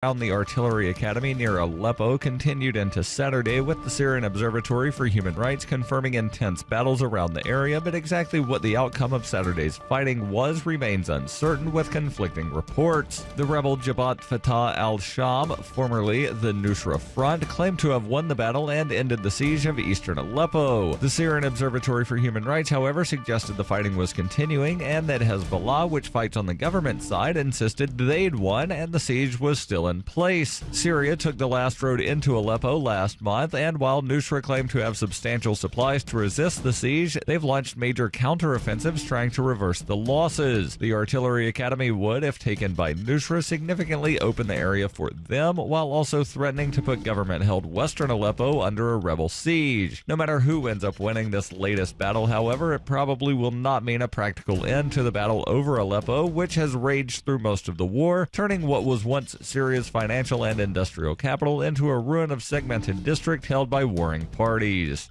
Around the Artillery Academy near Aleppo continued into Saturday, with the Syrian Observatory for Human Rights confirming intense battles around the area, but exactly what the outcome of Saturday's fighting remains uncertain, with conflicting reports. The rebel Jabhat Fatah al-Sham, formerly the Nusra Front, claimed to have won the battle and ended the siege of eastern Aleppo. The Syrian Observatory for Human Rights, however, suggested the fighting was continuing and that Hezbollah, which fights on the government side, insisted they'd won and the siege was still in place. Syria took the last road into Aleppo last month, and while Nusra claimed to have substantial supplies to resist the siege, they've launched major counteroffensives trying to reverse the losses. The Artillery Academy would, if taken by Nusra, significantly open the area for them, while also threatening to put government-held western Aleppo under a rebel siege. No matter who ends up winning this latest battle, however, it probably will not mean a practical end to the battle over Aleppo, which has raged through most of the war, turning what was once Syria's financial and industrial capital into a ruin of segmented district held by warring parties.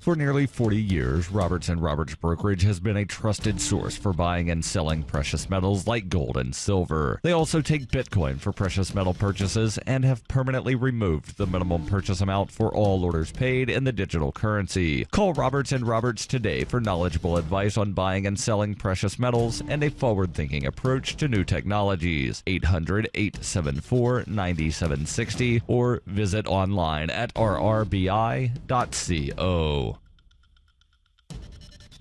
For nearly 40 years, Roberts & Roberts Brokerage has been a trusted source for buying and selling precious metals like gold and silver. They also take Bitcoin for precious metal purchases and have permanently removed the minimum purchase amount for all orders paid in the digital currency. Call Roberts & Roberts today for knowledgeable advice on buying and selling precious metals and a forward-thinking approach to new technologies. 800-874-9760 or visit online at rrbi.co.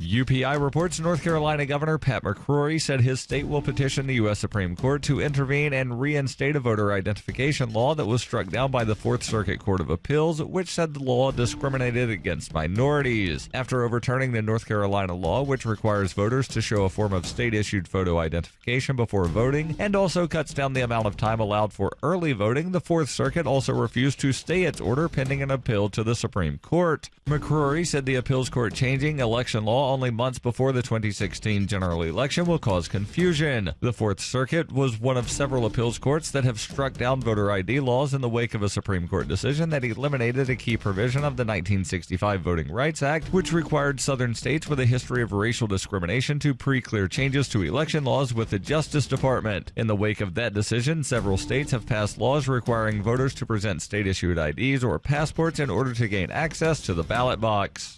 UPI reports North Carolina Governor Pat McCrory said his state will petition the U.S. Supreme Court to intervene and reinstate a voter identification law that was struck down by the Fourth Circuit Court of Appeals, which said the law discriminated against minorities. After overturning the North Carolina law, which requires voters to show a form of state-issued photo identification before voting and also cuts down the amount of time allowed for early voting, the Fourth Circuit also refused to stay its order pending an appeal to the Supreme Court. McCrory said the appeals court changing election law only months before the 2016 general election will cause confusion. The Fourth Circuit was one of several appeals courts that have struck down voter ID laws in the wake of a Supreme Court decision that eliminated a key provision of the 1965 Voting Rights Act, which required Southern states with a history of racial discrimination to pre-clear changes to election laws with the Justice Department. In the wake of that decision, several states have passed laws requiring voters to present state-issued IDs or passports in order to gain access to the ballot box.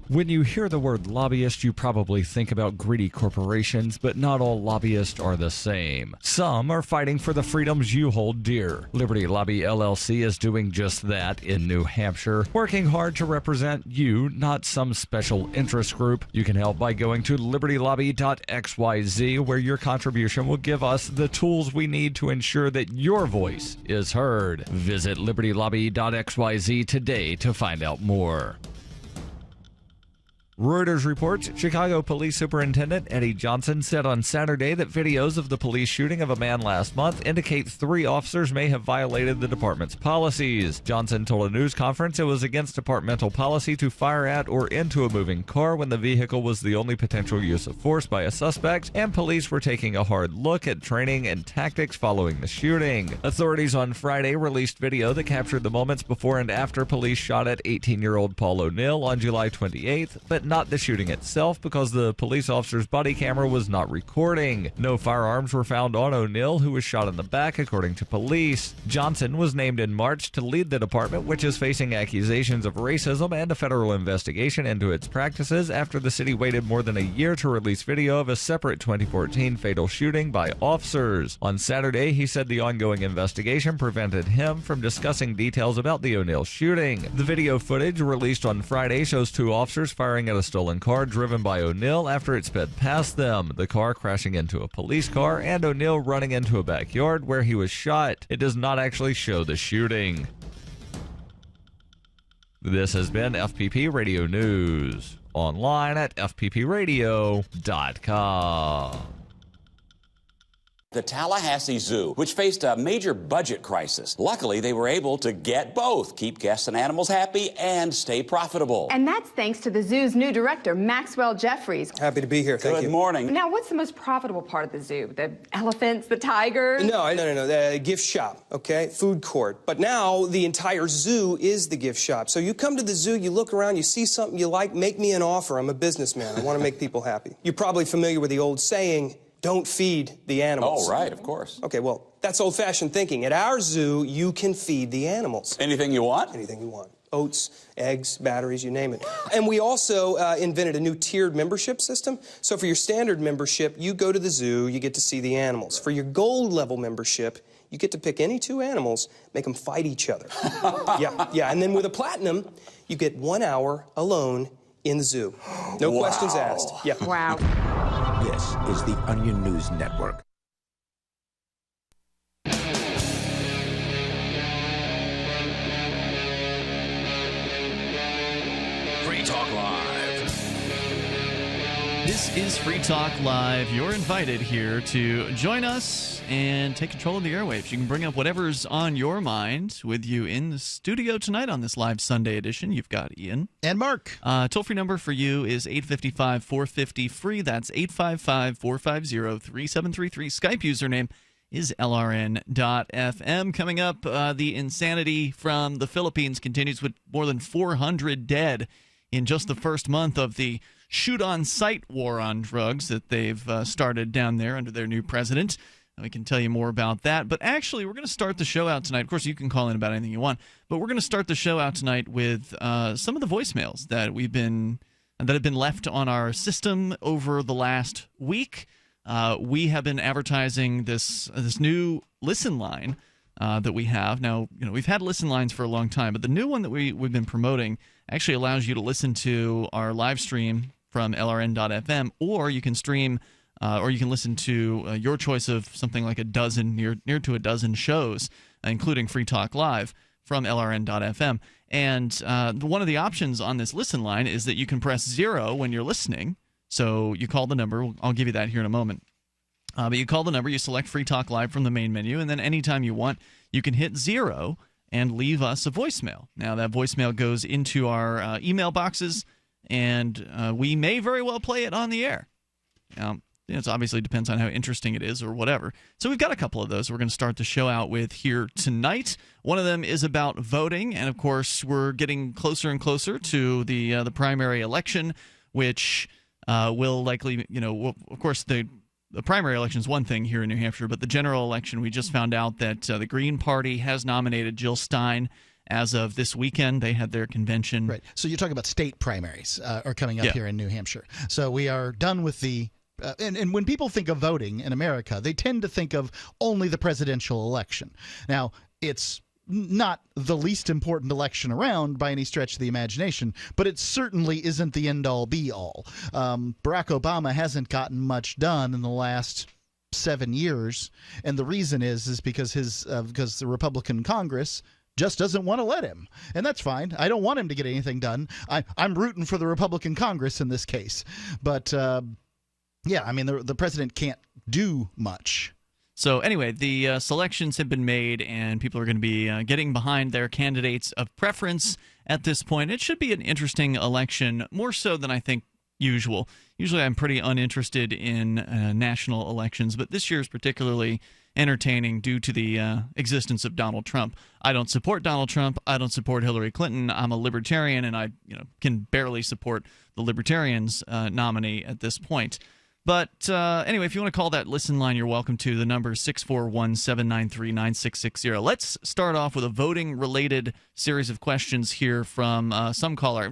When you hear the word lobbyist, you probably think about greedy corporations, but not all lobbyists are the same. Some are fighting for the freedoms you hold dear. Liberty Lobby LLC is doing just that in New Hampshire, working hard to represent you, not some special interest group. You can help by going to libertylobby.xyz, where your contribution will give us the tools we need to ensure that your voice is heard. Visit libertylobby.xyz today to find out more. Reuters reports Chicago Police Superintendent Eddie Johnson said on Saturday that videos of the police shooting of a man last month indicate 3 officers may have violated the department's policies. Johnson told a news conference it was against departmental policy to fire at or into a moving car when the vehicle was the only potential use of force by a suspect, and police were taking a hard look at training and tactics following the shooting. Authorities on Friday released video that captured the moments before and after police shot at 18-year-old Paul O'Neill on July 28th, but not the shooting itself because the police officer's body camera was not recording. No firearms were found on O'Neill, who was shot in the back, according to police. Johnson was named in March to lead the department, which is facing accusations of racism and a federal investigation into its practices after the city waited more than a year to release video of a separate 2014 fatal shooting by officers. On Saturday, he said the ongoing investigation prevented him from discussing details about the O'Neill shooting. The video footage released on Friday shows 2 officers firing at a stolen car driven by O'Neill after it sped past them, the car crashing into a police car, and O'Neill running into a backyard where he was shot. It does not actually show the shooting. This has been FPP Radio News, online at fppradio.com. The Tallahassee Zoo, which faced a major budget crisis. Luckily, they were able to get both, keep guests and animals happy and stay profitable. And that's thanks to the zoo's new director, Maxwell Jeffries. Happy to be here, thank you. Good morning. Now, what's the most profitable part of the zoo? The elephants, the tigers? No, the gift shop, okay? Food court. But now the entire zoo is the gift shop. So you come to the zoo, you look around, you see something you like, make me an offer. I'm a businessman. I want to make people happy. You're probably familiar with the old saying, don't feed the animals. Oh, right, of course. Okay, well, that's old-fashioned thinking. At our zoo, you can feed the animals. Anything you want? Anything you want. Oats, eggs, batteries, you name it. And we also invented a new tiered membership system. So for your standard membership, you go to the zoo, you get to see the animals. For your gold level membership, you get to pick any two animals, make them fight each other. Yeah. And then with a platinum, you get 1 hour alone in the zoo. No questions asked. Yeah. Wow. This is the Onion News Network. Free Talk Live. This is Free Talk Live. You're invited here to join us and take control of the airwaves. You can bring up whatever's on your mind with you in the studio tonight on this live Sunday edition. You've got Ian. And Mark. Toll-free number for you is 855-450-FREE. That's 855-450-3733. Skype username is LRN.FM. Coming up, the insanity from the Philippines continues with more than 400 dead in just the first month of the shoot-on-sight war on drugs that they've started down there under their new president. We can tell you more about that. But actually, we're going to start the show out tonight. Of course, you can call in about anything you want. But we're going to start the show out tonight with some of the voicemails that have been left on our system over the last week. We have been advertising this new listen line that we have. Now, we've had listen lines for a long time, but the new one that we've been promoting actually allows you to listen to our live stream from LRN.FM, or you can stream or you can listen to your choice of something like near to a dozen shows, including Free Talk Live from LRN.FM. And one of the options on this listen line is that you can press 0 when you're listening. So you call the number. I'll give you that here in a moment. But you call the number, you select Free Talk Live from the main menu, and then anytime you want, you can hit 0 and leave us a voicemail. Now, that voicemail goes into our email boxes, and we may very well play it on the air. It obviously depends on how interesting it is or whatever. So we've got a couple of those we're going to start the show out with here tonight. One of them is about voting, and of course, we're getting closer and closer to the primary election, which will likely, of course, the primary election is one thing here in New Hampshire, but the general election, we just found out that the Green Party has nominated Jill Stein. As of this weekend, they had their convention. Right. So you're talking about state primaries are coming up here in New Hampshire. So we are done with the and when people think of voting in America, they tend to think of only the presidential election. Now, it's not the least important election around by any stretch of the imagination, but it certainly isn't the end-all, be-all. Barack Obama hasn't gotten much done in the last 7 years, and the reason is because because the Republican Congress just doesn't want to let him, and that's fine. I don't want him to get anything done. I'm rooting for the Republican Congress in this case, but the president can't do much. So anyway, the selections have been made, and people are going to be getting behind their candidates of preference at this point. It should be an interesting election, more so than I think usual. Usually I'm pretty uninterested in national elections, but this year is particularly entertaining due to the existence of Donald Trump. I don't support Donald Trump. I don't support Hillary Clinton. I'm a libertarian, and I can barely support the Libertarians' nominee at this point. But anyway, if you want to call that listen line, you're welcome to. The number is 641-793-9660. Let's start off with a voting-related series of questions here from some caller.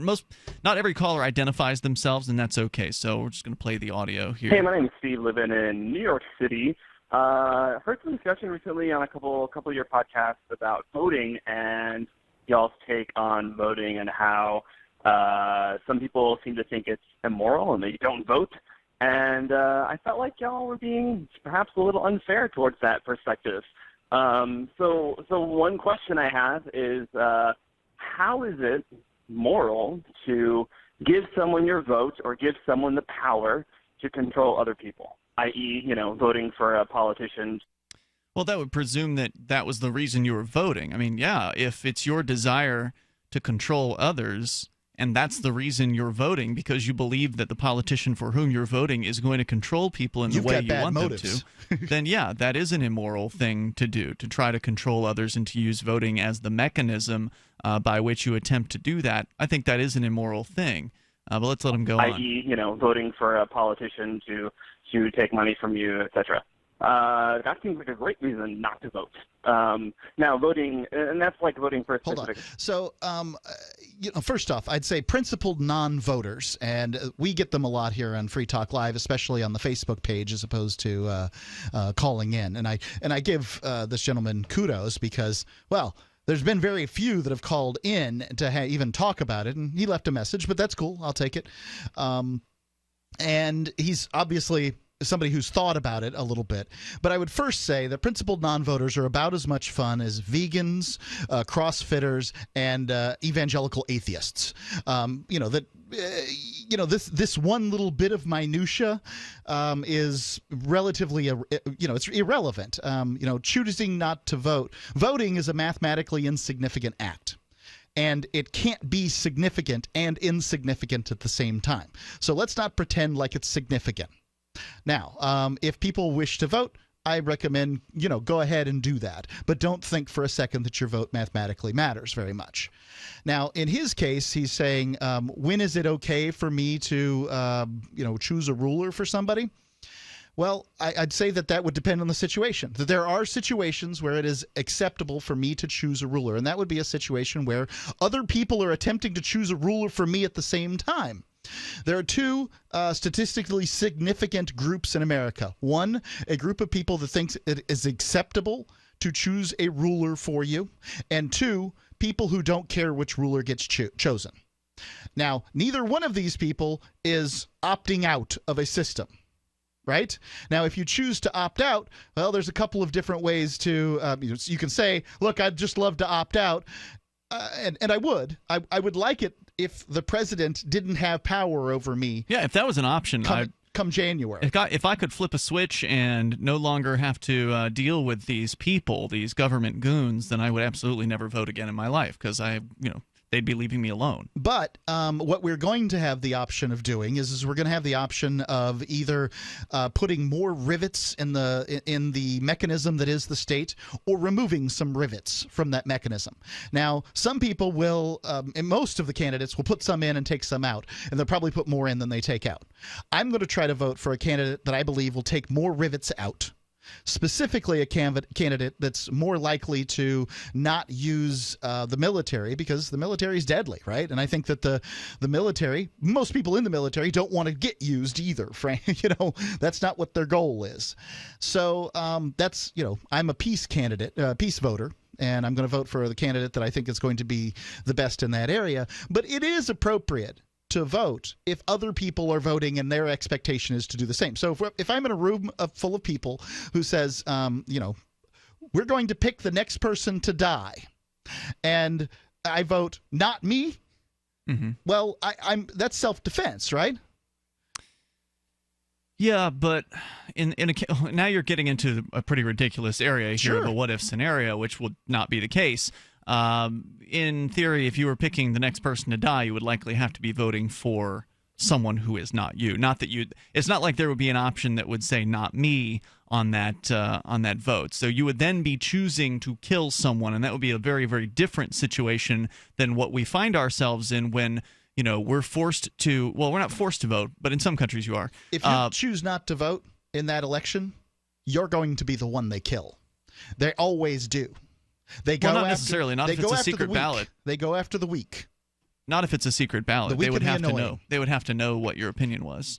Not every caller identifies themselves, and that's okay. So we're just going to play the audio here. Hey, my name is Steve, living in New York City. Heard some discussion recently on a couple of your podcasts about voting and y'all's take on voting and how some people seem to think it's immoral and they don't vote. And I felt like y'all were being perhaps a little unfair towards that perspective. So one question I have is, how is it moral to give someone your vote or give someone the power to control other people, i.e., voting for a politician? Well, that would presume that was the reason you were voting. I mean, yeah, if it's your desire to control others, and that's the reason you're voting, because you believe that the politician for whom you're voting is going to control people in the way you want them to, then yeah, that is an immoral thing to do, to try to control others and to use voting as the mechanism by which you attempt to do that. I think that is an immoral thing. But let's let him go on. I.e., voting for a politician to to take money from you, etc. That seems like a great reason not to vote. Now, voting, and that's like voting for a specific. Hold on. So, first off, I'd say principled non-voters, and we get them a lot here on Free Talk Live, especially on the Facebook page, as opposed to calling in. And I give this gentleman kudos because, well, there's been very few that have called in to even talk about it, and he left a message, but that's cool. I'll take it. And he's obviously somebody who's thought about it a little bit. But I would first say that principled non-voters are about as much fun as vegans, CrossFitters, and evangelical atheists. This one little bit of minutia is relatively, it's irrelevant. Choosing not to vote. Voting is a mathematically insignificant act. And it can't be significant and insignificant at the same time. So let's not pretend like it's significant. Now, if people wish to vote, I recommend, go ahead and do that. But don't think for a second that your vote mathematically matters very much. Now, in his case, he's saying, when is it okay for me to, choose a ruler for somebody? Well, I'd say that would depend on the situation. That there are situations where it is acceptable for me to choose a ruler, and that would be a situation where other people are attempting to choose a ruler for me at the same time. There are two statistically significant groups in America. One, a group of people that thinks it is acceptable to choose a ruler for you. And two, people who don't care which ruler gets chosen. Now, neither one of these people is opting out of a system. Right? Now, if you choose to opt out, well, there's a couple of different ways to, you can say, look, I'd just love to opt out. And I would. I would like it if the president didn't have power over me. Yeah, if that was an option. Come January. If I could flip a switch and no longer have to deal with these people, these government goons, then I would absolutely never vote again in my life because they'd be leaving me alone. But what we're going to have the option of doing is we're going to have the option of either putting more rivets in the mechanism that is the state, or removing some rivets from that mechanism. Now, some people will, and most of the candidates will put some in and take some out, and they'll probably put more in than they take out. I'm going to try to vote for a candidate that I believe will take more rivets out. Specifically a candidate that's more likely to not use the military, because the military is deadly, right? And I think that the military, most people in the military don't want to get used either. That's not what their goal is. So that's, I'm a peace candidate, peace voter. And I'm going to vote for the candidate that I think is going to be the best in that area. But it is appropriate to vote if other people are voting and their expectation is to do the same. So if I'm in a room full of people who says, we're going to pick the next person to die, and I vote not me, well, that's self-defense, right? Yeah, but now you're getting into a pretty ridiculous area here of a what-if scenario, which will not be the case. In theory, if you were picking the next person to die, you would likely have to be voting for someone who is not you. Not that it's not like there would be an option that would say "not me" on that vote. So you would then be choosing to kill someone, and that would be a very, very different situation than what we find ourselves in when we're forced to. Well, we're not forced to vote, but in some countries you are. If you choose not to vote in that election, you're going to be the one they kill. They always do. They go not necessarily. Not if it's a secret ballot. They go after the weak. Not if it's a secret ballot. They would have to know. They would have to know what your opinion was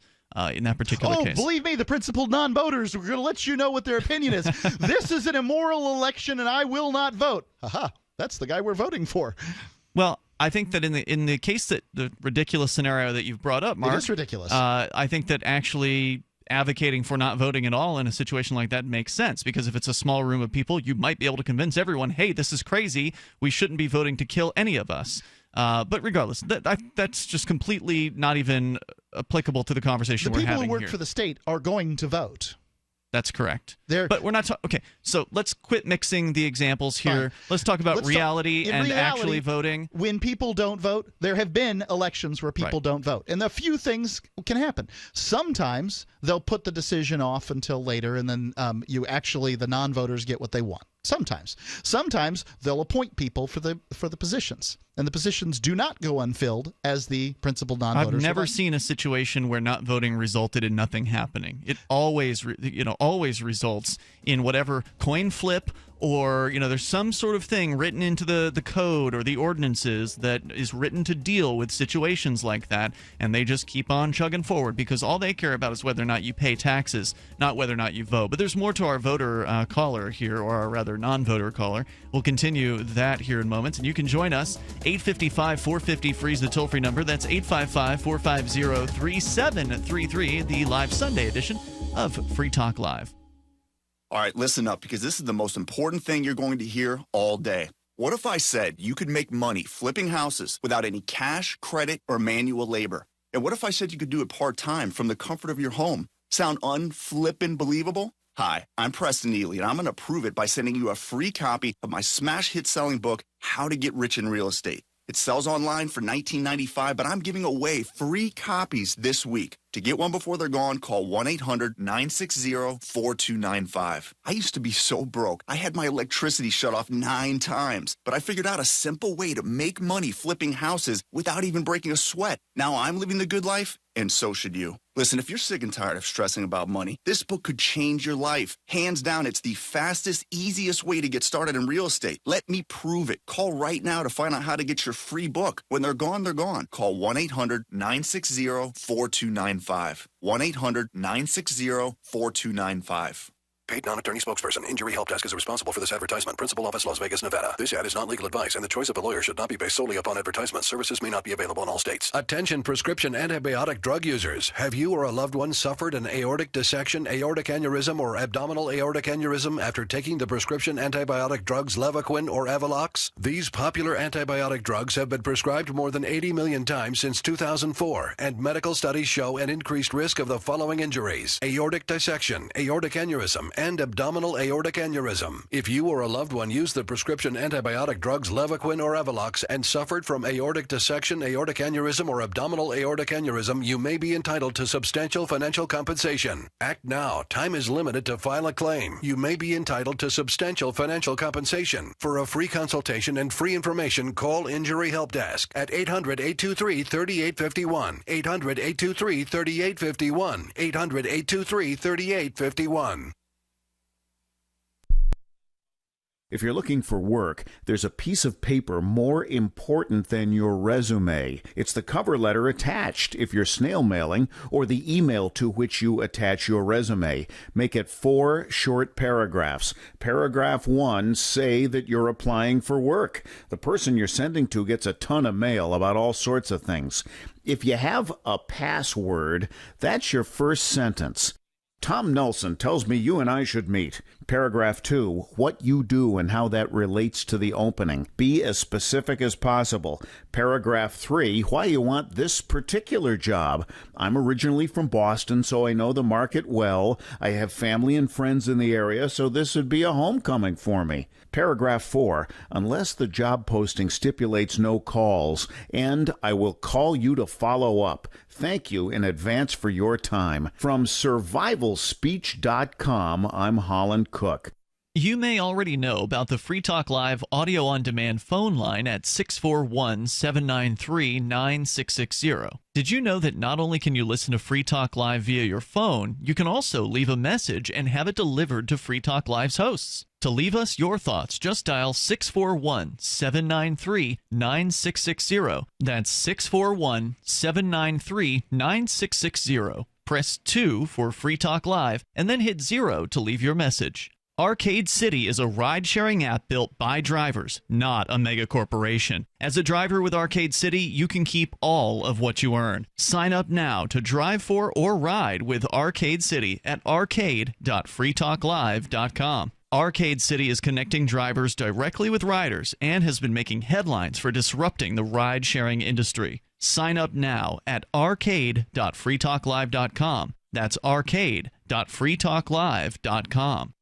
in that particular case. Oh, believe me, the principled non-voters, we're going to let you know what their opinion is. This is an immoral election, and I will not vote. Aha, that's the guy we're voting for. Well, I think that in the case that the ridiculous scenario that you've brought up, Mark, it is ridiculous. I think that actually advocating for not voting at all in a situation like that makes sense, because if it's a small room of people, you might be able to convince everyone, hey, this is crazy, we shouldn't be voting to kill any of us. But regardless, that's just completely not even applicable to the conversation we're having here. The people who work for the state are going to vote. That's correct. But we're not talking. Okay, so let's quit mixing the examples here. Fine. Let's talk about reality and actually voting. When people don't vote, there have been elections where people don't vote. And a few things can happen. Sometimes they'll put the decision off until later, and then the non-voters get what they want. Sometimes. Sometimes they'll appoint people for the positions, and the positions do not go unfilled as the principal non-voters. I've never seen a situation where not voting resulted in nothing happening. It always, always results in whatever coin flip or, there's some sort of thing written into the code or the ordinances that is written to deal with situations like that, and they just keep on chugging forward because all they care about is whether or not you pay taxes, not whether or not you vote. But there's more to our voter caller here, or our rather non-voter caller. We'll continue that here in moments, and you can join us. 855-450-FREE is the toll-free number. That's 855-450-3733, the live Sunday edition of Free Talk Live. All right, listen up, because this is the most important thing you're going to hear all day. What if I said you could make money flipping houses without any cash, credit, or manual labor? And what if I said you could do it part-time from the comfort of your home? Sound unflippin' believable? Hi, I'm Preston Ely, and I'm going to prove it by sending you a free copy of my smash hit selling book, How to Get Rich in Real Estate. It sells online for $19.95, but I'm giving away free copies this week. To get one before they're gone, call 1-800-960-4295. I used to be so broke. I had my electricity shut off 9 times, but I figured out a simple way to make money flipping houses without even breaking a sweat. Now I'm living the good life, and so should you. Listen, if you're sick and tired of stressing about money, this book could change your life. Hands down, it's the fastest, easiest way to get started in real estate. Let me prove it. Call right now to find out how to get your free book. When they're gone, they're gone. Call 1-800-960-4295. 1-800-960-4295. Paid non-attorney spokesperson. Injury Help Desk is responsible for this advertisement. Principal office, Las Vegas, Nevada. This ad is not legal advice, and the choice of a lawyer should not be based solely upon advertisement. Services may not be available in all states. Attention prescription antibiotic drug users. Have you or a loved one suffered an aortic dissection, aortic aneurysm, or abdominal aortic aneurysm after taking the prescription antibiotic drugs Levaquin or Avelox? These popular antibiotic drugs have been prescribed more than 80 million times since 2004, and medical studies show an increased risk of the following injuries: aortic dissection, aortic aneurysm, and abdominal aortic aneurysm. If you or a loved one used the prescription antibiotic drugs Levaquin or Avelox and suffered from aortic dissection, aortic aneurysm, or abdominal aortic aneurysm, you may be entitled to substantial financial compensation. Act now. Time is limited to file a claim. You may be entitled to substantial financial compensation. For a free consultation and free information, call Injury Help Desk at 800-823-3851. 800-823-3851. 800-823-3851. If you're looking for work, there's a piece of paper more important than your resume. It's the cover letter attached if you're snail mailing, or the email to which you attach your resume. Make it 4 short paragraphs. Paragraph 1, say that you're applying for work. The person you're sending to gets a ton of mail about all sorts of things. If you have a password, that's your first sentence. Tom Nelson tells me you and I should meet. Paragraph 2, what you do and how that relates to the opening. Be as specific as possible. Paragraph 3, why you want this particular job. I'm originally from Boston, so I know the market well. I have family and friends in the area, so this would be a homecoming for me. Paragraph 4, unless the job posting stipulates no calls, and I will call you to follow up. Thank you in advance for your time. From survivalspeech.com, I'm Holland Cook. You may already know about the Free Talk Live audio-on-demand phone line at 641-793-9660. Did you know that not only can you listen to Free Talk Live via your phone, you can also leave a message and have it delivered to Free Talk Live's hosts? To leave us your thoughts, just dial 641-793-9660. That's 641-793-9660. Press 2 for Free Talk Live, and then hit 0 to leave your message. Arcade City is a ride-sharing app built by drivers, not a mega corporation. As a driver with Arcade City, you can keep all of what you earn. Sign up now to drive for or ride with Arcade City at arcade.freetalklive.com. Arcade City is connecting drivers directly with riders and has been making headlines for disrupting the ride-sharing industry. Sign up now at arcade.freetalklive.com. That's arcade.freetalklive.com.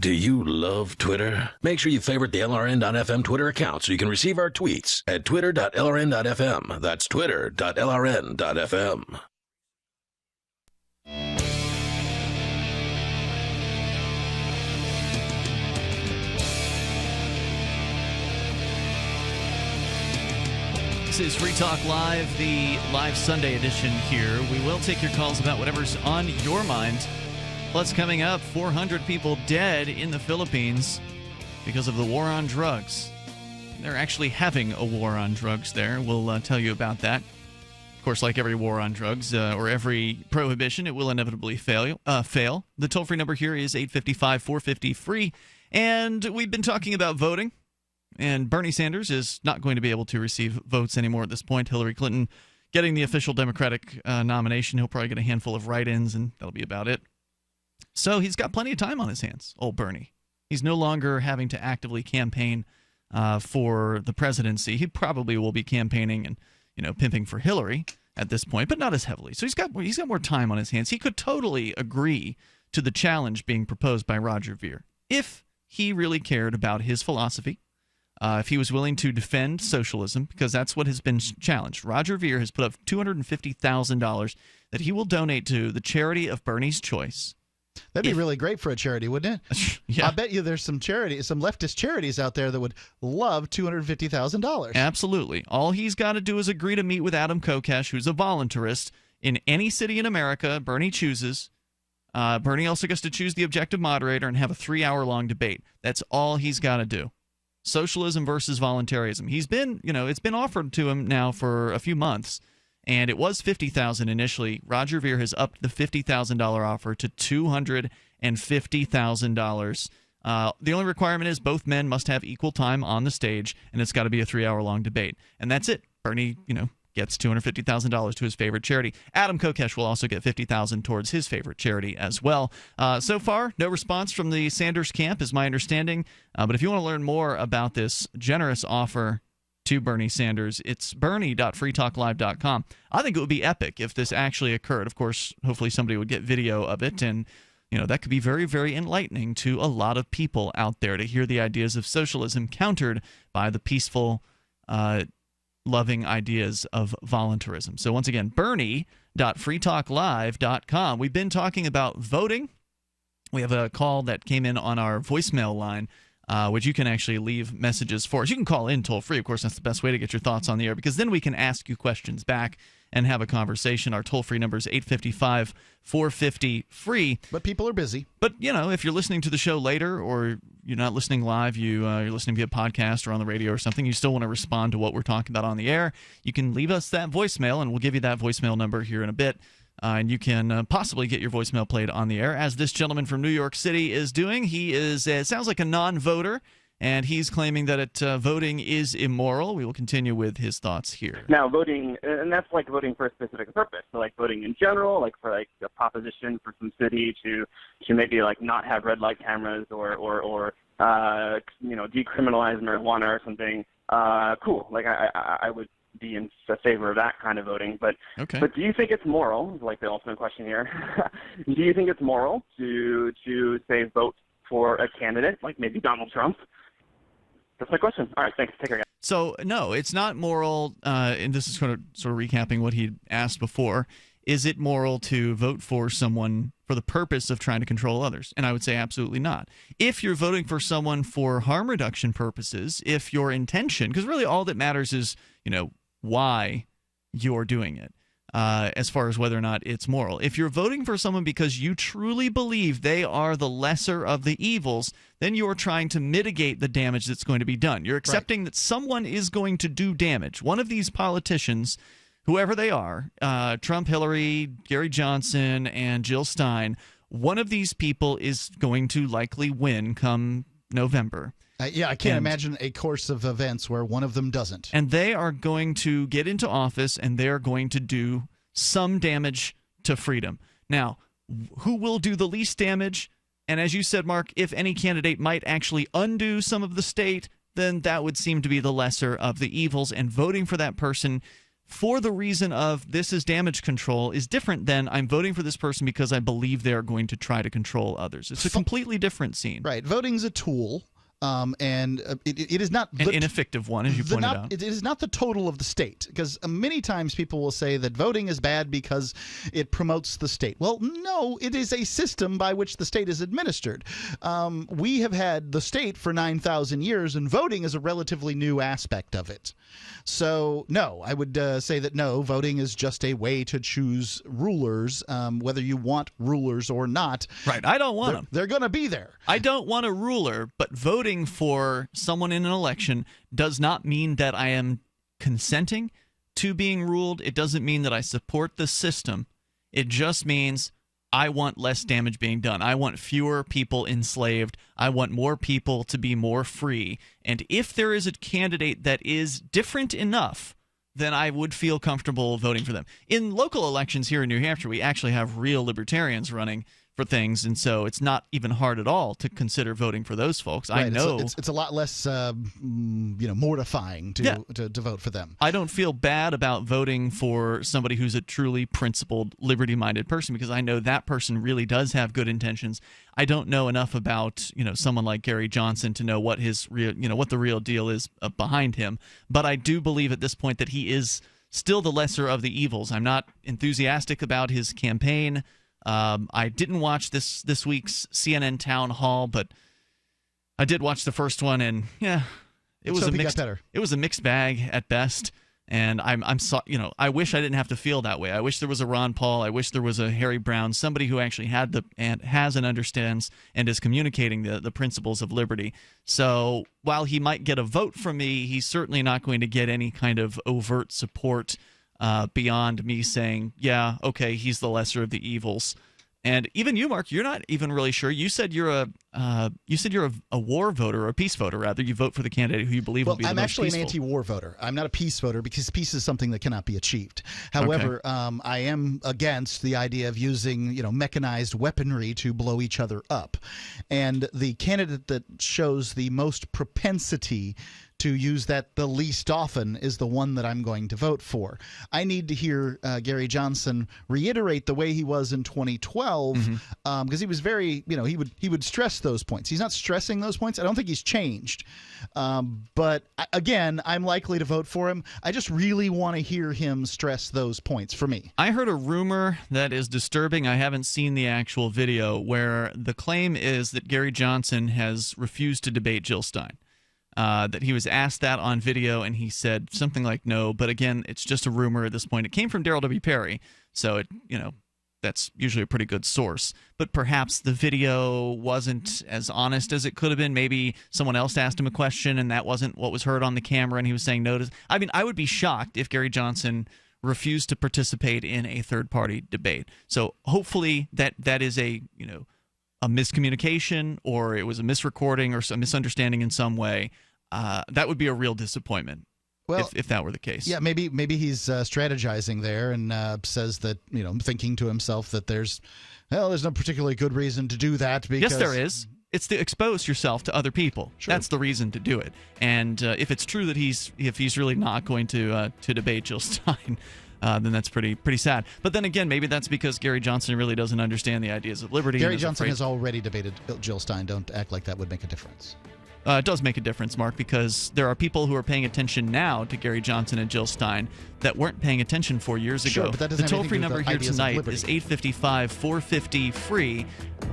Do you love Twitter? Make sure you favorite the LRN.FM Twitter account so you can receive our tweets at twitter.lrn.fm. That's twitter.lrn.fm. This is Free Talk Live, the live Sunday edition here. We will take your calls about whatever's on your mind. Plus, coming up, 400 people dead in the Philippines because of the war on drugs. They're actually having a war on drugs there. We'll tell you about that. Of course, like every war on drugs or every prohibition, it will inevitably fail. The toll-free number here is 855-450-FREE. And we've been talking about voting. And Bernie Sanders is not going to be able to receive votes anymore at this point. Hillary Clinton getting the official Democratic nomination. He'll probably get a handful of write-ins, and that'll be about it. So he's got plenty of time on his hands, old Bernie. He's no longer having to actively campaign for the presidency. He probably will be campaigning and pimping for Hillary at this point, but not as heavily. So he's got more time on his hands. He could totally agree to the challenge being proposed by Roger Ver if he really cared about his philosophy. If he was willing to defend socialism, because that's what has been challenged. Roger Ver has put up $250,000 that he will donate to the charity of Bernie's choice. That'd be really great for a charity, wouldn't it? Yeah. I bet you there's some leftist charities out there that would love $250,000. Absolutely. All he's got to do is agree to meet with Adam Kokesh, who's a voluntarist, in any city in America Bernie chooses. Bernie also gets to choose the objective moderator and have a 3-hour-long debate. That's all he's got to do. Socialism versus voluntarism. He's been, it's been offered to him now for a few months, and it was $50,000 initially. Roger Ver has upped the $50,000 offer to $250,000. The only requirement is both men must have equal time on the stage, and it's got to be a 3-hour-long debate. And that's it. Bernie, gets $250,000 to his favorite charity. Adam Kokesh will also get $50,000 towards his favorite charity as well. So far, no response from the Sanders camp is my understanding. But if you want to learn more about this generous offer to Bernie Sanders, it's bernie.freetalklive.com. I think it would be epic if this actually occurred. Of course, hopefully somebody would get video of it, and that could be very, very enlightening to a lot of people out there to hear the ideas of socialism countered by the peaceful loving ideas of voluntarism. So once again, bernie.freetalklive.com. We've been talking about voting. We have a call that came in on our voicemail line, which you can actually leave messages for us. You can call in toll-free. Of course, that's the best way to get your thoughts on the air, because then we can ask you questions back and have a conversation. Our toll-free number is 855-450-FREE. But people are busy. But, if you're listening to the show later, or you're not listening live, you're listening via podcast or on the radio or something, you still want to respond to what we're talking about on the air, you can leave us that voicemail, and we'll give you that voicemail number here in a bit. And you can possibly get your voicemail played on the air, as this gentleman from New York City is doing. He is, sounds like a non-voter, and he's claiming that voting is immoral. We will continue with his thoughts here. Now, voting, and that's like voting for a specific purpose. So, like voting in general, like for like a proposition for some city to maybe like not have red light cameras or decriminalize marijuana or something. Cool. Like I would be in favor of that kind of voting. But But do you think it's moral? Like the ultimate question here. Do you think it's moral to say vote for a candidate like maybe Donald Trump? That's my question. All right, thanks. Take care, guys. So, no, it's not moral, and this is sort of recapping what he asked before. Is it moral to vote for someone for the purpose of trying to control others? And I would say absolutely not. If you're voting for someone for harm reduction purposes, if your intention, because really all that matters is, why you're doing it. As far as whether or not it's moral. If you're voting for someone because you truly believe they are the lesser of the evils, then you're trying to mitigate the damage that's going to be done. You're accepting that someone is going to do damage. One of these politicians, whoever they are, Trump, Hillary, Gary Johnson, and Jill Stein, one of these people is going to likely win come November. I can't imagine a course of events where one of them doesn't. And they are going to get into office, and they're going to do some damage to freedom. Now, who will do the least damage? And as you said, Mark, if any candidate might actually undo some of the state, then that would seem to be the lesser of the evils. And voting for that person for the reason of this is damage control is different than I'm voting for this person because I believe they're going to try to control others. It's a completely different scene. Right. Voting's a tool. It is not an ineffective one, as you pointed out. It is not the total of the state, because many times people will say that voting is bad because it promotes the state. Well, no, it is a system by which the state is administered. We have had the state for 9,000 years, and voting is a relatively new aspect of it. So, no, I would say that no, voting is just a way to choose rulers, whether you want rulers or not. Right, I don't want them. They're going to be there. I don't want a ruler, but voting for someone in an election does not mean that I am consenting to being ruled. It doesn't mean that I support the system. It just means I want less damage being done. I want fewer people enslaved. I want more people to be more free. And if there is a candidate that is different enough, then I would feel comfortable voting for them. In local elections here in New Hampshire, we actually have real libertarians running for things, and so it's not even hard at all to consider voting for those folks. Right, I know it's a lot less mortifying to vote for them. I don't feel bad about voting for somebody who's a truly principled, liberty-minded person, because I know that person really does have good intentions. I don't know enough about someone like Gary Johnson to know what his real what the real deal is behind him, but I do believe at this point that he is still the lesser of the evils. I'm not enthusiastic about his campaign. I didn't watch this week's CNN town hall, but I did watch the first one, and it was a mixed bag at best. And I wish I didn't have to feel that way. I wish there was a Ron Paul. I wish there was a Harry Brown, somebody who actually has and understands and is communicating the principles of liberty. So while he might get a vote from me, he's certainly not going to get any kind of overt support beyond me saying, yeah, okay, he's the lesser of the evils. And even you, Mark, you're not even really sure. You said you're a war voter, or a peace voter, rather. You vote for the candidate who you believe will be the most peaceful. I'm actually an anti-war voter. I'm not a peace voter because peace is something that cannot be achieved. However, I am against the idea of using mechanized weaponry to blow each other up. And the candidate that shows the most propensity to use that the least often is the one that I'm going to vote for. I need to hear Gary Johnson reiterate the way he was in 2012, because he was very, he would stress those points. He's not stressing those points. I don't think he's changed. But again, I'm likely to vote for him. I just really want to hear him stress those points for me. I heard a rumor that is disturbing. I haven't seen the actual video, where the claim is that Gary Johnson has refused to debate Jill Stein. That he was asked that on video, and he said something like no. But again, it's just a rumor at this point. It came from Darrell W. Perry, so that's usually a pretty good source. But perhaps the video wasn't as honest as it could have been. Maybe someone else asked him a question, and that wasn't what was heard on the camera, and he was saying no to. I mean, I would be shocked if Gary Johnson refused to participate in a third-party debate. So hopefully that is a miscommunication, or it was a misrecording or some misunderstanding in some way. That would be a real disappointment if that were the case. Yeah, maybe he's strategizing there and says that, thinking to himself that there's no particularly good reason to do that. Because... Yes, there is. It's to expose yourself to other people. Sure. That's the reason to do it. And if it's true that he's really not going to debate Jill Stein, then that's pretty sad. But then again, maybe that's because Gary Johnson really doesn't understand the ideas of liberty. Gary Johnson has already debated Jill Stein. Don't act like that would make a difference. It does make a difference, Mark, because there are people who are paying attention now to Gary Johnson and Jill Stein that weren't paying attention 4 years ago. Sure, but that doesn't the toll-free number here tonight is 855-450-FREE.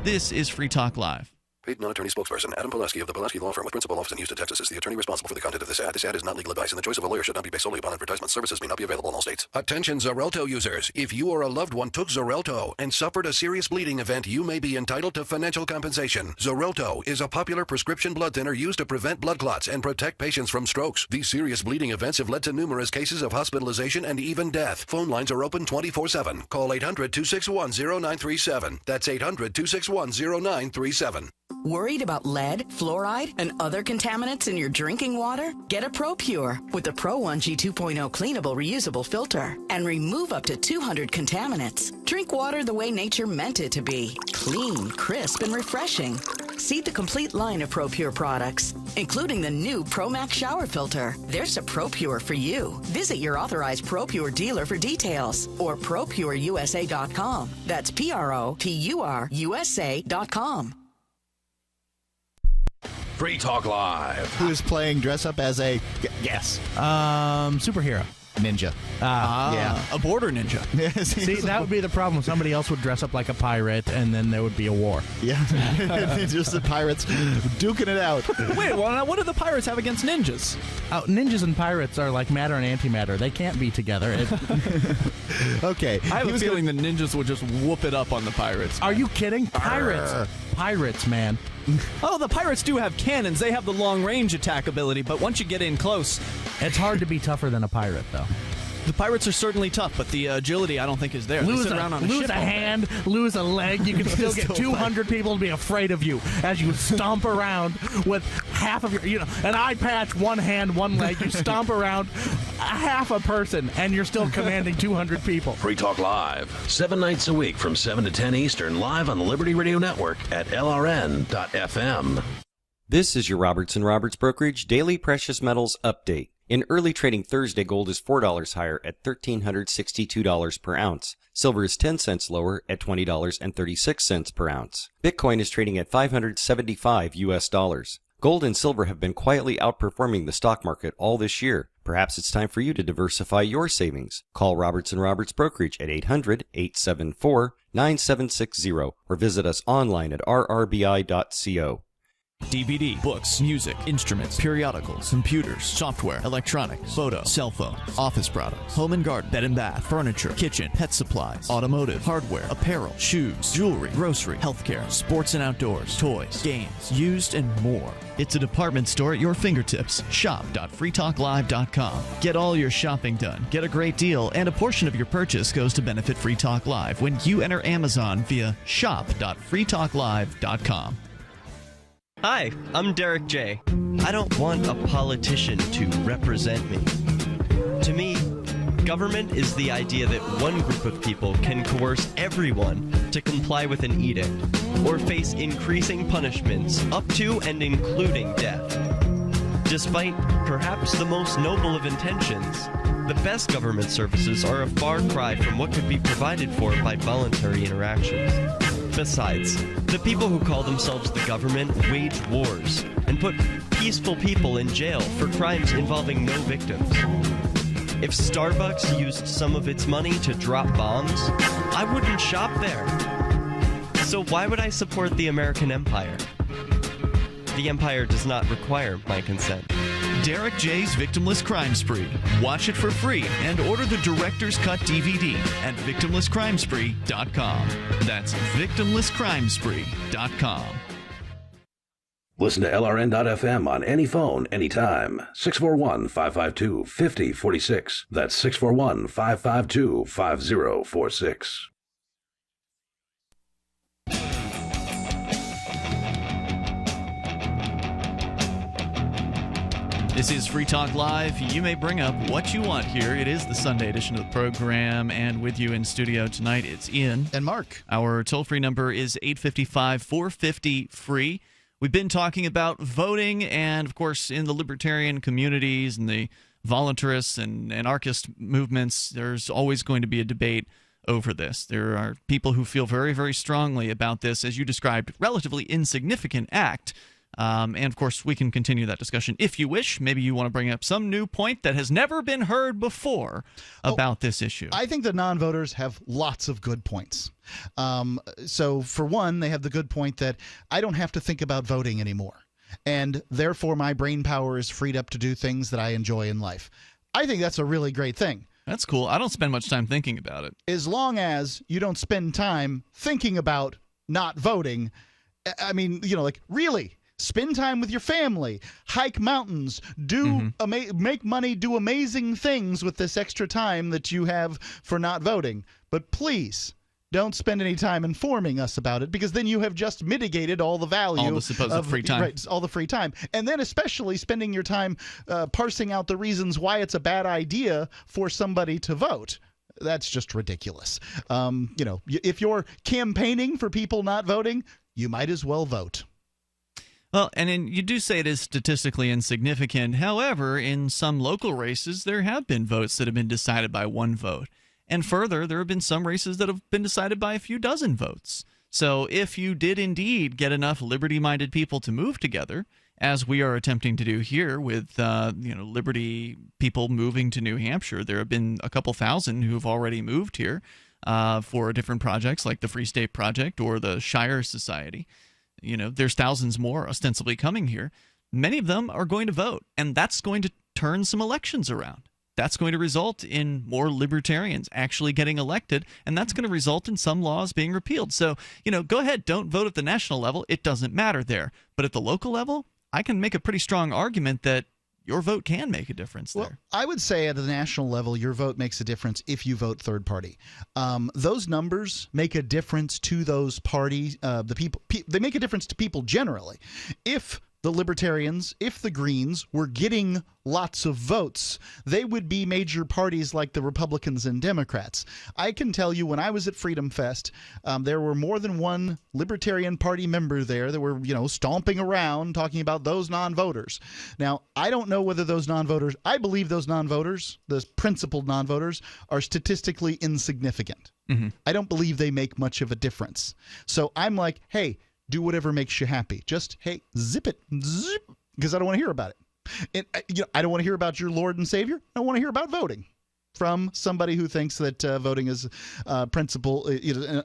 This is Free Talk Live. Paid non-attorney spokesperson Adam Pulaski of the Pulaski Law Firm with principal office in Houston, Texas is the attorney responsible for the content of this ad. This ad is not legal advice, and the choice of a lawyer should not be based solely upon advertisement. Services may not be available in all states. Attention Xarelto users. If you or a loved one took Xarelto and suffered a serious bleeding event, you may be entitled to financial compensation. Xarelto is a popular prescription blood thinner used to prevent blood clots and protect patients from strokes. These serious bleeding events have led to numerous cases of hospitalization and even death. Phone lines are open 24/7. Call 800-261-0937. That's 800-261-0937. Worried about lead, fluoride, and other contaminants in your drinking water? Get a ProPure with the Pro 1G 2.0 cleanable reusable filter and remove up to 200 contaminants. Drink water the way nature meant it to be. Clean, crisp, and refreshing. See the complete line of ProPure products, including the new ProMax shower filter. There's a ProPure for you. Visit your authorized ProPure dealer for details or ProPureUSA.com. That's PROPURUSA.com. Free Talk Live. Who is playing dress up as a guess? Superhero. Ninja. Yeah. A border ninja. See, that would be the problem. Somebody else would dress up like a pirate, and then there would be a war. Yeah. Just the pirates duking it out. Wait, well, now what do the pirates have against ninjas? Ninjas and pirates are like matter and antimatter. They can't be together. Okay. I have a feeling the ninjas would just whoop it up on the pirates. Are you kidding? Pirates. Pirates, man. Oh, the pirates do have cannons. They have the long-range attack ability, but once you get in close... It's hard to be tougher than a pirate, though. The pirates are certainly tough, but the agility I don't think is there. Lose around on a hand, lose a leg, you can still get 200 people to be afraid of you as you stomp around with half of your, an eye patch, one hand, one leg. You stomp around half a person, and you're still commanding 200 people. Free Talk Live, 7 nights a week from 7 to 10 Eastern, live on the Liberty Radio Network at LRN.FM. This is your Robertson Roberts Brokerage Daily Precious Metals Update. In early trading Thursday, gold is $4 higher at $1,362 per ounce. Silver is 10 cents lower at $20.36 per ounce. Bitcoin is trading at $575 US. Gold and silver have been quietly outperforming the stock market all this year. Perhaps it's time for you to diversify your savings. Call Robertson Roberts Brokerage at 800-874-9760 or visit us online at rrbi.co. DVD, books, music, instruments, periodicals, computers, software, electronics, photo, cell phones, office products, home and garden, bed and bath, furniture, kitchen, pet supplies, automotive, hardware, apparel, shoes, jewelry, grocery, healthcare, sports and outdoors, toys, games, used, and more. It's a department store at your fingertips. Shop.freetalklive.com. Get all your shopping done, get a great deal, and a portion of your purchase goes to benefit Free Talk Live when you enter Amazon via shop.freetalklive.com. Hi, I'm Derek J. I don't want a politician to represent me. To me, government is the idea that one group of people can coerce everyone to comply with an edict or face increasing punishments up to and including death. Despite perhaps the most noble of intentions, the best government services are a far cry from what could be provided for by voluntary interactions. Besides, the people who call themselves the government wage wars and put peaceful people in jail for crimes involving no victims. If Starbucks used some of its money to drop bombs, I wouldn't shop there. So why would I support the American empire? The empire does not require my consent. Derek J's Victimless Crime Spree. Watch it for free and order the Director's Cut DVD at victimlesscrimespree.com. That's victimlesscrimespree.com. Listen to LRN.FM on any phone, anytime. 641-552-5046. That's 641-552-5046. This is Free Talk Live. You may bring up what you want here. It is the Sunday edition of the program, and with you in studio tonight, it's Ian. And Mark. Our toll-free number is 855-450-FREE. We've been talking about voting, and, of course, in the libertarian communities and the voluntarists and anarchist movements, there's always going to be a debate over this. There are people who feel very, very strongly about this, as you described, relatively insignificant act. And, of course, we can continue that discussion if you wish. Maybe you want to bring up some new point that has never been heard before about this issue. I think the non-voters have lots of good points. So, for one, they have the good point that I don't have to think about voting anymore. And, therefore, my brain power is freed up to do things that I enjoy in life. I think that's a really great thing. That's cool. I don't spend much time thinking about it. As long as you don't spend time thinking about not voting, I mean, like, really. Spend time with your family, hike mountains, make money, do amazing things with this extra time that you have for not voting. But please, don't spend any time informing us about it, because then you have just mitigated all the value. All the supposed free time. Right, all the free time. And then especially spending your time parsing out the reasons why it's a bad idea for somebody to vote. That's just ridiculous. If you're campaigning for people not voting, you might as well vote. Well, and you do say it is statistically insignificant. However, in some local races, there have been votes that have been decided by one vote. And further, there have been some races that have been decided by a few dozen votes. So if you did indeed get enough liberty-minded people to move together, as we are attempting to do here with liberty people moving to New Hampshire, there have been a couple thousand who have already moved here for different projects like the Free State Project or the Shire Society. There's thousands more ostensibly coming here. Many of them are going to vote, and that's going to turn some elections around. That's going to result in more libertarians actually getting elected, and that's going to result in some laws being repealed. So, go ahead, don't vote at the national level. It doesn't matter there. But at the local level, I can make a pretty strong argument that your vote can make a difference there. Well, I would say at the national level, your vote makes a difference if you vote third party. Those numbers make a difference to those parties, the people. They make a difference to people generally. If the Libertarians, if the Greens were getting lots of votes, they would be major parties like the Republicans and Democrats. I can tell you when I was at Freedom Fest, there were more than one Libertarian Party member there that were, stomping around talking about those non-voters. Now, I don't know whether those non-voters, I believe those non-voters, those principled non-voters, are statistically insignificant. Mm-hmm. I don't believe they make much of a difference. So I'm like, hey, do whatever makes you happy. Just, hey, zip it, because I don't want to hear about it. I don't want to hear about your Lord and Savior. I want to hear about voting from somebody who thinks that voting is an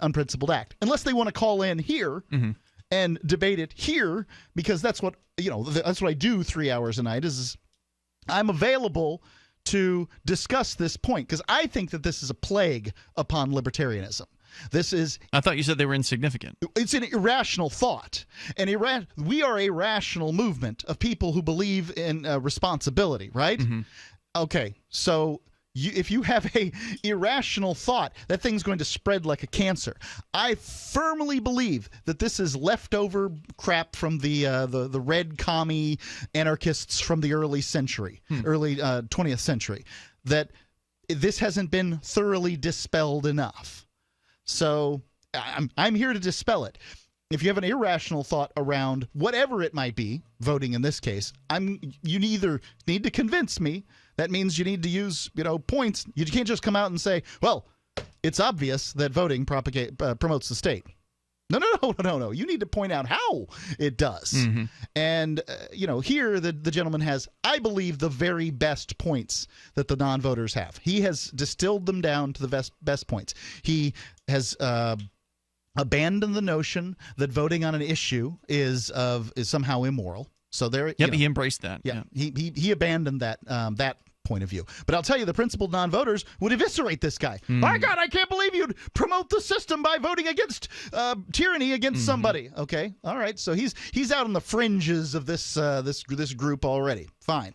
unprincipled act. Unless they want to call in here and debate it here, because that's what that's what I do 3 hours a night. Is I'm available to discuss this point because I think that this is a plague upon libertarianism. I thought you said they were insignificant. It's an irrational thought. We are a rational movement of people who believe in responsibility, right? Mm-hmm. Okay, so if you have a irrational thought, that thing's going to spread like a cancer. I firmly believe that this is leftover crap from the red commie anarchists from the early 20th century, that this hasn't been thoroughly dispelled enough. So I'm here to dispel it. If you have an irrational thought around whatever it might be, voting in this case, you either need to convince me. That means you need to use points. You can't just come out and say, well, it's obvious that voting promotes the state. No. You need to point out how it does. Mm-hmm. And, here the gentleman has, I believe, the very best points that the non-voters have. He has distilled them down to the best points. He has abandoned the notion that voting on an issue is somehow immoral. So there, he embraced that. Yeah, he abandoned that point of view. But I'll tell you, the principled non-voters would eviscerate this guy. My God, I can't believe you'd promote the system by voting against tyranny against somebody. Okay, all right. So he's out on the fringes of this group already. Fine.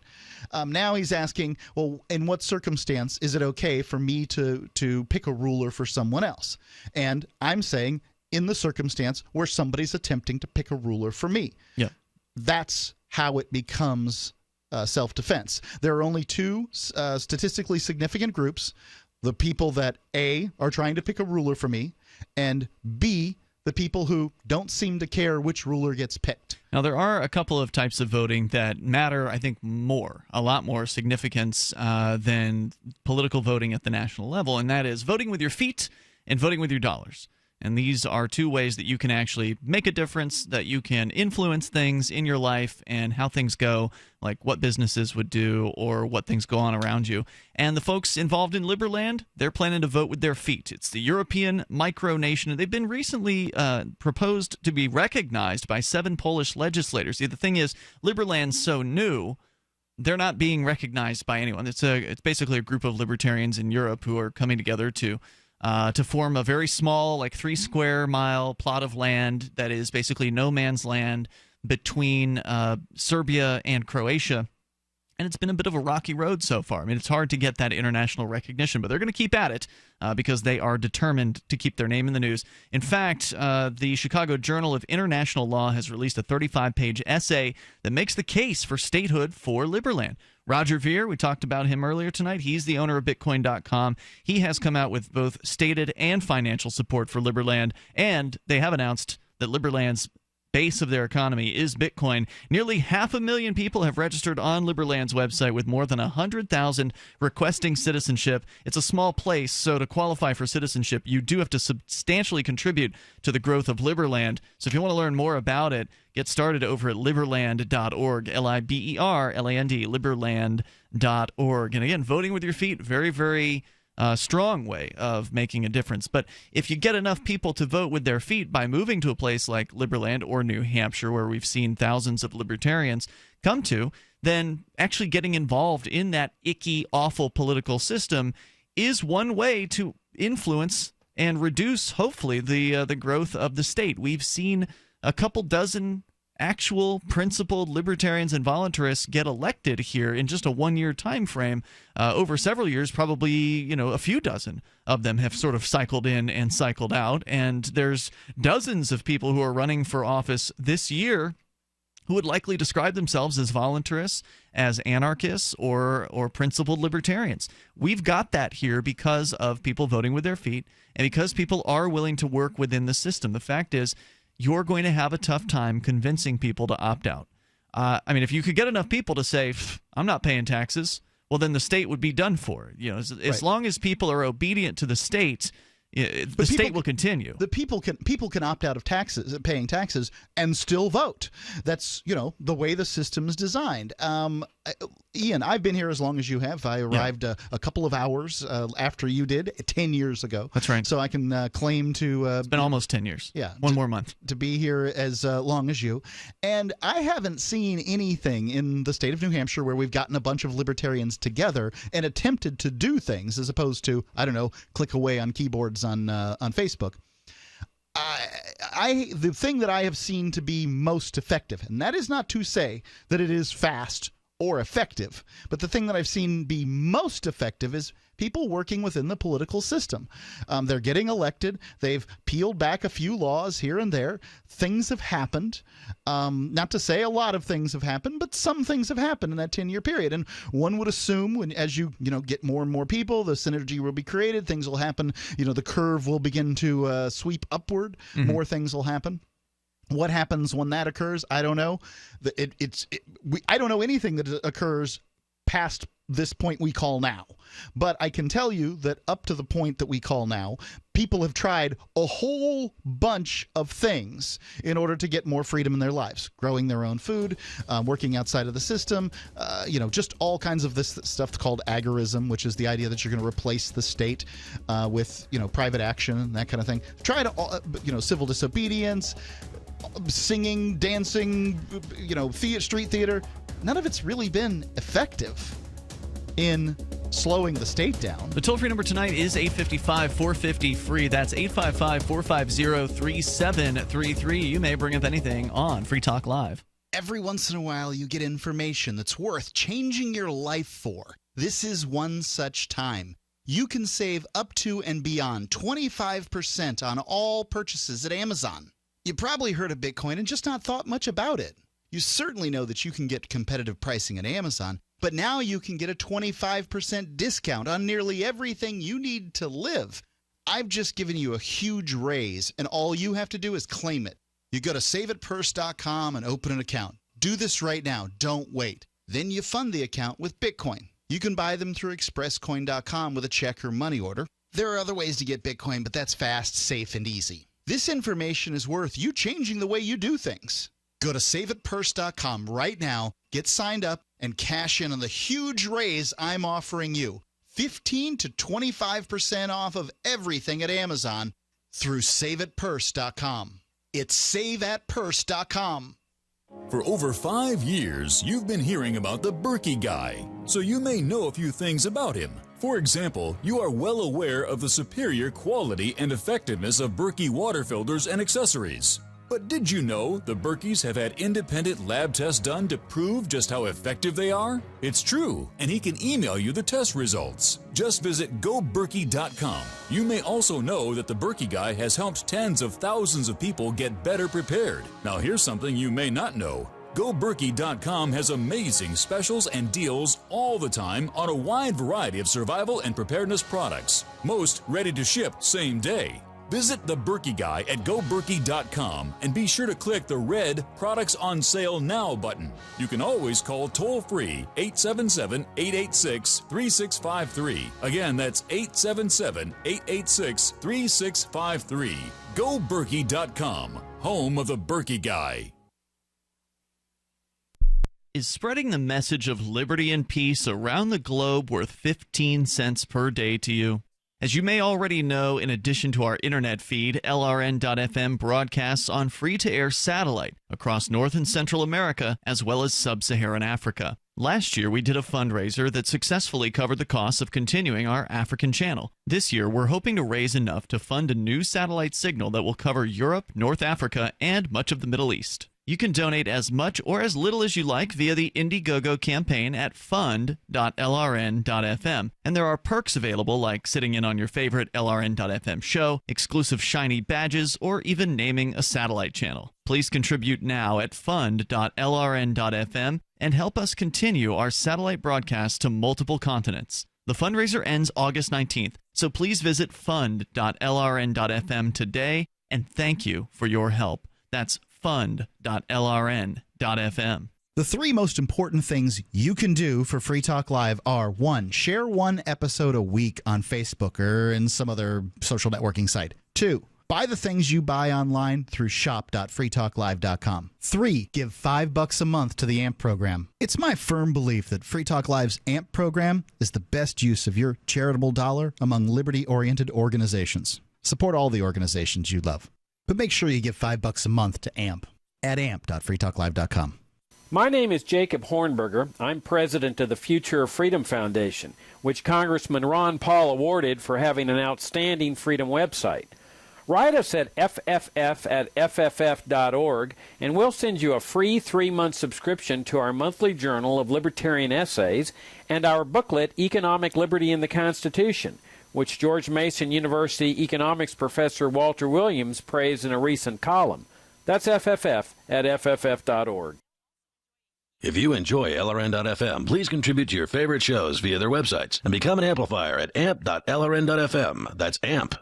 Now he's asking, well, in what circumstance is it okay for me to pick a ruler for someone else? And I'm saying in the circumstance where somebody's attempting to pick a ruler for me. Yeah. That's how it becomes self-defense. There are only two statistically significant groups: the people that A, are trying to pick a ruler for me, and B, the people who don't seem to care which ruler gets picked. Now, there are a couple of types of voting that matter, I think, a lot more significance than political voting at the national level, and that is voting with your feet and voting with your dollars. And these are two ways that you can actually make a difference, that you can influence things in your life and how things go, like what businesses would do or what things go on around you. And the folks involved in Liberland, they're planning to vote with their feet. It's the European micronation, and they've been recently proposed to be recognized by 7 Polish legislators. See, the thing is, Liberland's so new, they're not being recognized by anyone. It's basically a group of libertarians in Europe who are coming together to form a very small, like 3 square mile plot of land that is basically no man's land between Serbia and Croatia. And it's been a bit of a rocky road so far. I mean, it's hard to get that international recognition, but they're going to keep at it because they are determined to keep their name in the news. In fact, the Chicago Journal of International Law has released a 35-page essay that makes the case for statehood for Liberland. Roger Ver, we talked about him earlier tonight. He's the owner of Bitcoin.com. He has come out with both stated and financial support for Liberland, and they have announced that Liberland's base of their economy is Bitcoin. Nearly 500,000 people have registered on Liberland's website, with more than 100,000 requesting citizenship. It's a small place, so to qualify for citizenship, you do have to substantially contribute to the growth of Liberland. So if you want to learn more about it, get started over at liberland.org, Liberland, liberland.org. And again, voting with your feet, very, very strong way of making a difference. But if you get enough people to vote with their feet by moving to a place like Liberland or New Hampshire, where we've seen thousands of libertarians come to, then actually getting involved in that icky, awful political system is one way to influence and reduce, hopefully, the growth of the state. We've seen a couple dozen actual principled libertarians and voluntarists get elected here in just a one-year time frame. Over several years, probably a few dozen of them have sort of cycled in and cycled out, and there's dozens of people who are running for office this year who would likely describe themselves as voluntarists, as anarchists, or principled libertarians. We've got that here because of people voting with their feet and because people are willing to work within the system. The fact is, you're going to have a tough time convincing people to opt out. I mean, if you could get enough people to say, I'm not paying taxes, well, then the state would be done for. As long as people are obedient to the state, the state will continue. The people can opt out of paying taxes, and still vote. That's the way the system is designed. Ian, I've been here as long as you have. I arrived a couple of hours after you did 10 years ago. That's right. So I can claim to. It's been almost 10 years. Yeah, one more month to be here as long as you. And I haven't seen anything in the state of New Hampshire where we've gotten a bunch of libertarians together and attempted to do things, as opposed to, I don't know, click away on keyboards on Facebook. The thing that I have seen to be most effective, and that is not to say that it is fast or effective, but the thing that I've seen be most effective is people working within the political system. They're getting elected. They've peeled back a few laws here and there. Things have happened. Not to say a lot of things have happened, but some things have happened in that 10-year period. And one would assume as you get more and more people, the synergy will be created. Things will happen. The curve will begin to sweep upward. Mm-hmm. More things will happen. What happens when that occurs? I don't know. I don't know anything that occurs past this point we call now. But I can tell you that up to the point that we call now, people have tried a whole bunch of things in order to get more freedom in their lives. Growing their own food, working outside of the system, just all kinds of this stuff called agorism, which is the idea that you're going to replace the state with, private action and that kind of thing. Tried, civil disobedience, singing, dancing, street theater. None of it's really been effective in slowing the state down. The toll-free number tonight is 855-450-FREE. That's 855-450-3733. You may bring up anything on Free Talk Live. Every once in a while, you get information that's worth changing your life for. This is one such time. You can save up to and beyond 25% on all purchases at Amazon. You probably heard of Bitcoin and just not thought much about it. You certainly know that you can get competitive pricing at Amazon, but now you can get a 25% discount on nearly everything you need to live. I've just given you a huge raise, and all you have to do is claim it. You go to saveitpurse.com and open an account. Do this right now. Don't wait. Then you fund the account with Bitcoin. You can buy them through expresscoin.com with a check or money order. There are other ways to get Bitcoin, but that's fast, safe, and easy. This information is worth you changing the way you do things. Go to saveitpurse.com right now, get signed up, and cash in on the huge raise I'm offering you. 15 to 25% off of everything at Amazon through saveitpurse.com. It's saveatpurse.com. For over 5 years, you've been hearing about the Berkey guy, so you may know a few things about him. For example, you are well aware of the superior quality and effectiveness of Berkey water filters and accessories. But did you know the Berkeys have had independent lab tests done to prove just how effective they are? It's true, and he can email you the test results. Just visit goberkey.com. You may also know that the Berkey guy has helped tens of thousands of people get better prepared. Now here's something you may not know. GoBerkey.com has amazing specials and deals all the time on a wide variety of survival and preparedness products, most ready to ship same day. Visit The Berkey Guy at GoBerkey.com and be sure to click the red Products on Sale Now button. You can always call toll-free 877-886-3653. Again, that's 877-886-3653. GoBerkey.com, home of The Berkey Guy. Is spreading the message of liberty and peace around the globe worth 15 cents per day to you? As you may already know, in addition to our internet feed, LRN.FM broadcasts on free-to-air satellite across North and Central America, as well as sub-Saharan Africa. Last year, we did a fundraiser that successfully covered the costs of continuing our African channel. This year, we're hoping to raise enough to fund a new satellite signal that will cover Europe, North Africa, and much of the Middle East. You can donate as much or as little as you like via the Indiegogo campaign at fund.lrn.fm. And there are perks available like sitting in on your favorite LRN.FM show, exclusive shiny badges, or even naming a satellite channel. Please contribute now at fund.lrn.fm and help us continue our satellite broadcast to multiple continents. The fundraiser ends August 19th, so please visit fund.lrn.fm today, and thank you for your help. That's fund.lrn.fm. The three most important things you can do for Free Talk Live are: 1, share one episode a week on Facebook or in some other social networking site. 2, buy the things you buy online through shop.freetalklive.com. 3, give $5 a month to the AMP program. It's my firm belief that Free Talk Live's AMP program is the best use of your charitable dollar among liberty-oriented organizations. Support all the organizations you love, but make sure you give $5 a month to AMP at amp.freetalklive.com. My name is Jacob Hornberger. I'm president of the Future of Freedom Foundation, which Congressman Ron Paul awarded for having an outstanding freedom website. Write us at fff@fff.org, and we'll send you a free 3-month subscription to our monthly journal of libertarian essays and our booklet, Economic Liberty in the Constitution, which George Mason University economics professor Walter Williams praised in a recent column. That's fff@fff.org. If you enjoy LRN.FM, please contribute to your favorite shows via their websites and become an amplifier at amp.lrn.fm. That's amp.lrn.fm.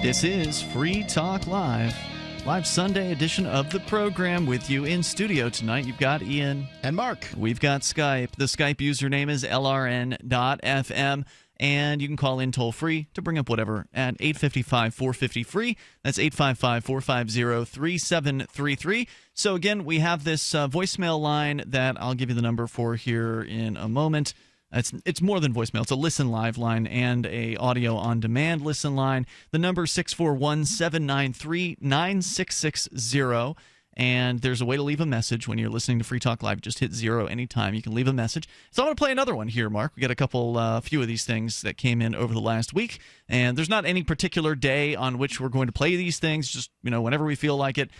This is Free Talk Live. Live Sunday edition of the program. With you in studio tonight, you've got Ian. And Mark. We've got Skype. The Skype username is LRN.FM. And you can call in toll-free to bring up whatever at 855-450-FREE. That's 855-450-3733. So again, we have this voicemail line that I'll give you the number for here in a moment. It's more than voicemail. It's a listen live line and a audio on demand listen line. The number is 641-793-9660. And there's a way to leave a message when you're listening to Free Talk Live. Just hit 0 anytime. You can leave a message. So I'm going to play another one here, Mark. We got a few of these things that came in over the last week. And there's not any particular day on which we're going to play these things. Just, whenever we feel like it.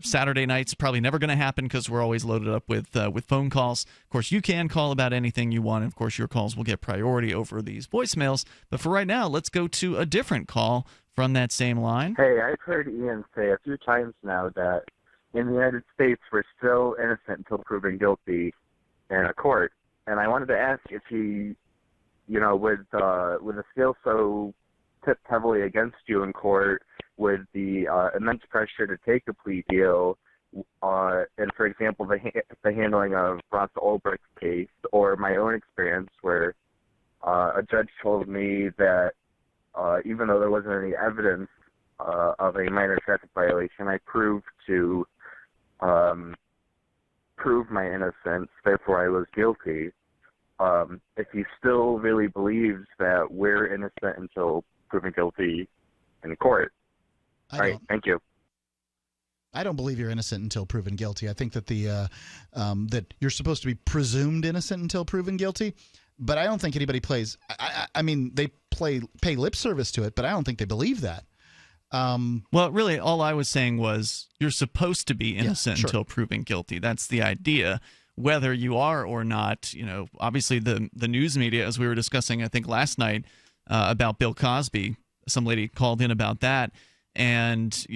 Saturday night's probably never going to happen because we're always loaded up with phone calls. Of course, you can call about anything you want. And of course, your calls will get priority over these voicemails. But for right now, let's go to a different call from that same line. Hey, I've heard Ian say a few times now that in the United States, we're still innocent until proven guilty in a court. And I wanted to ask if he, with the scale so tipped heavily against you in court, with the immense pressure to take a plea deal, and for example, the handling of Ross Ulbricht's case, or my own experience where a judge told me that even though there wasn't any evidence of a minor traffic violation, I proved to prove my innocence, therefore I was guilty. If he still really believes that we're innocent until proven guilty in court. All right, thank you. I don't believe you're innocent until proven guilty. I think that that you're supposed to be presumed innocent until proven guilty, but I don't think anybody plays. I mean, they pay lip service to it, but I don't think they believe that. Well, really, all I was saying was you're supposed to be innocent until proven guilty. That's the idea. Whether you are or not, obviously the news media, as we were discussing, I think last night about Bill Cosby, some lady called in about that, and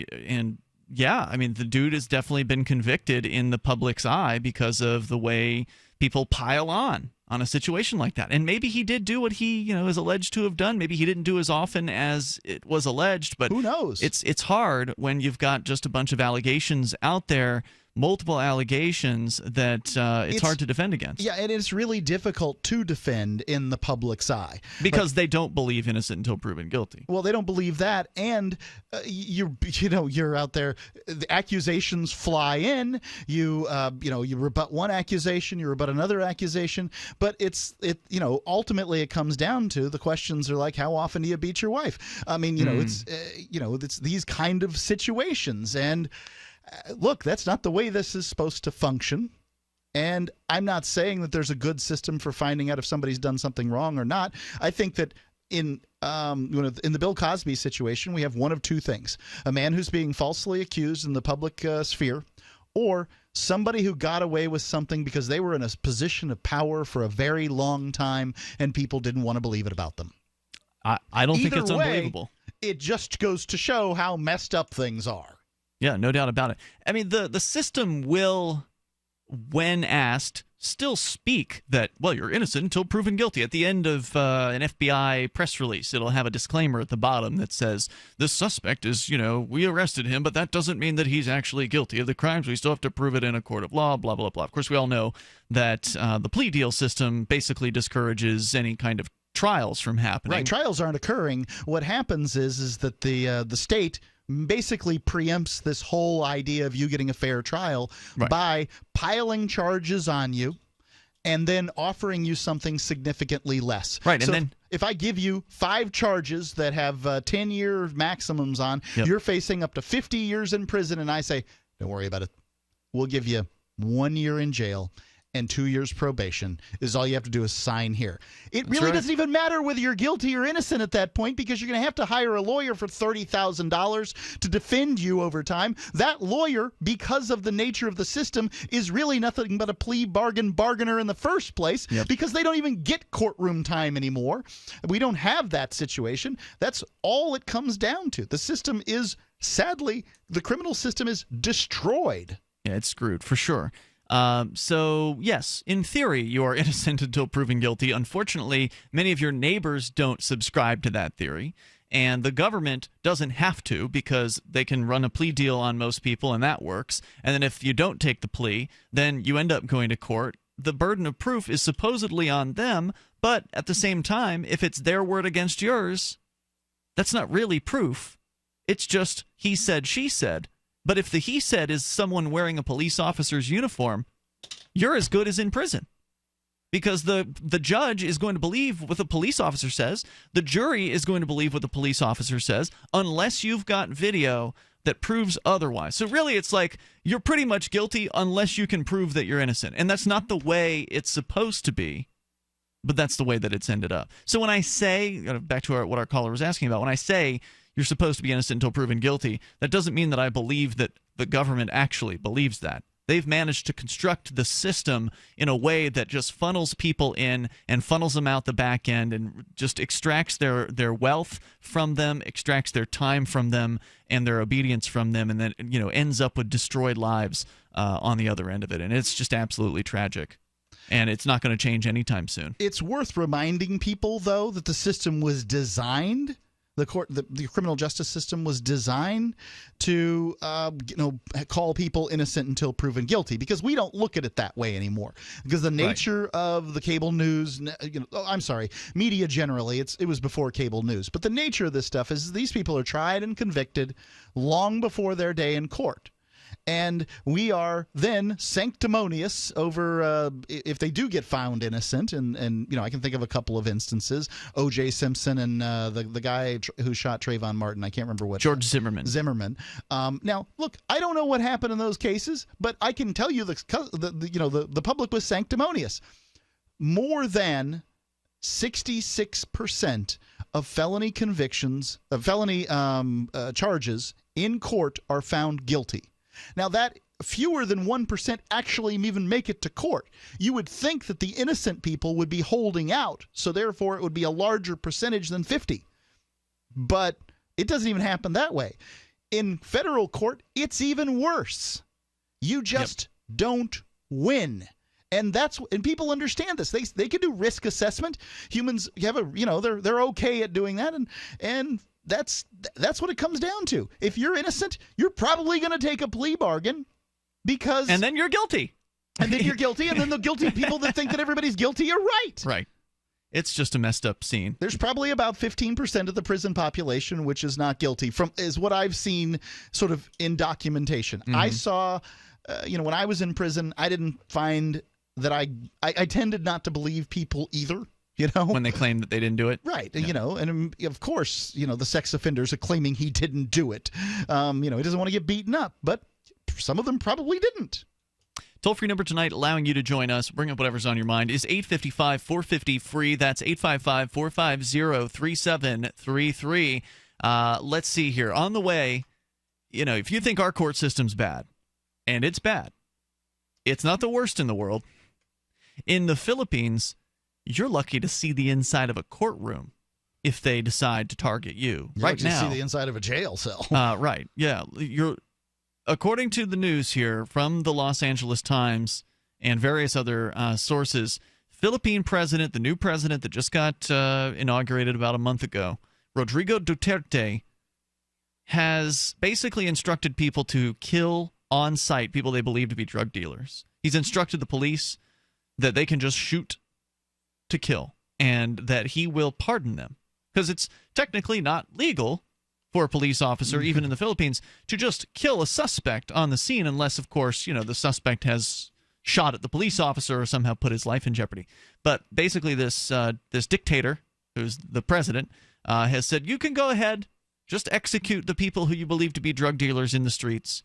yeah, I mean, the dude has definitely been convicted in the public's eye because of the way people pile on a situation like that. And maybe he did do what he, is alleged to have done. Maybe he didn't do as often as it was alleged, but who knows? It's hard when you've got just a bunch of allegations out there, multiple allegations that it's hard to defend against. Yeah, and it's really difficult to defend in the public's eye because they don't believe innocent until proven guilty. Well, they don't believe that, and you're out there. The accusations fly in. You rebut one accusation, you rebut another accusation, but ultimately it comes down to the questions are like, how often do you beat your wife? I mean, it's these kind of situations, and look, that's not the way this is supposed to function. And I'm not saying that there's a good system for finding out if somebody's done something wrong or not. I think that in the Bill Cosby situation, we have one of two things: a man who's being falsely accused in the public sphere, or somebody who got away with something because they were in a position of power for a very long time and people didn't want to believe it about them. I don't think it's Either way, unbelievable. It just goes to show how messed up things are. Yeah, no doubt about it. I mean, the system will, when asked, still speak that, well, you're innocent until proven guilty. At the end of an FBI press release, it'll have a disclaimer at the bottom that says, this suspect is, we arrested him, but that doesn't mean that he's actually guilty of the crimes. We still have to prove it in a court of law, blah, blah, blah. Of course, we all know that the plea deal system basically discourages any kind of trials from happening. Right, trials aren't occurring. What happens is that the state basically preempts this whole idea of you getting a fair trial by piling charges on you and then offering you something significantly less. Right, and so then if I give you 5 charges that have 10-year maximums on, you're facing up to 50 years in prison, and I say, don't worry about it. We'll give you 1 year in jail and 2 years probation. Is all you have to do is sign here. It really doesn't even matter whether you're guilty or innocent at that point, because you're going to have to hire a lawyer for $30,000 to defend you over time. That lawyer, because of the nature of the system, is really nothing but a plea bargainer in the first place, because they don't even get courtroom time anymore. We don't have that situation. That's all it comes down to. The system is, sadly, the criminal system is destroyed. Yeah, it's screwed for sure. So, yes, in theory, you are innocent until proven guilty. Unfortunately, many of your neighbors don't subscribe to that theory, and the government doesn't have to, because they can run a plea deal on most people, and that works. And then if you don't take the plea, then you end up going to court. The burden of proof is supposedly on them, but at the same time, if it's their word against yours, that's not really proof. It's just he said, she said. But if the he said is someone wearing a police officer's uniform, you're as good as in prison. Because the judge is going to believe what the police officer says. The jury is going to believe what the police officer says, unless you've got video that proves otherwise. So really, it's like you're pretty much guilty unless you can prove that you're innocent. And that's not the way it's supposed to be, but that's the way that it's ended up. So when I say, back to what our caller was asking about, when I say you're supposed to be innocent until proven guilty, that doesn't mean that I believe that the government actually believes that. They've managed to construct the system in a way that just funnels people in and funnels them out the back end and just extracts their wealth from them, extracts their time from them and their obedience from them, and then ends up with destroyed lives on the other end of it. And it's just absolutely tragic. And it's not going to change anytime soon. It's worth reminding people, though, that the system was designed. The criminal justice system was designed to, call people innocent until proven guilty, because we don't look at it that way anymore. Because the nature of the cable news, media generally, it was before cable news. But the nature of this stuff is these people are tried and convicted long before their day in court. And we are then sanctimonious over if they do get found innocent. And I can think of a couple of instances. O.J. Simpson and the guy who shot Trayvon Martin. I can't remember what. George Zimmerman. Now, look, I don't know what happened in those cases, but I can tell you the public was sanctimonious. More than 66% of felony convictions, charges in court are found guilty. Now, that fewer than 1% actually even make it to court. You would think that the innocent people would be holding out, so therefore it would be a larger percentage than 50. But it doesn't even happen that way. In federal court, it's even worse. You just don't win. And people understand this. They can do risk assessment. Humans have they're okay at doing that, and that's what it comes down to. If you're innocent, you're probably going to take a plea bargain and then you're guilty. And then you're guilty, and then the guilty people that think that everybody's guilty are right. Right. It's just a messed up scene. There's probably about 15% of the prison population which is not guilty, is what I've seen sort of in documentation. Mm-hmm. I saw, when I was in prison, I didn't find that I tended not to believe people either. When they claim that they didn't do it. Right. Yeah. And of course, the sex offenders are claiming he didn't do it. He doesn't want to get beaten up, but some of them probably didn't. Toll-free number tonight allowing you to join us, bring up whatever's on your mind, is 855-450-FREE. That's 855-450-3733. Let's see here. On the way, if you think our court system's bad, and it's bad, it's not the worst in the world. In the Philippines, you're lucky to see the inside of a courtroom if they decide to target you. Right now, see the inside of a jail cell. Right. Yeah. According to the news here from the Los Angeles Times and various other sources, Philippine president, the new president that just got inaugurated about a month ago, Rodrigo Duterte, has basically instructed people to kill on sight people they believe to be drug dealers. He's instructed the police that they can just shoot to kill and that he will pardon them because it's technically not legal for a police officer, even in the Philippines, to just kill a suspect on the scene unless, of course, the suspect has shot at the police officer or somehow put his life in jeopardy. But basically this dictator, who's the president, has said, you can go ahead, just execute the people who you believe to be drug dealers in the streets,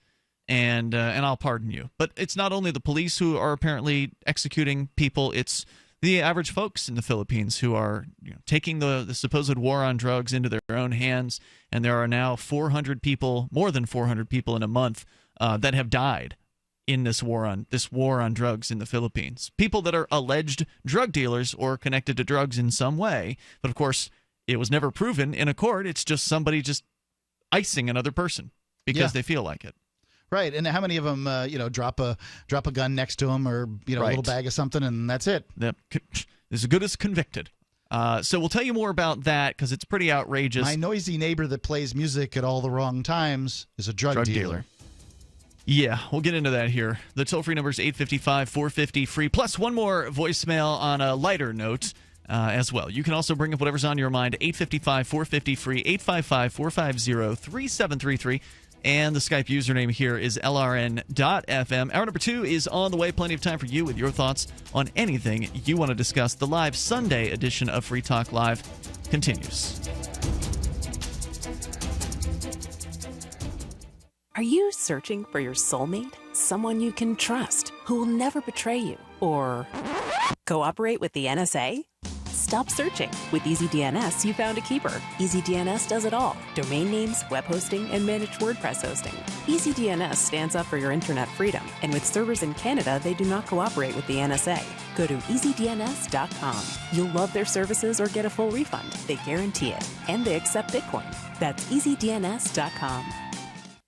and I'll pardon you. But it's not only the police who are apparently executing people, it's the average folks in the Philippines who are taking the supposed war on drugs into their own hands, and there are now 400 people, more than 400 people in a month, that have died in this war on drugs in the Philippines. People that are alleged drug dealers or connected to drugs in some way, but of course it was never proven in a court. It's just somebody just icing another person because they feel like it. Right, and how many of them, drop a gun next to them, or a little bag of something, and that's it. Yep. As good as convicted. So we'll tell you more about that because it's pretty outrageous. My noisy neighbor that plays music at all the wrong times is a drug dealer. Yeah, we'll get into that here. The toll-free number is 855-450-FREE, plus one more voicemail on a lighter note as well. You can also bring up whatever's on your mind, 855-450-FREE, 855-450-3733. And the Skype username here is LRN.FM. Hour number 2 is on the way. Plenty of time for you with your thoughts on anything you want to discuss. The live Sunday edition of Free Talk Live continues. Are you searching for your soulmate? Someone you can trust, who will never betray you? Or cooperate with the NSA? Stop searching. With EasyDNS, you found a keeper. EasyDNS does it all. Domain names, web hosting, and managed WordPress hosting. EasyDNS stands up for your internet freedom. And with servers in Canada, they do not cooperate with the NSA. Go to EasyDNS.com. You'll love their services or get a full refund. They guarantee it. And they accept Bitcoin. That's EasyDNS.com.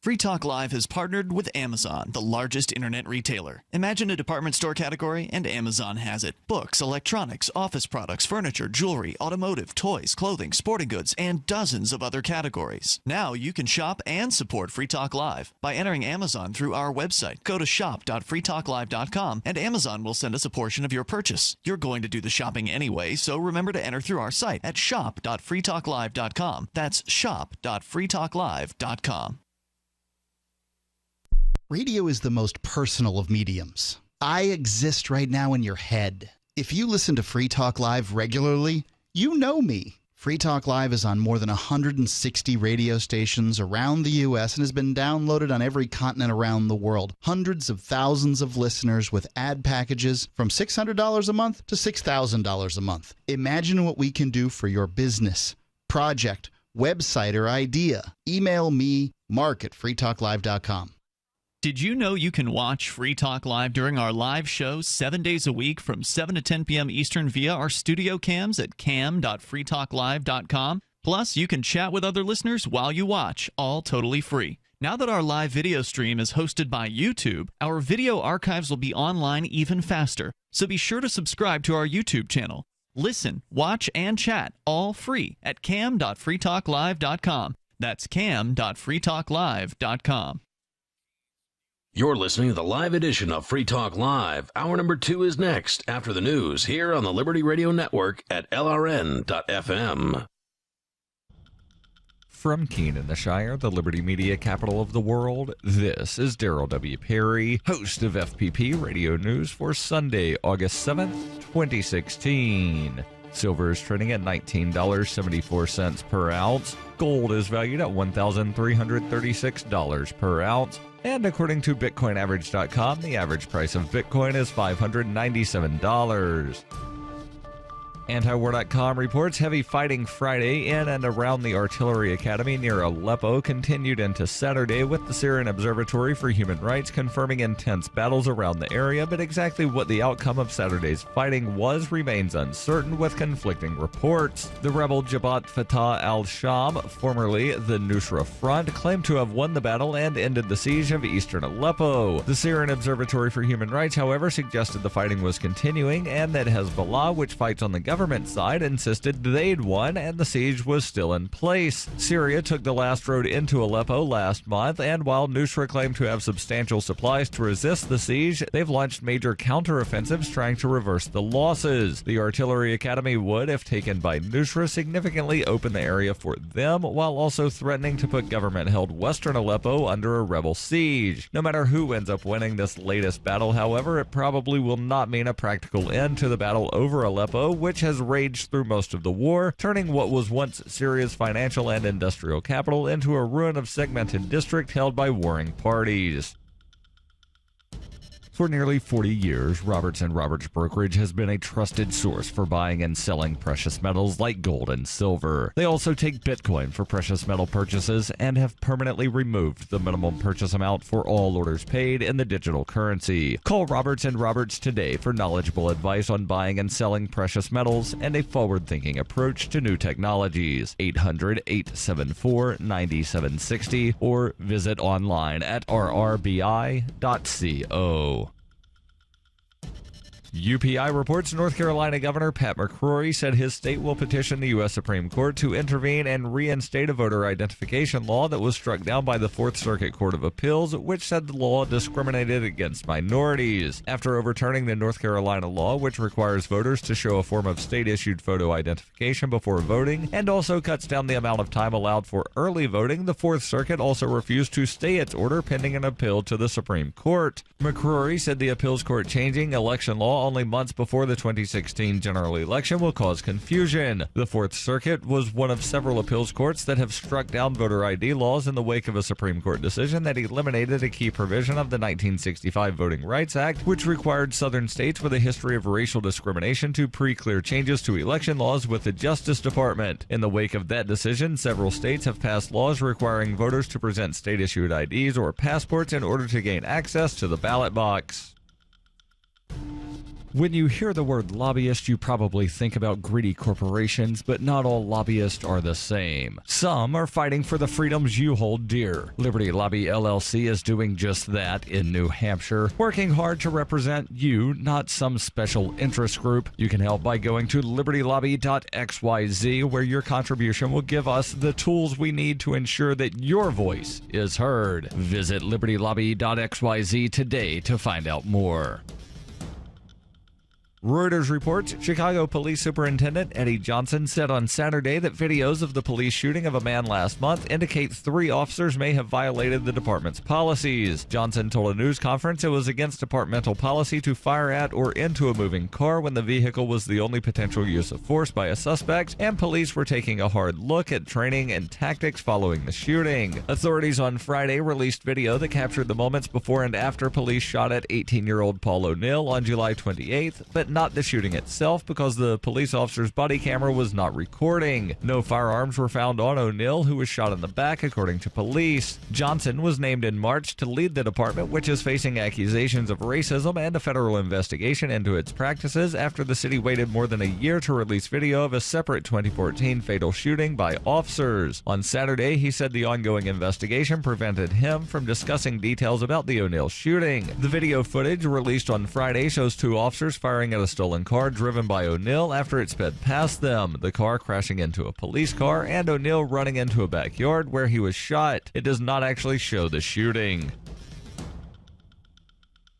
Free Talk Live has partnered with Amazon, the largest internet retailer. Imagine a department store category, and Amazon has it. Books, electronics, office products, furniture, jewelry, automotive, toys, clothing, sporting goods, and dozens of other categories. Now you can shop and support Free Talk Live by entering Amazon through our website. Go to shop.freetalklive.com, and Amazon will send us a portion of your purchase. You're going to do the shopping anyway, so remember to enter through our site at shop.freetalklive.com. That's shop.freetalklive.com. Radio is the most personal of mediums. I exist right now in your head. If you listen to Free Talk Live regularly, you know me. Free Talk Live is on more than 160 radio stations around the U.S. and has been downloaded on every continent around the world. Hundreds of thousands of listeners with ad packages from $600 a month to $6,000 a month. Imagine what we can do for your business, project, website, or idea. Email me, mark@freetalklive.com. Did you know you can watch Free Talk Live during our live shows 7 days a week from 7 to 10 p.m. Eastern via our studio cams at cam.freetalklive.com? Plus, you can chat with other listeners while you watch, all totally free. Now that our live video stream is hosted by YouTube, our video archives will be online even faster. So be sure to subscribe to our YouTube channel. Listen, watch, and chat all free at cam.freetalklive.com. That's cam.freetalklive.com. You're listening to the live edition of Free Talk Live. Hour number 2 is next, after the news, here on the Liberty Radio Network at LRN.FM. From Keene in the Shire, the Liberty Media capital of the world, this is Darrell W. Perry, host of FPP Radio News for Sunday, August 7th, 2016. Silver is trading at $19.74 per ounce. Gold is valued at $1,336 per ounce. And according to BitcoinAverage.com, the average price of Bitcoin is $597. Antiwar.com reports heavy fighting Friday in and around the Artillery Academy near Aleppo continued into Saturday, with the Syrian Observatory for Human Rights confirming intense battles around the area, but exactly what the outcome of Saturday's fighting was remains uncertain, with conflicting reports. The rebel Jabhat Fatah al-Sham, formerly the Nusra Front, claimed to have won the battle and ended the siege of eastern Aleppo. The Syrian Observatory for Human Rights, however, suggested the fighting was continuing and that Hezbollah, which fights on the government side, insisted they'd won and the siege was still in place. Syria took the last road into Aleppo last month, and while Nusra claimed to have substantial supplies to resist the siege, they've launched major counteroffensives trying to reverse the losses. The Artillery Academy would, if taken by Nusra, significantly open the area for them, while also threatening to put government-held western Aleppo under a rebel siege. No matter who ends up winning this latest battle, however, it probably will not mean a practical end to the battle over Aleppo, which has raged through most of the war, turning what was once Syria's financial and industrial capital into a ruin of segmented district held by warring parties. For nearly 40 years, Roberts & Roberts Brokerage has been a trusted source for buying and selling precious metals like gold and silver. They also take Bitcoin for precious metal purchases and have permanently removed the minimum purchase amount for all orders paid in the digital currency. Call Roberts & Roberts today for knowledgeable advice on buying and selling precious metals and a forward-thinking approach to new technologies. 800-874-9760 or visit online at rrbi.co. UPI reports North Carolina Governor Pat McCrory said his state will petition the U.S. Supreme Court to intervene and reinstate a voter identification law that was struck down by the Fourth Circuit Court of Appeals, which said the law discriminated against minorities. After overturning the North Carolina law, which requires voters to show a form of state-issued photo identification before voting and also cuts down the amount of time allowed for early voting, the Fourth Circuit also refused to stay its order pending an appeal to the Supreme Court. McCrory said the appeals court changing election law only months before the 2016 general election will cause confusion. The Fourth Circuit was one of several appeals courts that have struck down voter ID laws in the wake of a Supreme Court decision that eliminated a key provision of the 1965 Voting Rights Act, which required Southern states with a history of racial discrimination to pre-clear changes to election laws with the Justice Department. In the wake of that decision, several states have passed laws requiring voters to present state-issued IDs or passports in order to gain access to the ballot box. When you hear the word lobbyist, you probably think about greedy corporations, but not all lobbyists are the same. Some are fighting for the freedoms you hold dear. Liberty Lobby LLC is doing just that in New Hampshire, working hard to represent you, not some special interest group. You can help by going to libertylobby.xyz, where your contribution will give us the tools we need to ensure that your voice is heard. Visit libertylobby.xyz today to find out more. Reuters reports Chicago Police Superintendent Eddie Johnson said on Saturday that videos of the police shooting of a man last month indicate 3 officers may have violated the department's policies. Johnson told a news conference it was against departmental policy to fire at or into a moving car when the vehicle was the only potential use of force by a suspect, and police were taking a hard look at training and tactics following the shooting. Authorities on Friday released video that captured the moments before and after police shot at 18-year-old Paul O'Neill on July 28th, but not the shooting itself because the police officer's body camera was not recording. No firearms were found on O'Neill, who was shot in the back, according to police. Johnson was named in March to lead the department, which is facing accusations of racism and a federal investigation into its practices after the city waited more than a year to release video of a separate 2014 fatal shooting by officers. On Saturday, he said the ongoing investigation prevented him from discussing details about the O'Neill shooting. The video footage released on Friday shows two officers firing at a stolen car driven by O'Neill after it sped past them, the car crashing into a police car and O'Neill running into a backyard where he was shot. It does not actually show the shooting.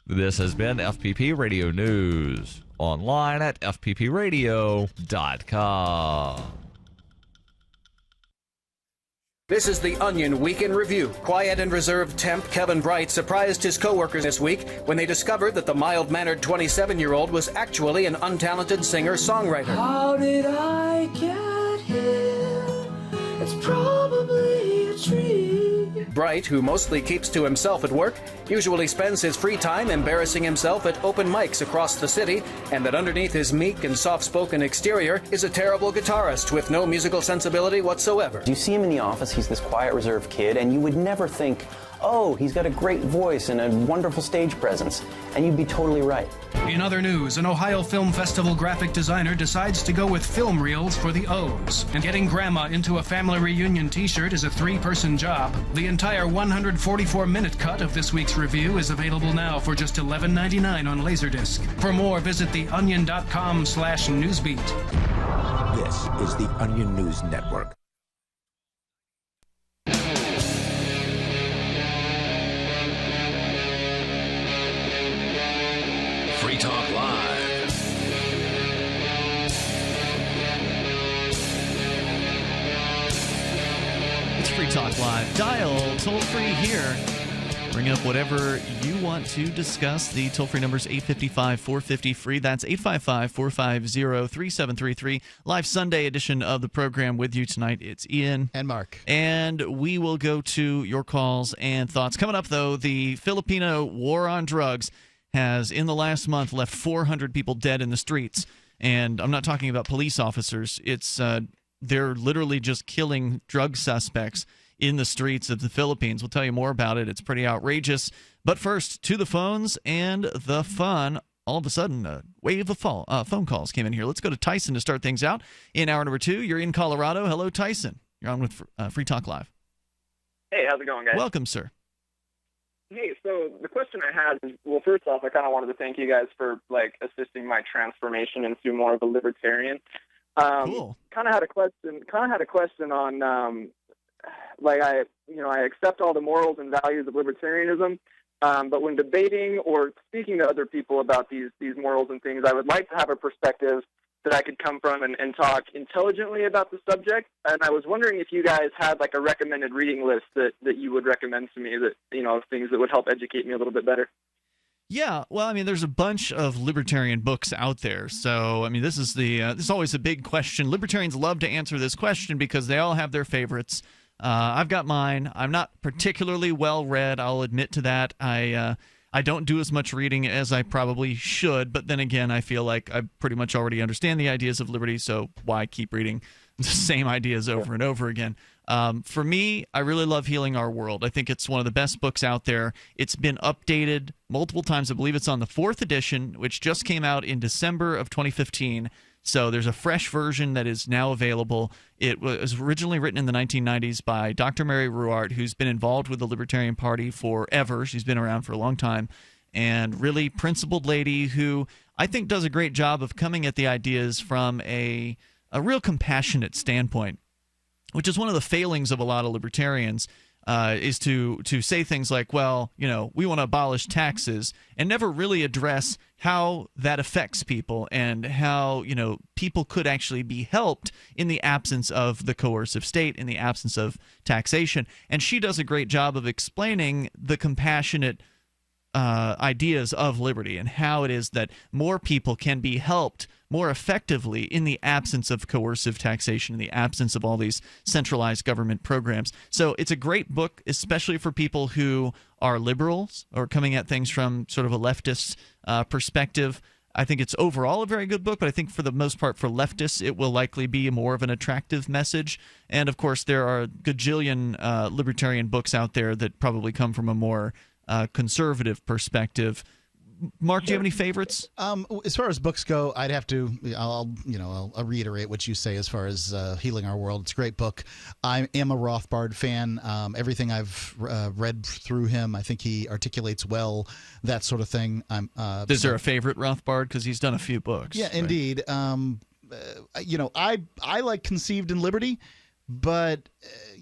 This has been FPP Radio News, online at fppradio.com. This is the Onion Week in Review. Quiet and reserved temp Kevin Bright surprised his coworkers this week when they discovered that the mild-mannered 27-year-old was actually an untalented singer-songwriter. How did I get here? It's probably a tree. Bright, who mostly keeps to himself at work, usually spends his free time embarrassing himself at open mics across the city, and that underneath his meek and soft-spoken exterior is a terrible guitarist with no musical sensibility whatsoever. You see him in the office, he's this quiet, reserved kid, and you would never think, oh, he's got a great voice and a wonderful stage presence, and you'd be totally right. In other news, an Ohio Film Festival graphic designer decides to go with film reels for the O's. And getting Grandma into a family reunion t-shirt is a 3-person job. The entire 144-minute cut of this week's review is available now for just $11.99 on Laserdisc. For more, visit theonion.com/newsbeat. This is the Onion News Network. Free Talk Live. It's Free Talk Live. Dial toll-free here. Bring up whatever you want to discuss. The toll-free number is 855-450-FREE. That's 855-450-3733. Live Sunday edition of the program with you tonight. It's Ian. And Mark. And we will go to your calls and thoughts. Coming up, though, the Filipino war on drugs has, in the last month, left 400 people dead in the streets. And I'm not talking about police officers. It's they're literally just killing drug suspects in the streets of the Philippines. We'll tell you more about it. It's pretty outrageous. But first, to the phones and the fun. All of a sudden, a wave of phone calls came in here. Let's go to Tyson to start things out. In hour number 2, you're in Colorado. Hello, Tyson. You're on with Free Talk Live. Hey, how's it going, guys? Welcome, sir. Hey, so the question I had is, well, first off, I kind of wanted to thank you guys for, assisting my transformation into more of a libertarian. Cool. Kind of had a question on, I accept all the morals and values of libertarianism, but when debating or speaking to other people about these morals and things, I would like to have a perspective that I could come from and talk intelligently about the subject. And I was wondering if you guys had a recommended reading list that you would recommend to me that, things that would help educate me a little bit better. Yeah, well, there's a bunch of libertarian books out there. So, this is this is always a big question. Libertarians love to answer this question because they all have their favorites. I've got mine. I'm not particularly well read. I'll admit to that. I don't do as much reading as I probably should, but then again, I feel like I pretty much already understand the ideas of liberty, so why keep reading the same ideas over and over again? For me, I really love Healing Our World. I think it's one of the best books out there. It's been updated multiple times. I believe it's on the 4th edition, which just came out in December of 2015. So there's a fresh version that is now available. It was originally written in the 1990s by Dr. Mary Ruwart, who's been involved with the Libertarian Party forever. She's been around for a long time. And really principled lady who I think does a great job of coming at the ideas from a real compassionate standpoint, which is one of the failings of a lot of libertarians. Is to say things like, well, we want to abolish taxes and never really address how that affects people and how, people could actually be helped in the absence of the coercive state, in the absence of taxation. And she does a great job of explaining the compassionate ideas of liberty and how it is that more people can be helped more effectively in the absence of coercive taxation, in the absence of all these centralized government programs. So it's a great book, especially for people who are liberals or coming at things from sort of a leftist perspective. I think it's overall a very good book, but I think for the most part, for leftists, it will likely be more of an attractive message. And, of course, there are a gajillion libertarian books out there that probably come from a more conservative perspective. Mark, do you have any favorites? As far as books go, I'd have to. I'll reiterate what you say as far as Healing Our World. It's a great book. I am a Rothbard fan. Everything I've read through him, I think he articulates well that sort of thing. Is there a favorite Rothbard? Because he's done a few books. Yeah, right? indeed. I like Conceived in Liberty. But,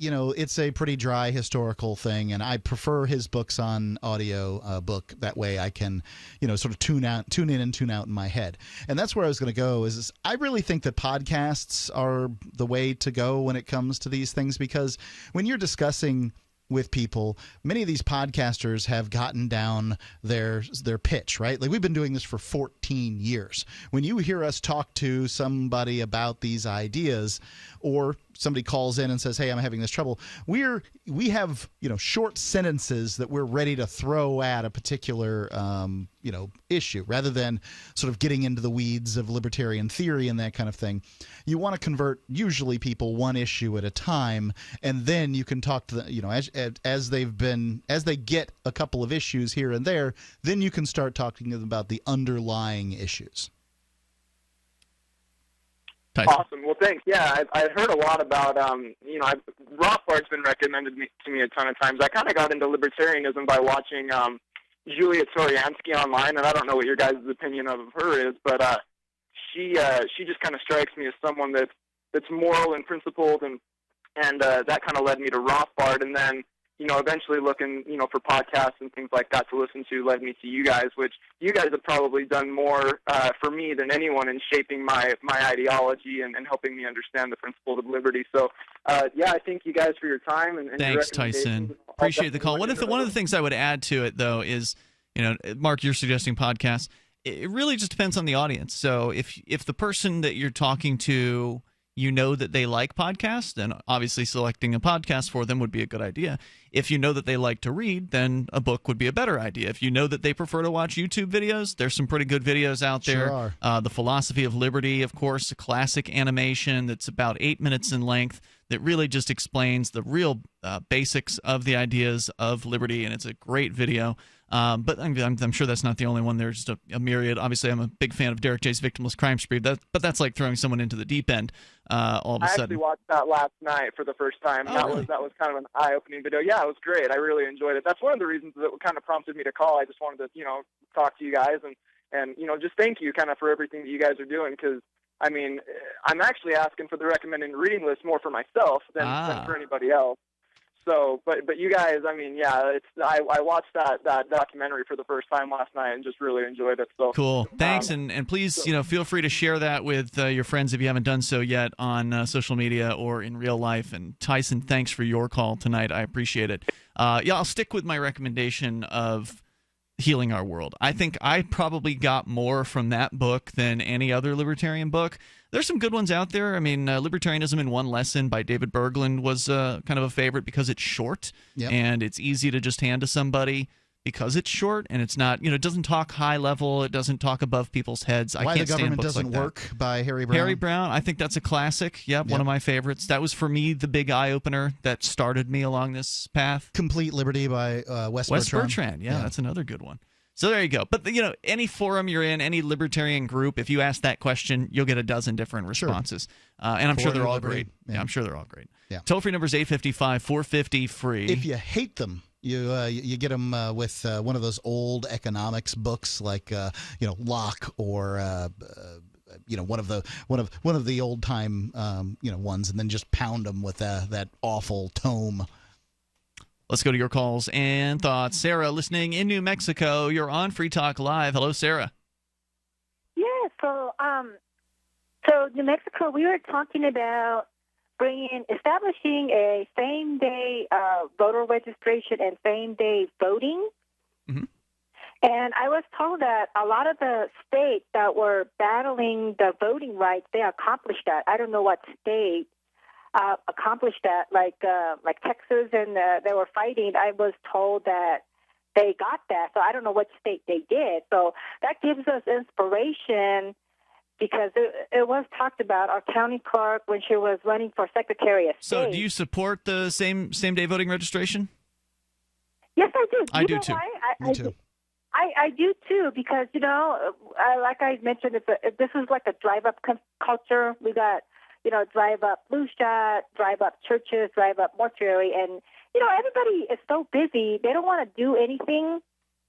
it's a pretty dry historical thing, and I prefer his books on audio book. That way I can, sort of tune in and tune out in my head. And that's where I was going to go is I really think that podcasts are the way to go when it comes to these things, because when you're discussing with people, many of these podcasters have gotten down their pitch, right? Like, we've been doing this for 14 years. When you hear us talk to somebody about these ideas, or somebody calls in and says, hey, I'm having this trouble, we have short sentences that we're ready to throw at a particular issue, rather than sort of getting into the weeds of libertarian theory and that kind of thing. You want to convert usually people one issue at a time, and then you can talk to them, as they get a couple of issues here and there, then you can start talking to them about the underlying issues. Awesome. Well, thanks. Yeah, I've heard a lot about, Rothbard's been recommended to me a ton of times. I kind of got into libertarianism by watching Julia Toriansky online, and I don't know what your guys' opinion of her is, but she just kind of strikes me as someone that's moral and principled, and that kind of led me to Rothbard, and then eventually looking for podcasts and things like that to listen to led me to you guys, which you guys have probably done more for me than anyone in shaping my ideology and helping me understand the principles of liberty. So I thank you guys for your time and thanks, Tyson. Appreciate the call. One of the things I would add to it, though, is Mark, you're suggesting podcasts. It really just depends on the audience. So if the person that you're talking to, that they like podcasts, then obviously selecting a podcast for them would be a good idea. If you know that they like to read, then a book would be a better idea. If you know that they prefer to watch YouTube videos, there's some pretty good videos out there. Sure are. The Philosophy of Liberty, of course, a classic animation that's about 8 minutes in length that really just explains the real basics of the ideas of liberty, and it's a great video. But I'm sure that's not the only one. There's just a myriad. Obviously, I'm a big fan of Derek J's Victimless Crime Spree, but that's like throwing someone into the deep end all of a sudden. I actually watched that last night for the first time. Oh, that really? was kind of an eye-opening video. Yeah, it was great. I really enjoyed it. That's one of the reasons that kind of prompted me to call. I just wanted to, talk to you guys and just thank you kind of for everything that you guys are doing, because I mean, I'm actually asking for the recommended reading list more for myself than for anybody else. So, but you guys, I mean, yeah, I watched that documentary for the first time last night and just really enjoyed it. So cool. Thanks, and please, feel free to share that with your friends if you haven't done so yet on social media or in real life. And Tyson, thanks for your call tonight. I appreciate it. I'll stick with my recommendation of Healing Our World. I think I probably got more from that book than any other libertarian book. There's some good ones out there. I mean, Libertarianism in One Lesson by David Berglund was kind of a favorite because it's short and it's easy to just hand to somebody because it's short and it's not, it doesn't talk high level. It doesn't talk above people's heads. Why I can't the stand Government books Doesn't like Work that. by Harry Brown. Harry Brown, I think that's a classic. Yep, one of my favorites. That was for me the big eye opener that started me along this path. Complete Liberty by Wes Bertrand. Yeah, that's another good one. So there you go. But, any forum you're in, any libertarian group, if you ask that question, you'll get a dozen different responses. And I'm sure they're all great. Yeah, I'm sure they're all great. Yeah. Toll-free number is 855-450-FREE. If you hate them, you get them with one of those old economics books like, Locke or one of the old time ones, and then just pound them with that awful tome. Let's go to your calls and thoughts. Sarah, listening in New Mexico, you're on Free Talk Live. Hello, Sarah. Yeah, so New Mexico, we were talking about establishing a same-day voter registration and same-day voting. Mm-hmm. And I was told that a lot of the states that were battling the voting rights, they accomplished that. I don't know what state accomplished that, like Texas, and they were fighting. I was told that they got that. So I don't know what state they did. So that gives us inspiration, because it was talked about, our county clerk, when she was running for Secretary of State. So do you support the same-day voting registration? Yes, I do. I do, too. Me too. I do, too, because, like I mentioned, this is like a drive-up culture. We got, drive-up flu shot, drive-up churches, drive-up mortuary, and, everybody is so busy, they don't want to do anything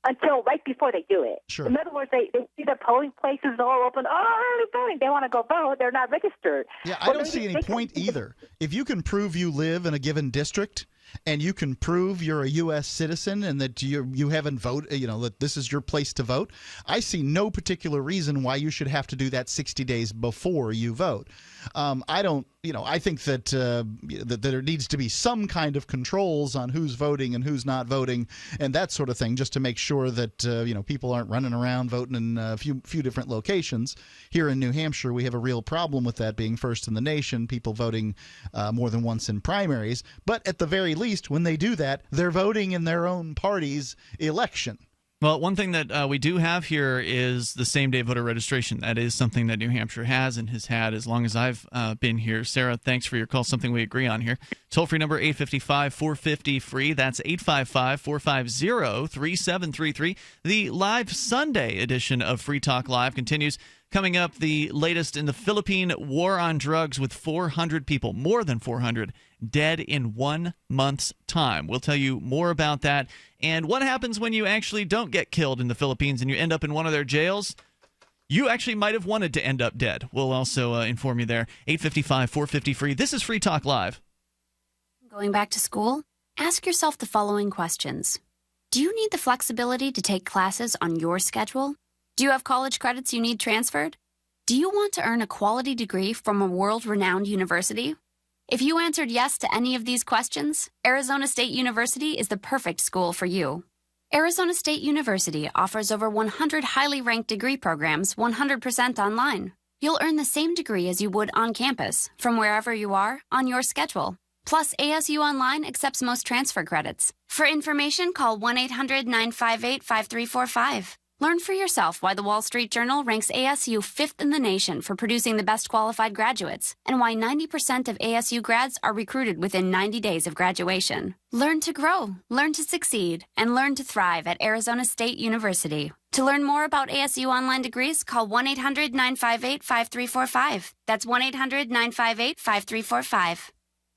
until right before they do it. Sure. In other words, they see the polling places all open. Oh, early voting. They want to go vote. They're not registered. Yeah, I don't see any point either. If you can prove you live in a given district, and you can prove you're a U.S. citizen and that you haven't voted, that this is your place to vote, I see no particular reason why you should have to do that 60 days before you vote. I think that that there needs to be some kind of controls on who's voting and who's not voting and that sort of thing, just to make sure that people aren't running around voting in a few different locations. Here in New Hampshire, we have a real problem with that being first in the nation, people voting more than once in primaries. But at the very least, when they do that, they're voting in their own party's election. Well, one thing that we do have here is the same-day voter registration. That is something that New Hampshire has and has had as long as I've been here. Sarah, thanks for your call. Something we agree on here. Toll-free number 855-450-FREE. That's 855-450-3733. The live Sunday edition of Free Talk Live continues. Coming up, the latest in the Philippine war on drugs, with 400 people, more than 400, dead in 1 month's time. We'll tell you more about that and what happens when you actually don't get killed in the Philippines and you end up in one of their jails. You actually might have wanted to end up dead. We'll also inform you there. 855-450-FREE. This is Free Talk Live. Going back to school? Ask yourself the following questions. Do you need the flexibility to take classes on your schedule? Do you have college credits you need transferred? Do you want to earn a quality degree from a world-renowned university? If you answered yes to any of these questions, Arizona State University is the perfect school for you. Arizona State University offers over 100 highly ranked degree programs 100% online. You'll earn the same degree as you would on campus, from wherever you are, on your schedule. Plus, ASU Online accepts most transfer credits. For information, call 1-800-958-5345. Learn for yourself why the Wall Street Journal ranks ASU 5th in the nation for producing the best qualified graduates, and why 90% of ASU grads are recruited within 90 days of graduation. Learn to grow, learn to succeed, and learn to thrive at Arizona State University. To learn more about ASU online degrees, call 1-800-958-5345. That's 1-800-958-5345.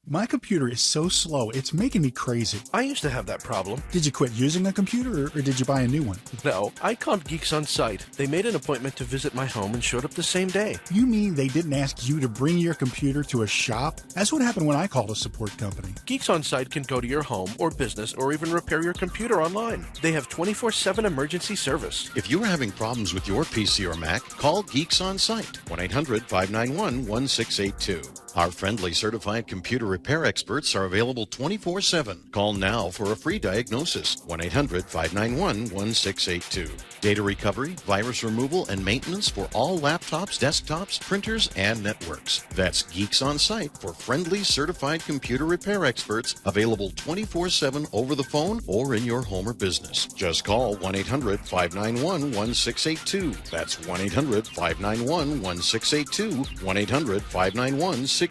My computer is so slow, it's making me crazy. I used to have that problem. Did you quit using a computer, or did you buy a new one? No, I called Geeks On Site. They made an appointment to visit my home and showed up the same day. You mean they didn't ask you to bring your computer to a shop? That's what happened when I called a support company. Geeks On Site can go to your home or business or even repair your computer online. They have 24/7 emergency service. If you are having problems with your PC or Mac, call Geeks On Site, 1-800-591-1682. Our friendly certified computer repair experts are available 24/7. Call now for a free diagnosis, 1-800-591-1682. Data recovery, virus removal, and maintenance for all laptops, desktops, printers, and networks. That's Geeks On Site for friendly certified computer repair experts, available 24/7 over the phone or in your home or business. Just call 1-800-591-1682. That's 1-800-591-1682, 1-800-591-1682.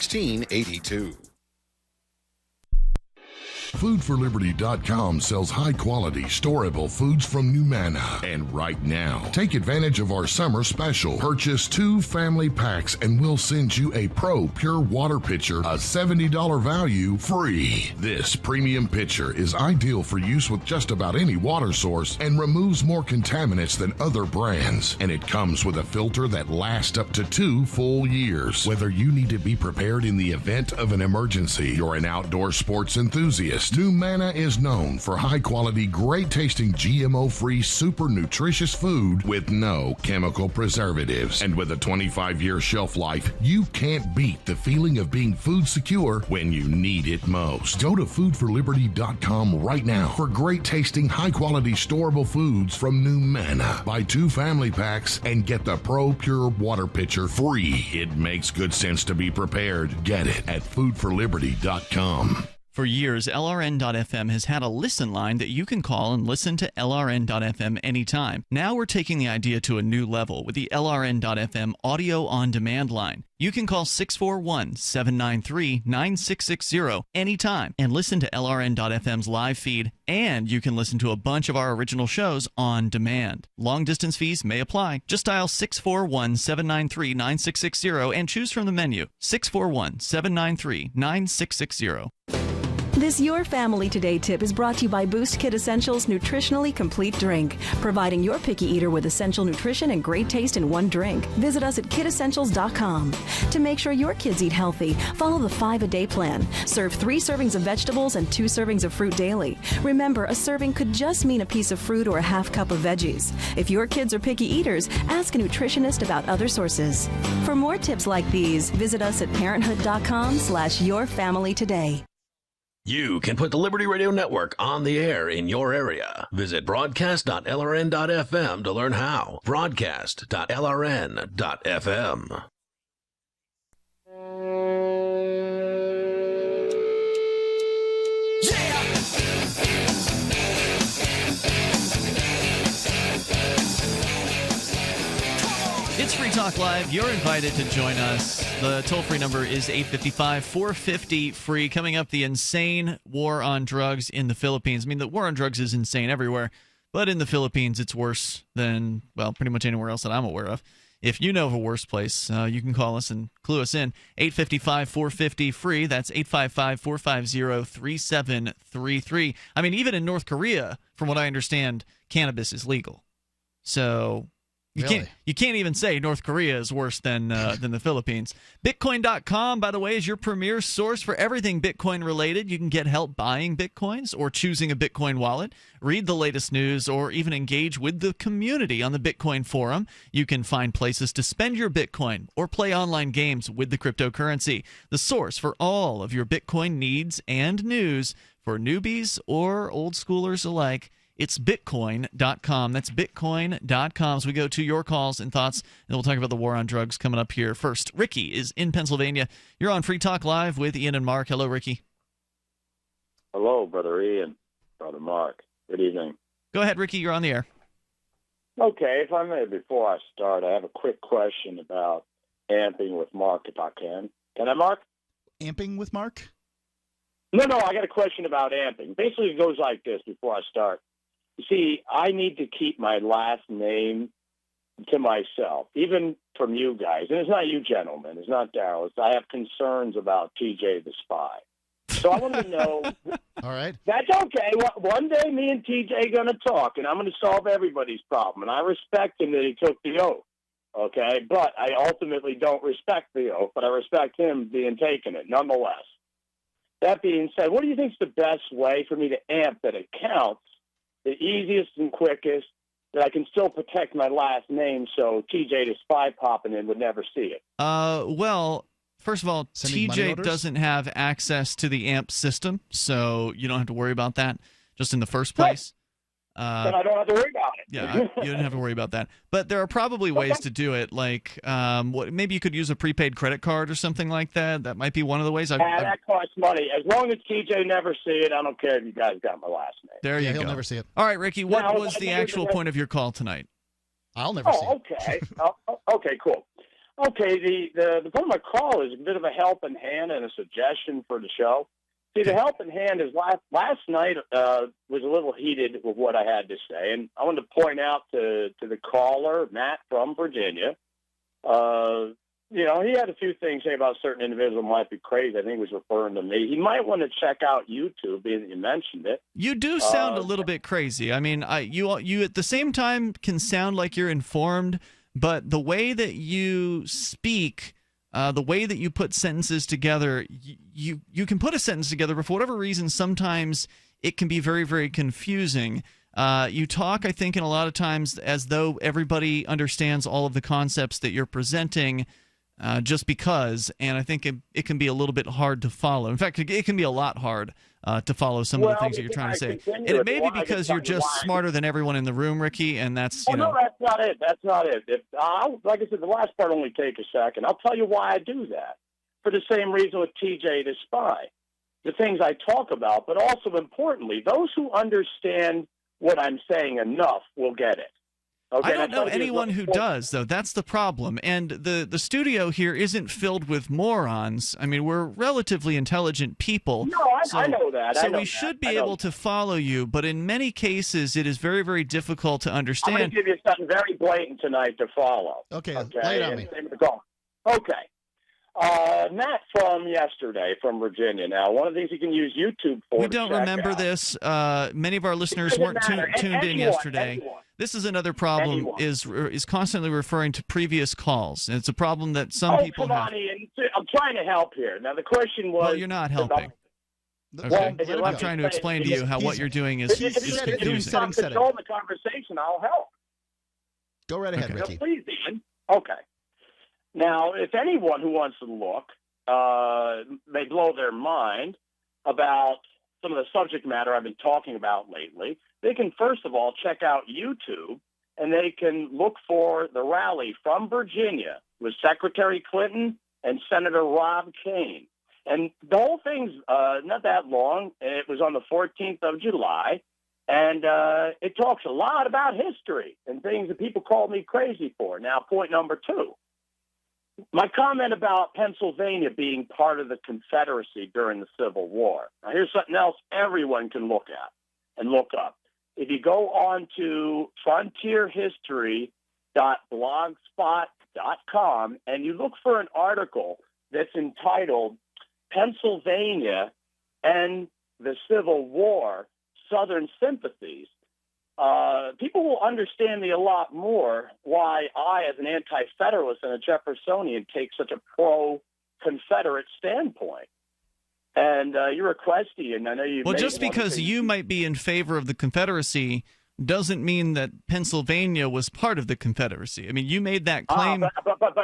FoodForLiberty.com sells high-quality, storable foods from Inhuman. And right now, take advantage of our summer special. Purchase 2 family packs and we'll send you a Pro Pure Water Pitcher, a $70 value, free. This premium pitcher is ideal for use with just about any water source and removes more contaminants than other brands. And it comes with a filter that lasts up to 2 full years. Whether you need to be prepared in the event of an emergency, you're an outdoor sports enthusiast, Inhuman is known for high-quality, great-tasting, GMO-free, super nutritious food with no chemical preservatives. And with a 25-year shelf life, you can't beat the feeling of being food secure when you need it most. Go to FoodForLiberty.com right now for great-tasting, high-quality, storable foods from Inhuman. Buy 2 family packs and get the Pro Pure Water Pitcher free. It makes good sense to be prepared. Get it at FoodForLiberty.com. For years, LRN.FM has had a listen line that you can call and listen to LRN.FM anytime. Now we're taking the idea to a new level with the LRN.FM audio on demand line. You can call 641-793-9660 anytime and listen to LRN.FM's live feed, and you can listen to a bunch of our original shows on demand. Long distance fees may apply. Just dial 641-793-9660 and choose from the menu 641-793-9660. This Your Family Today tip is brought to you by Boost Kid Essentials Nutritionally Complete Drink, providing your picky eater with essential nutrition and great taste in one drink. Visit us at kidessentials.com. To make sure your kids eat healthy, follow the 5-a-day plan. Serve 3 servings of vegetables and 2 servings of fruit daily. Remember, a serving could just mean a piece of fruit or a half cup of veggies. If your kids are picky eaters, ask a nutritionist about other sources. For more tips like these, visit us at parenthood.com/yourfamilytoday. You can put the Liberty Radio Network on the air in your area. Visit broadcast.lrn.fm to learn how. Broadcast.lrn.fm. It's Free Talk Live. You're invited to join us. The toll-free number is 855-450-FREE. Coming up, the insane war on drugs in the Philippines. I mean, the war on drugs is insane everywhere, but in the Philippines, it's worse than, well, pretty much anywhere else that I'm aware of. If you know of a worse place, you can call us and clue us in. 855-450-FREE. That's 855-450-3733. I mean, even in North Korea, from what I understand, cannabis is legal. So you can't even say North Korea is worse than the Philippines. Bitcoin.com, by the way, is your premier source for everything Bitcoin related. You can get help buying Bitcoins or choosing a Bitcoin wallet, read the latest news, or even engage with the community on the Bitcoin forum. You can find places to spend your Bitcoin or play online games with the cryptocurrency. The source for all of your Bitcoin needs and news for newbies or old schoolers alike. It's Bitcoin.com. That's Bitcoin.com. So we go to your calls and thoughts, and we'll talk about the war on drugs coming up here. First, Ricky is in Pennsylvania. You're on Free Talk Live with Ian and Mark. Hello, Ricky. Hello, Brother Ian, Brother Mark. Good evening. Go ahead, Ricky. You're on the air. Okay, if I may, before I start, I have a quick question about amping with Mark, if I can. Can I, Mark? Amping with Mark? No, I got a question about amping. Basically, it goes like this before I start. You see, I need to keep my last name to myself, even from you guys. And it's not you gentlemen. It's not Darryl. I have concerns about TJ the Spy. So I want to know. All right. That's okay. One day me and TJ are going to talk, and I'm going to solve everybody's problem. And I respect him that he took the oath, okay? But I ultimately don't respect the oath, but I respect him being taken it nonetheless. That being said, what do you think is the best way for me to amp that it counts, the easiest and quickest, that I can still protect my last name so TJ the Spy popping in would never see it? Well, first of all, Sending money TJ orders? doesn't have access to the AMP system, so you don't have to worry about that just in the first place. Then I don't have to worry about it. Yeah, you don't have to worry about that. But there are probably ways to do it, like maybe you could use a prepaid credit card or something like that. That might be one of the ways. That costs money. As long as TJ never see it, I don't care if you guys got my last name. There you go. He'll never see it. All right, Ricky, what was the actual point of your call tonight? I'll never see it. Okay. Okay, cool. Okay, the point of my call is a bit of a helping hand and a suggestion for the show. See, the helping hand is last night was a little heated with what I had to say, and I wanted to point out to the caller, Matt from Virginia. He had a few things to say about certain individuals might be crazy. I think he was referring to me. He might want to check out YouTube, being that you mentioned it. You do sound a little bit crazy. I mean, you at the same time can sound like you're informed, but the way that you speak, the way that you put sentences together, you can put a sentence together, but for whatever reason, sometimes it can be very, very confusing. You talk, I think, in a lot of times as though everybody understands all of the concepts that you're presenting just because, and I think it can be a little bit hard to follow. In fact, it can be a lot hard to follow some of the things that you're trying to say. And it may be because you're just smarter than everyone in the room, Ricky, and that's, No, that's not it. That's not it. Like I said, the last part only take a second. I'll tell you why I do that. For the same reason with TJ the Spy. the things I talk about, but also importantly, those who understand what I'm saying enough will get it. Okay, I don't know anyone who does, though. That's the problem. And the studio here isn't filled with morons. I mean, we're relatively intelligent people. No, I know that. So we should be able to follow you, but in many cases, it is very, very difficult to understand. I'm going to give you something very blatant tonight to follow. Okay, lay it on me. Okay. Matt from yesterday from Virginia. Now, one of the things you can use YouTube for. We don't remember this. Many of our listeners weren't tuned in yesterday. This is another problem, is constantly referring to previous calls. And it's a problem that some people have. I'm trying to help here. Now, the question was... Well, you're not helping. Okay. I'm trying to explain to you how what you're doing is confusing. If you stop controlling the conversation, I'll help. Go right ahead, Ricky. Please, Ian. Okay. Now, if anyone who wants to look may blow their mind about some of the subject matter I've been talking about lately, they can first of all check out YouTube, and they can look for the rally from Virginia with Secretary Clinton and Senator Rob Kane. And the whole thing's not that long. It was on the 14th of July, and it talks a lot about history and things that people call me crazy for. Now, point number 2. My comment about Pennsylvania being part of the Confederacy during the Civil War. Now, here's something else everyone can look at and look up. If you go on to frontierhistory.blogspot.com and you look for an article that's entitled Pennsylvania and the Civil War, Southern Sympathies, people will understand me a lot more why I, as an anti-federalist and a Jeffersonian, take such a pro-Confederate standpoint. And your request, Ian, I know you. Well, just because you might be in favor of the Confederacy doesn't mean that Pennsylvania was part of the Confederacy. I mean, you made that claim. But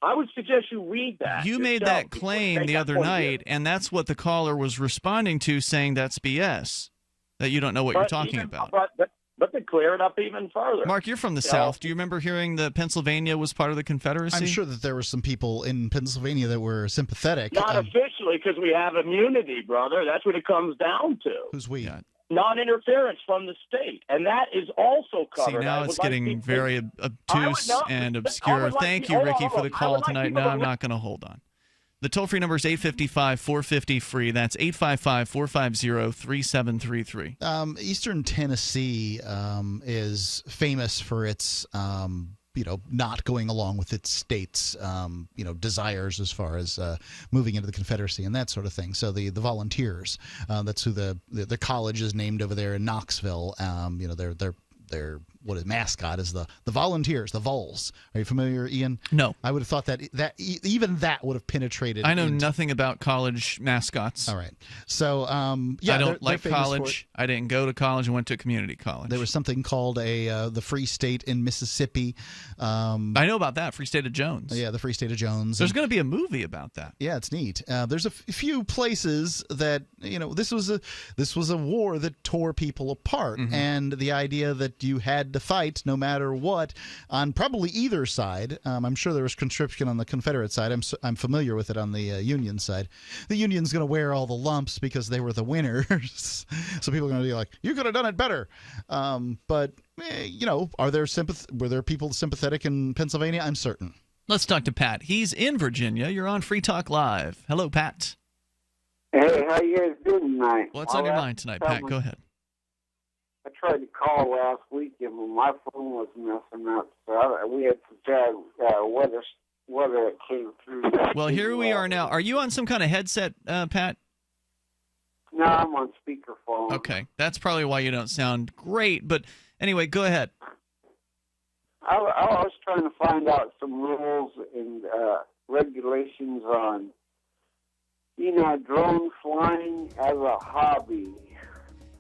I would suggest you read that. You made that claim the other night, and that's what the caller was responding to, saying that's BS. That you don't know what you're talking about. But to clear it up even further. Mark, you're from the South. Do you remember hearing that Pennsylvania was part of the Confederacy? I'm sure that there were some people in Pennsylvania that were sympathetic. Not officially, because we have immunity, brother. That's what it comes down to. Who's we? Non-interference from the state. And that is also covered. See, now it's getting very obtuse and obscure. Thank you, Ricky, for the call tonight. No, I'm not going to hold on. The toll-free number is 855-450-FREE. That's 855-450-3733. Eastern Tennessee is famous for its, not going along with its state's, desires as far as moving into the Confederacy and that sort of thing. So the Volunteers, that's who the college is named over there in Knoxville. Their mascot is the Volunteers, the Vols. Are you familiar, Ian? No. I would have thought that even that would have penetrated. I know nothing about college mascots. All right. So, I don't like college. I didn't go to college and went to community college. There was something called the Free State in Mississippi. I know about that, Free State of Jones. Yeah, the Free State of Jones. There's going to be a movie about that. Yeah, it's neat. There's a few places that, this was a war that tore people apart, and the idea that you had to fight no matter what on probably either side. I'm sure there was conscription on the Confederate side. I'm familiar with it on the Union side. The Union's going to wear all the lumps because they were the winners. So people are going to be like, you could have done it better. But were there people sympathetic in Pennsylvania? I'm certain. Let's talk to Pat. He's in Virginia. You're on Free Talk Live. Hello, Pat. Hey, how you guys doing tonight? What's on your mind tonight, Pat? Go ahead. I tried to call last week and my phone was messing up, so we had to try whether it came through. Well, here we are now. Are you on some kind of headset, Pat? No, I'm on speakerphone. Okay, that's probably why you don't sound great. But anyway, go ahead. I was trying to find out some rules and regulations on, drone flying as a hobby.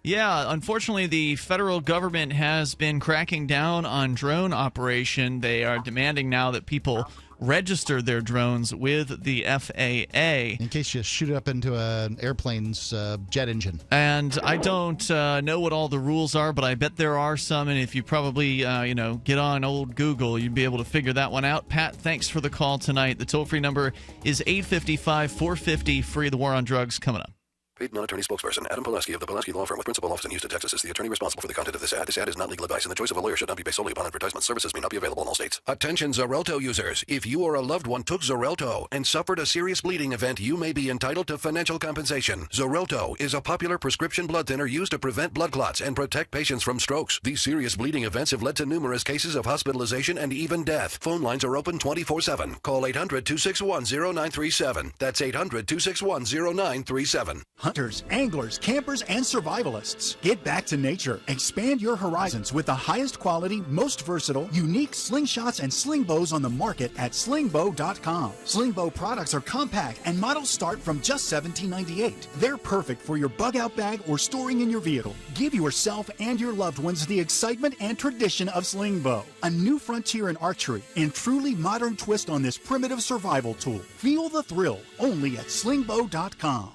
Yeah, unfortunately, the federal government has been cracking down on drone operation. They are demanding now that people register their drones with the FAA. In case you shoot it up into an airplane's jet engine. And I don't know what all the rules are, but I bet there are some. And if you probably, get on old Google, you'd be able to figure that one out. Pat, thanks for the call tonight. The toll-free number is 855-450-FREE. The war on drugs coming up. Paid non-attorney spokesperson Adam Pulaski of the Pulaski Law Firm with principal office in Houston, Texas is the attorney responsible for the content of this ad. This ad is not legal advice, and the choice of a lawyer should not be based solely upon advertisement. Services may not be available in all states. Attention Xarelto users. If you or a loved one took Xarelto and suffered a serious bleeding event, you may be entitled to financial compensation. Xarelto is a popular prescription blood thinner used to prevent blood clots and protect patients from strokes. These serious bleeding events have led to numerous cases of hospitalization and even death. Phone lines are open 24/7. Call 800-261-0937. That's 800-261-0937. Hunters, anglers, campers, and survivalists. Get back to nature. Expand your horizons with the highest quality, most versatile, unique slingshots and sling bows on the market at slingbow.com. Sling bow products are compact and models start from just $17.98. They're perfect for your bug out bag or storing in your vehicle. Give yourself and your loved ones the excitement and tradition of sling bow. A new frontier in archery and truly modern twist on this primitive survival tool. Feel the thrill only at slingbow.com.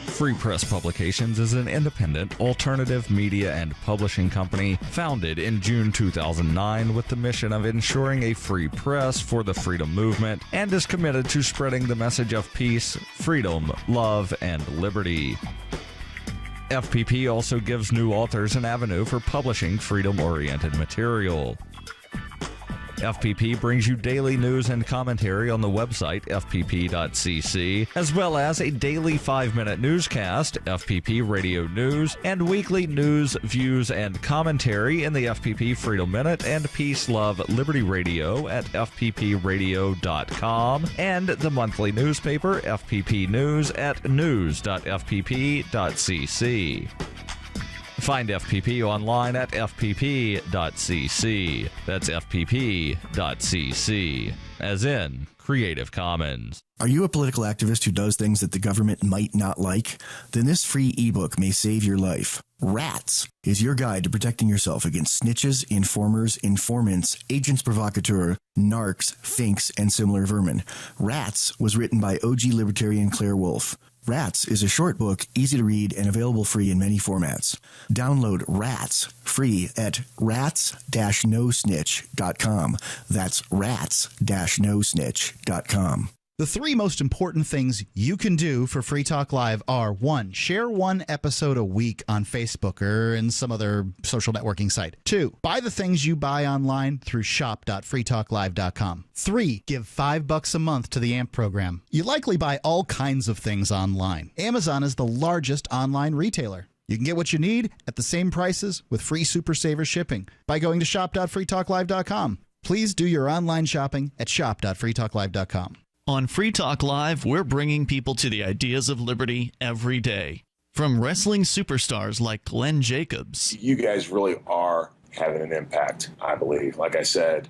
Free Press Publications is an independent, alternative media and publishing company founded in June 2009 with the mission of ensuring a free press for the freedom movement and is committed to spreading the message of peace, freedom, love, and liberty. FPP also gives new authors an avenue for publishing freedom-oriented material. FPP brings you daily news and commentary on the website fpp.cc, as well as a daily 5-minute newscast, FPP Radio News, and weekly news, views, and commentary in the FPP Freedom Minute and Peace, Love, Liberty Radio at fppradio.com, and the monthly newspaper FPP News at news.fpp.cc. Find FPP online at fpp.cc. That's fpp.cc, as in Creative Commons. Are you a political activist who does things that the government might not like? Then this free ebook may save your life. Rats is your guide to protecting yourself against snitches, informers, informants, agents provocateur, narcs, finks, and similar vermin. Rats was written by OG Libertarian Claire Wolfe. Rats is a short book, easy to read, and available free in many formats. Download Rats free at rats-nosnitch.com. That's rats-nosnitch.com. The three most important things you can do for Free Talk Live are: 1, share one episode a week on Facebook or in some other social networking site. 2, buy the things you buy online through shop.freetalklive.com. 3, give $5 a month to the AMP program. You likely buy all kinds of things online. Amazon is the largest online retailer. You can get what you need at the same prices with free Super Saver shipping by going to shop.freetalklive.com. Please do your online shopping at shop.freetalklive.com. On Free Talk Live, we're bringing people to the ideas of liberty every day. From wrestling superstars like Glenn Jacobs. You guys really are having an impact, I believe. Like I said,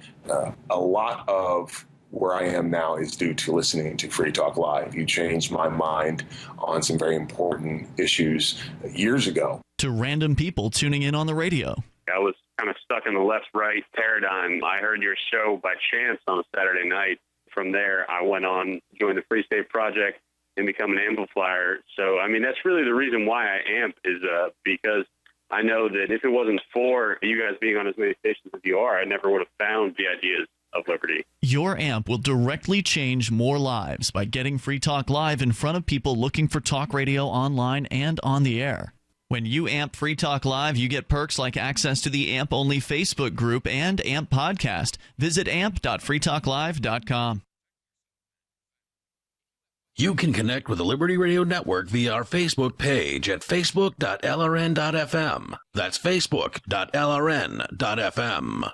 a lot of where I am now is due to listening to Free Talk Live. You changed my mind on some very important issues years ago. To random people tuning in on the radio. I was kind of stuck in the left-right paradigm. I heard your show by chance on a Saturday night. From there, I went on, joined the Free State Project, and become an amplifier. So, I mean, that's really the reason why I amp is because I know that if it wasn't for you guys being on as many stations as you are, I never would have found the ideas of liberty. Your amp will directly change more lives by getting Free Talk Live in front of people looking for talk radio online and on the air. When you amp Free Talk Live, you get perks like access to the AMP-only Facebook group and AMP podcast. Visit amp.freetalklive.com. You can connect with the Liberty Radio Network via our Facebook page at facebook.lrn.fm. That's facebook.lrn.fm.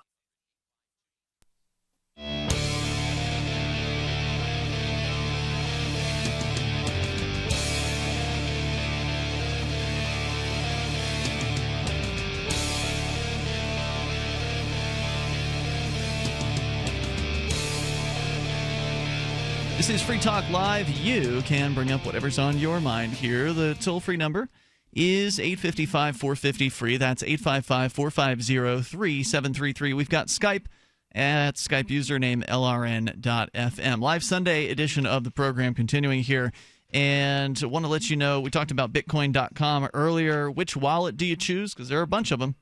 This is Free Talk Live. You can bring up whatever's on your mind here. The toll-free number is 855-450-FREE. That's 855-450-3733. We've got Skype at Skype username LRN.FM. Live Sunday edition of the program continuing here. And I want to let you know, we talked about Bitcoin.com earlier. Which wallet do you choose? Because there are a bunch of them.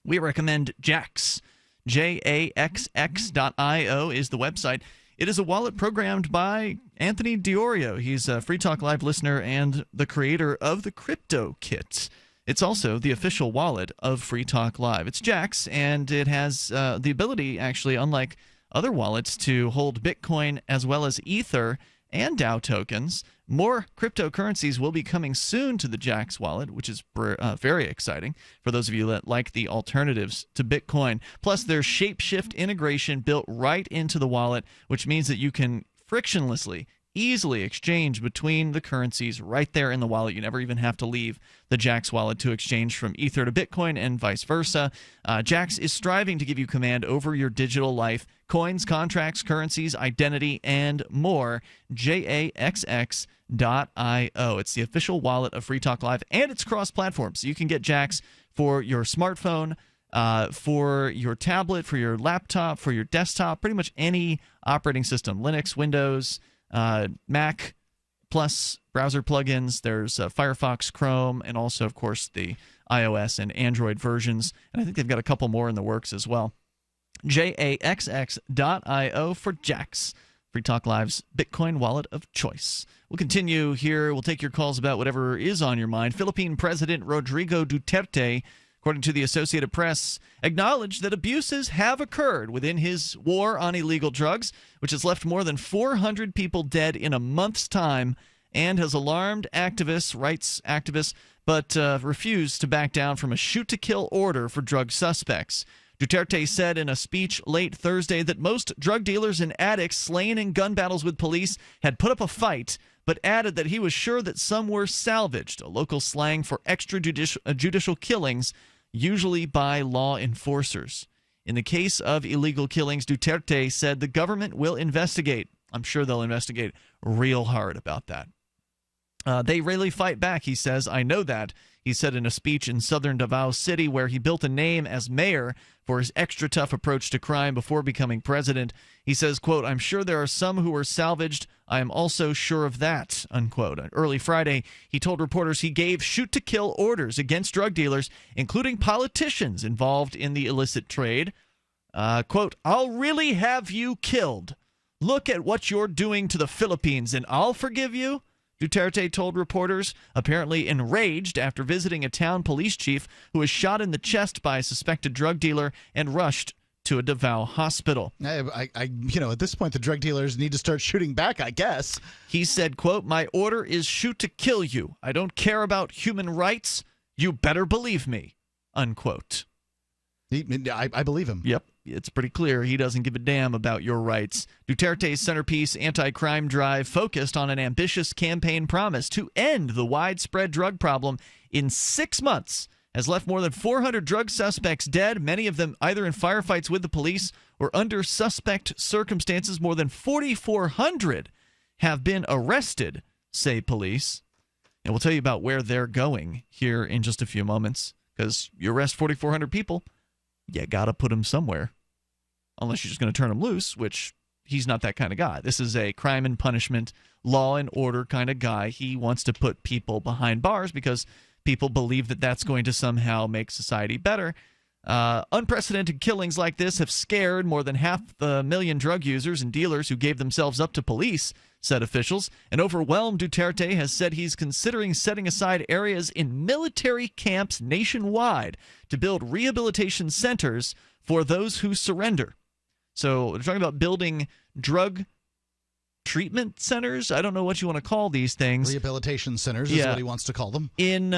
We recommend Jaxx. JAXX.io is the website. It is a wallet programmed by Anthony Diorio. He's a Free Talk Live listener and the creator of the Crypto Kit. It's also the official wallet of Free Talk Live. It's Jax, and it has the ability, actually, unlike other wallets, to hold Bitcoin as well as Ether and DAO tokens. More cryptocurrencies will be coming soon to the Jax wallet, which is very exciting for those of you that like the alternatives to Bitcoin. Plus, there's Shapeshift integration built right into the wallet, which means that you can frictionlessly, easily exchange between the currencies right there in the wallet. You never even have to leave the Jax wallet to exchange from Ether to Bitcoin and vice versa. Jax is striving to give you command over your digital life, coins, contracts, currencies, identity, and more. JAXX.io. It's the official wallet of Free Talk Live, and it's cross-platform. So you can get Jax for your smartphone, for your tablet, for your laptop, for your desktop, pretty much any operating system, Linux, Windows, Mac, plus browser plugins. There's Firefox, Chrome, and also, of course, the iOS and Android versions. And I think they've got a couple more in the works as well. JAXX.io for Jax, Free Talk Live's Bitcoin wallet of choice. We'll continue here. We'll take your calls about whatever is on your mind. Philippine President Rodrigo Duterte, according to the Associated Press, acknowledged that abuses have occurred within his war on illegal drugs, which has left more than 400 people dead in a month's time, and has alarmed activists, rights activists, but refused to back down from a shoot-to-kill order for drug suspects. Duterte said in a speech late Thursday that most drug dealers and addicts slain in gun battles with police had put up a fight, but added that he was sure that some were salvaged, a local slang for extrajudicial killings, usually by law enforcers. In the case of illegal killings, Duterte said the government will investigate. I'm sure they'll investigate real hard about that. They really fight back, he says. I know that, he said in a speech in southern Davao City, where he built a name as mayor for his extra tough approach to crime before becoming president. He says, quote, I'm sure there are some who were salvaged. I am also sure of that, unquote. Early Friday, he told reporters he gave shoot-to-kill orders against drug dealers, including politicians involved in the illicit trade. Quote, I'll really have you killed. Look at what you're doing to the Philippines, and I'll forgive you, Duterte told reporters, apparently enraged after visiting a town police chief who was shot in the chest by a suspected drug dealer and rushed to a Davao hospital. At this point, the drug dealers need to start shooting back, I guess. He said, quote, my order is shoot to kill you. I don't care about human rights. You better believe me, unquote. I believe him. Yep. It's pretty clear he doesn't give a damn about your rights. Duterte's centerpiece anti-crime drive focused on an ambitious campaign promise to end the widespread drug problem in 6 months, has left more than 400 drug suspects dead, many of them either in firefights with the police or under suspect circumstances. More than 4,400 have been arrested, say police. And we'll tell you about where they're going here in just a few moments, because you arrest 4,400 people, you got to put them somewhere. Unless you're just going to turn him loose, which he's not that kind of guy. This is a crime and punishment, law and order kind of guy. He wants to put people behind bars because people believe that that's going to somehow make society better. Unprecedented killings like this have scared more than 500,000 drug users and dealers who gave themselves up to police, said officials. An overwhelmed Duterte has said he's considering setting aside areas in military camps nationwide to build rehabilitation centers for those who surrender. So they're talking about building drug treatment centers. I don't know what you want to call these things. Rehabilitation centers is what he wants to call them. In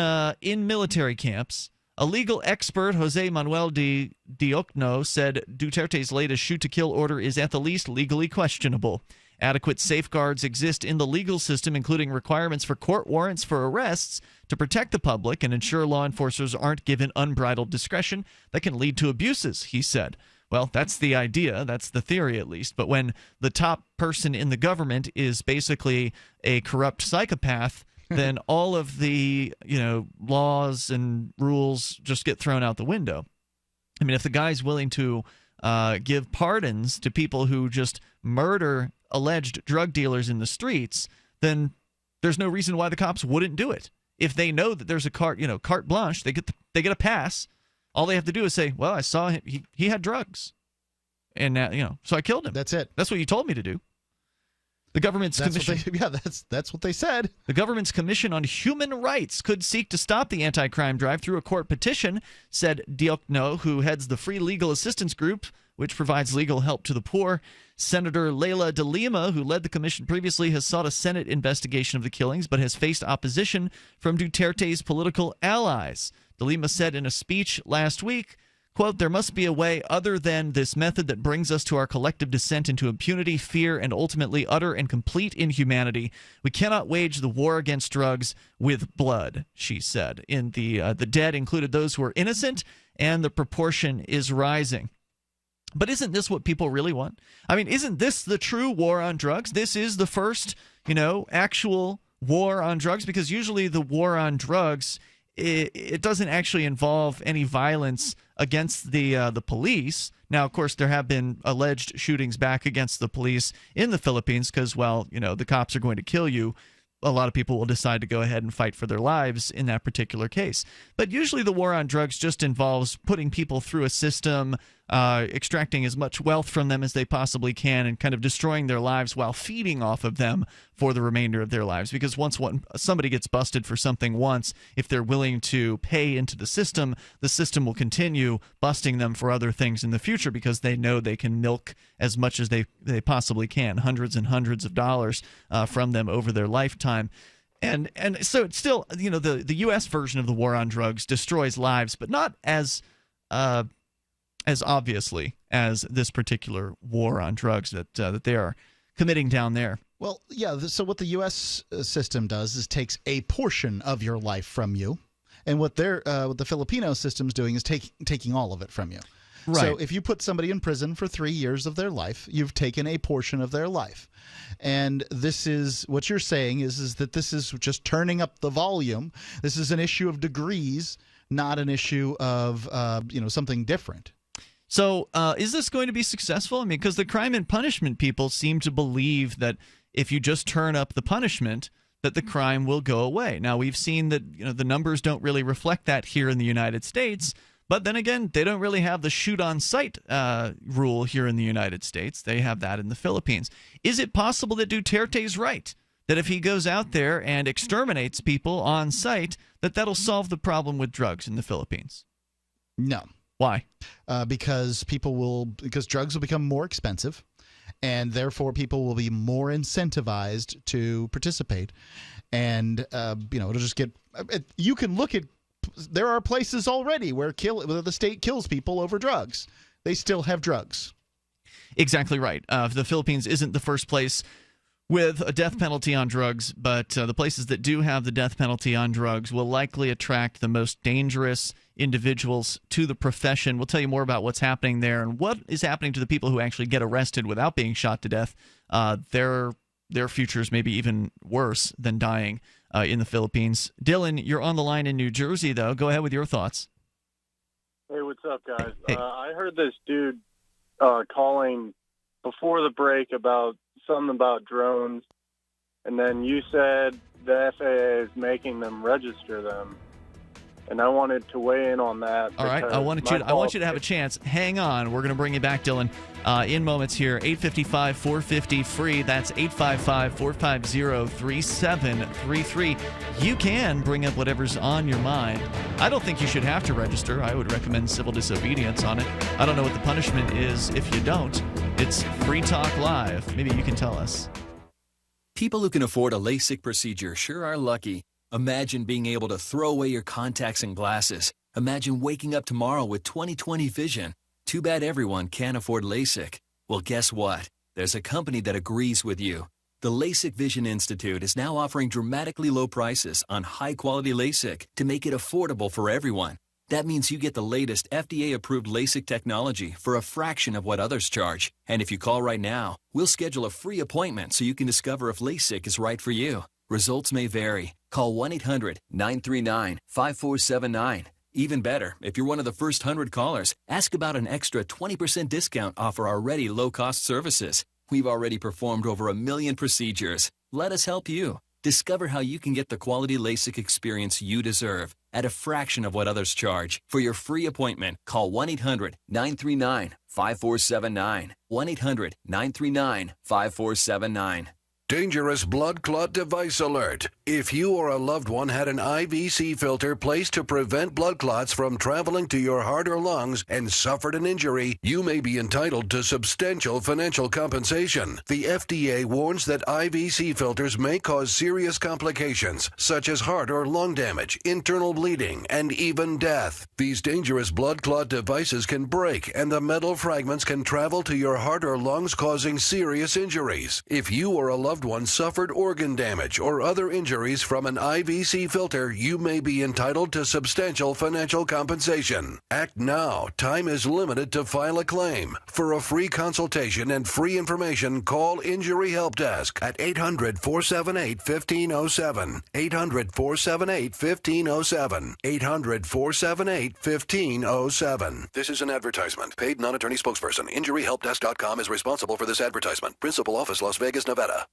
military camps. A legal expert, Jose Manuel de Diocno, said Duterte's latest shoot-to-kill order is at the least legally questionable. Adequate safeguards exist in the legal system, including requirements for court warrants for arrests to protect the public and ensure law enforcers aren't given unbridled discretion that can lead to abuses, he said. Well, that's the idea. That's the theory, at least. But when the top person in the government is basically a corrupt psychopath, then all of the, laws and rules just get thrown out the window. I mean, if the guy's willing to give pardons to people who just murder alleged drug dealers in the streets, then there's no reason why the cops wouldn't do it. If they know that there's a carte blanche, they get a pass. All they have to do is say, well, I saw him. He had drugs. And now, so I killed him. That's it. That's what you told me to do. The government's commission. That's what they said. The government's Commission on Human Rights could seek to stop the anti-crime drive through a court petition, said Diokno, who heads the Free Legal Assistance Group, which provides legal help to the poor. Senator Leila de Lima, who led the commission previously, has sought a Senate investigation of the killings, but has faced opposition from Duterte's political allies. De Lima said in a speech last week, quote, "There must be a way other than this method that brings us to our collective descent into impunity, fear, and ultimately utter and complete inhumanity. We cannot wage the war against drugs with blood," she said. In the dead included those who are innocent, and the proportion is rising. But isn't this what people really want? I mean, isn't this the true war on drugs? This is the first, actual war on drugs, because usually the war on drugs, it doesn't actually involve any violence against the police. Now, of course, there have been alleged shootings back against the police in the Philippines because, the cops are going to kill you. A lot of people will decide to go ahead and fight for their lives in that particular case. But usually the war on drugs just involves putting people through a system, extracting as much wealth from them as they possibly can, and kind of destroying their lives while feeding off of them for the remainder of their lives. Because once somebody gets busted for something once, if they're willing to pay into the system will continue busting them for other things in the future because they know they can milk as much as they possibly can, hundreds and hundreds of dollars from them over their lifetime. And so it's still, the U.S. version of the war on drugs destroys lives, but not as obviously as this particular war on drugs that they are committing down there. Well, yeah, so what the U.S. system does is takes a portion of your life from you, and what the Filipino system's doing is taking all of it from you. Right. So if you put somebody in prison for 3 years of their life, you've taken a portion of their life. And this is what you're saying is that this is just turning up the volume. This is an issue of degrees, not an issue of something different. So is this going to be successful? I mean, because the crime and punishment people seem to believe that if you just turn up the punishment, that the crime will go away. Now, we've seen that the numbers don't really reflect that here in the United States. But then again, they don't really have the shoot-on-sight rule here in the United States. They have that in the Philippines. Is it possible that Duterte's right, that if he goes out there and exterminates people on sight, that'll solve the problem with drugs in the Philippines? No. Why? Because drugs will become more expensive, and therefore people will be more incentivized to participate. And it'll just get. You can look at. There are places already where the state kills people over drugs. They still have drugs. Exactly right. The Philippines isn't the first place with a death penalty on drugs, but the places that do have the death penalty on drugs will likely attract the most dangerous individuals to the profession. We'll tell you more about what's happening there and what is happening to the people who actually get arrested without being shot to death. Their futures may be even worse than dying in the Philippines. Dylan, you're on the line in New Jersey, though. Go ahead with your thoughts. Hey, what's up, guys? Hey. I heard this dude calling before the break about something about drones, and then you said the FAA is making them register them, and I wanted to weigh in on that. All right, I want you to have a chance. Hang on. We're going to bring you back, Dylan, in moments here. 855-450-FREE. That's 855-450-3733. You can bring up whatever's on your mind. I don't think you should have to register. I would recommend civil disobedience on it. I don't know what the punishment is if you don't. It's Free Talk Live. Maybe you can tell us. People who can afford a LASIK procedure sure are lucky. Imagine being able to throw away your contacts and glasses. Imagine waking up tomorrow with 20/20 vision. Too bad everyone can't afford LASIK. Well, guess what? There's a company that agrees with you. The LASIK Vision Institute is now offering dramatically low prices on high-quality LASIK to make it affordable for everyone. That means you get the latest FDA-approved LASIK technology for a fraction of what others charge. And if you call right now, we'll schedule a free appointment so you can discover if LASIK is right for you. Results may vary. Call 1-800-939-5479. Even better, if you're one of the first 100 callers, ask about an extra 20% discount off our already low-cost services. We've already performed over 1 million procedures. Let us help you. Discover how you can get the quality LASIK experience you deserve at a fraction of what others charge. For your free appointment, call 1-800-939-5479. 1-800-939-5479. Dangerous blood clot device alert. If you or a loved one had an IVC filter placed to prevent blood clots from traveling to your heart or lungs and suffered an injury, you may be entitled to substantial financial compensation. The FDA warns that IVC filters may cause serious complications, such as heart or lung damage, internal bleeding, and even death. These dangerous blood clot devices can break, and the metal fragments can travel to your heart or lungs, causing serious injuries. If you or a loved one suffered organ damage or other injuries from an IVC filter, you may be entitled to substantial financial compensation. Act now. Time is limited to file a claim. For a free consultation and free information, call Injury Help Desk at 800-478-1507. 800-478-1507. 800-478-1507. This is an advertisement. Paid non-attorney spokesperson. InjuryHelpDesk.com is responsible for this advertisement. Principal office, Las Vegas, Nevada.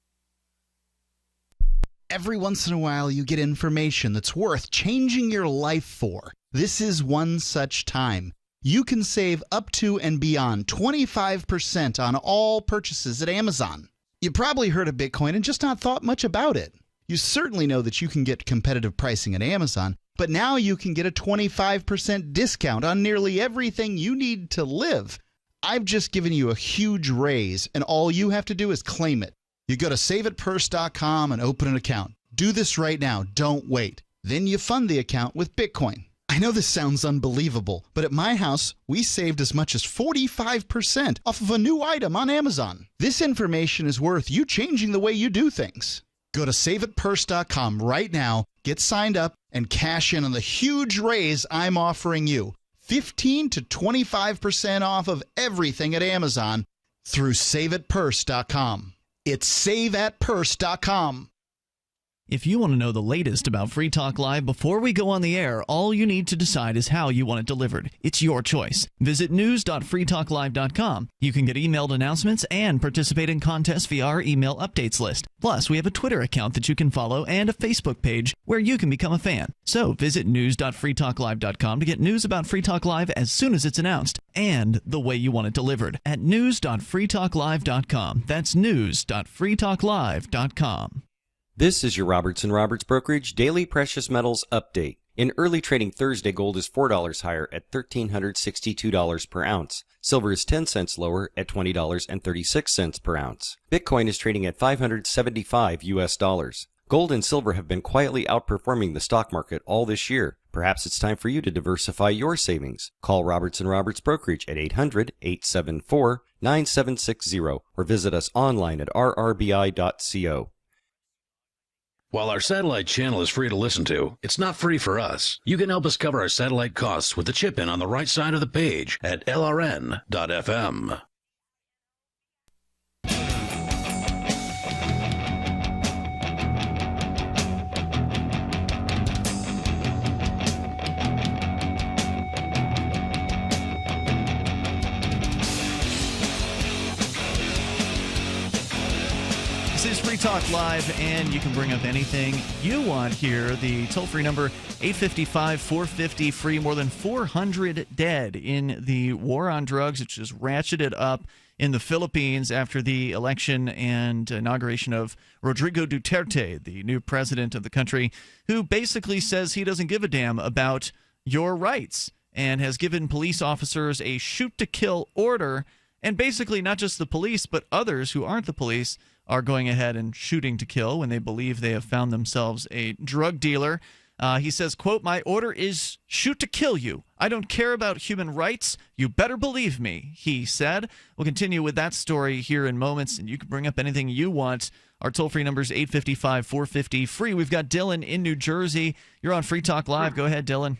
Every once in a while, you get information that's worth changing your life for. This is one such time. You can save up to and beyond 25% on all purchases at Amazon. You probably heard of Bitcoin and just not thought much about it. You certainly know that you can get competitive pricing at Amazon, but now you can get a 25% discount on nearly everything you need to live. I've just given you a huge raise, and all you have to do is claim it. You go to saveitpurse.com and open an account. Do this right now. Don't wait. Then you fund the account with Bitcoin. I know this sounds unbelievable, but at my house, we saved as much as 45% off of a new item on Amazon. This information is worth you changing the way you do things. Go to saveitpurse.com right now, get signed up, and cash in on the huge raise I'm offering you. 15 to 25% off of everything at Amazon through saveitpurse.com. It's saveatpurse.com. If you want to know the latest about Free Talk Live before we go on the air, all you need to decide is how you want it delivered. It's your choice. Visit news.freetalklive.com. You can get emailed announcements and participate in contests via our email updates list. Plus, we have a Twitter account that you can follow and a Facebook page where you can become a fan. So visit news.freetalklive.com to get news about Free Talk Live as soon as it's announced and the way you want it delivered at news.freetalklive.com. That's news.freetalklive.com. This is your Robertson Roberts Brokerage Daily Precious Metals Update. In early trading Thursday, gold is $4 higher at $1,362 per ounce. Silver is 10 cents lower at $20.36 per ounce. Bitcoin is trading at $575 US. Gold and silver have been quietly outperforming the stock market all this year. Perhaps it's time for you to diversify your savings. Call Robertson Roberts Brokerage at 800-874-9760 or visit us online at rrbi.co. While our satellite channel is free to listen to, it's not free for us. You can help us cover our satellite costs with the chip-in on the right side of the page at lrn.fm. This is Free Talk Live, and you can bring up anything you want here. The toll-free number, 855-450-FREE. More than 400 dead in the war on drugs, which has ratcheted up in the Philippines after the election and inauguration of Rodrigo Duterte, the new president of the country, who basically says he doesn't give a damn about your rights and has given police officers a shoot-to-kill order. And basically not just the police, but others who aren't the police are going ahead and shooting to kill when they believe they have found themselves a drug dealer. He says, quote, "My order is shoot to kill you. I don't care about human rights. You better believe me," he said. We'll continue with that story here in moments, and you can bring up anything you want. Our toll-free number is 855-450-FREE. We've got Dylan in New Jersey. You're on Free Talk Live. Go ahead, Dylan.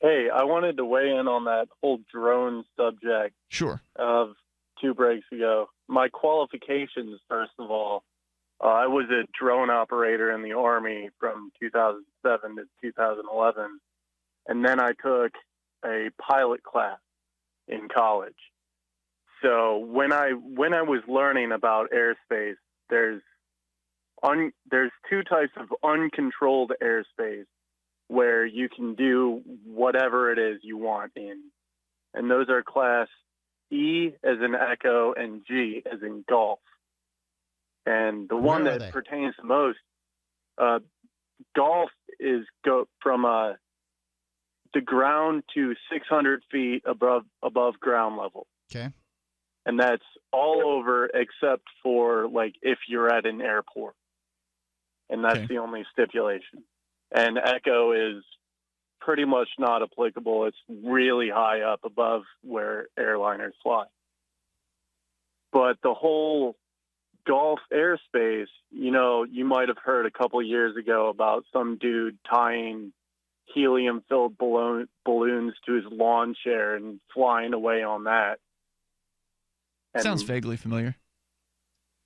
Hey, I wanted to weigh in on that whole drone subject. Sure. Of 2 breaks ago. My qualifications, first of all, I was a drone operator in the Army from 2007 to 2011, and then I took a pilot class in college. So when I was learning about airspace, there's 2 types of uncontrolled airspace where you can do whatever it is you want in. And those are class E as in echo and G as in golf. And the Where one are that they? pertains the most, golf is go from the ground to 600 feet above ground level. Okay. And that's all over except for, like, if you're at an airport. And that's the only stipulation. And echo is pretty much not applicable. It's really high up above where airliners fly. But the whole Gulf airspace, you know, you might have heard a couple of years ago about some dude tying helium-filled balloons to his lawn chair and flying away on that. And, sounds vaguely familiar.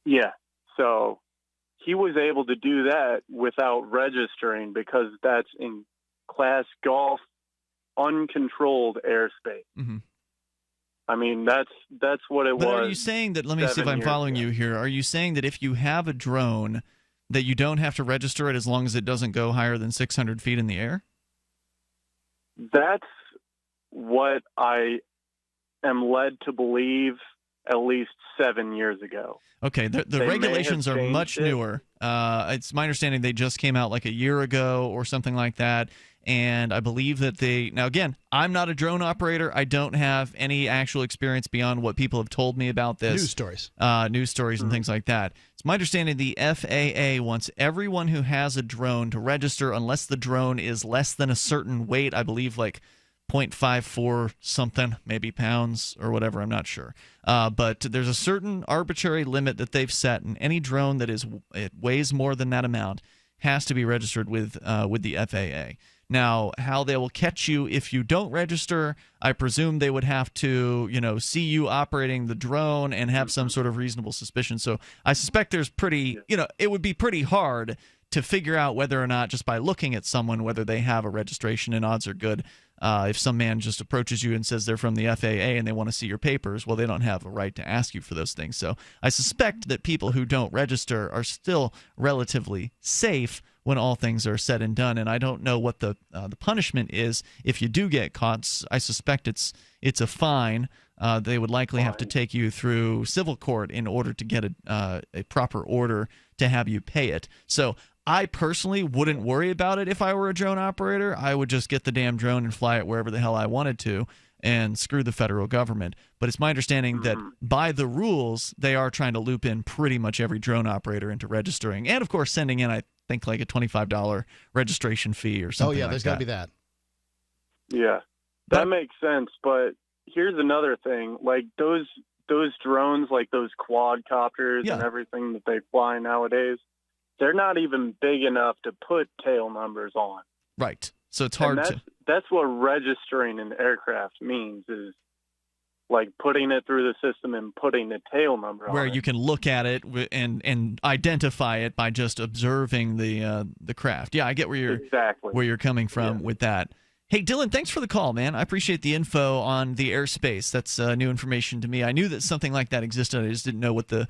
Yeah. So he was able to do that without registering because that's in Class Golf uncontrolled airspace. Mm-hmm. I mean, that's what it was. But are you saying that, let me see if I'm following you here, are you saying that if you have a drone that you don't have to register it as long as it doesn't go higher than 600 feet in the air? That's what I am led to believe at least 7 years ago. Okay, the regulations are much newer. It's my understanding they just came out like a year ago or something like that. And I believe that now again, I'm not a drone operator. I don't have any actual experience beyond what people have told me about this. News stories and things like that. It's my understanding the FAA wants everyone who has a drone to register unless the drone is less than a certain weight. I believe like 0.54 something, maybe pounds or whatever. I'm not sure. But there's a certain arbitrary limit that they've set, and any drone that it weighs more than that amount has to be registered with the FAA. Now, how they will catch you if you don't register, I presume they would have to, see you operating the drone and have some sort of reasonable suspicion. So I suspect there's it would be pretty hard to figure out whether or not, just by looking at someone, whether they have a registration, and odds are good. If some man just approaches you and says they're from the FAA and they want to see your papers, well, they don't have a right to ask you for those things. So I suspect that people who don't register are still relatively safe when all things are said and done. And I don't know what the punishment is if you do get caught. I suspect it's a fine. They would likely have to take you through civil court in order to get a proper order to have you pay it. So I personally wouldn't worry about it if I were a drone operator. I would just get the damn drone and fly it wherever the hell I wanted to and screw the federal government. But it's my understanding that by the rules, they are trying to loop in pretty much every drone operator into registering. And, of course, sending in, I think, like a $25 registration fee or something. Oh, yeah, like there's got to be that. Yeah, that makes sense. But here's another thing. Like those drones, like those quadcopters and everything that they fly nowadays, they're not even big enough to put tail numbers on. Right. So it's hard to... That's what registering an aircraft means, is like putting it through the system and putting the tail number on it. Where you can look at it and identify it by just observing the craft. Yeah, I get where you're coming from with that. Hey, Dylan, thanks for the call, man. I appreciate the info on the airspace. That's new information to me. I knew that something like that existed. I just didn't know what the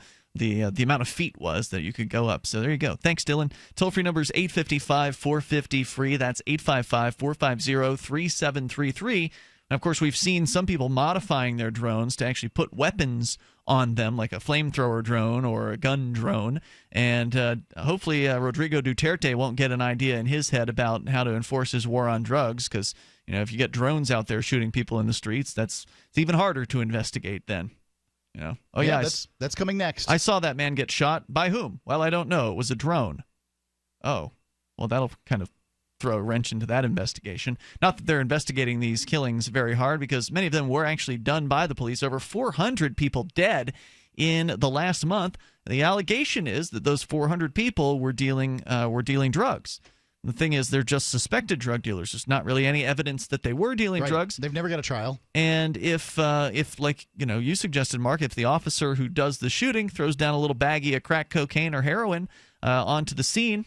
amount of feet was that you could go up. So there you go. Thanks, Dylan. Toll-free number is 855-450-FREE. That's 855-450-3733. And, of course, we've seen some people modifying their drones to actually put weapons on them, like a flamethrower drone or a gun drone. And hopefully Rodrigo Duterte won't get an idea in his head about how to enforce his war on drugs, because if you get drones out there shooting people in the streets, it's even harder to investigate then. Oh yeah, that's coming next. I saw that man get shot. By whom? Well, I don't know. It was a drone. Oh, well, that'll kind of throw a wrench into that investigation. Not that they're investigating these killings very hard, because many of them were actually done by the police. Over 400 people dead in the last month. The allegation is that those 400 people were dealing drugs. The thing is, they're just suspected drug dealers. There's not really any evidence that they were dealing drugs. They've never got a trial. And if like you suggested, Mark, if the officer who does the shooting throws down a little baggie of crack cocaine or heroin onto the scene,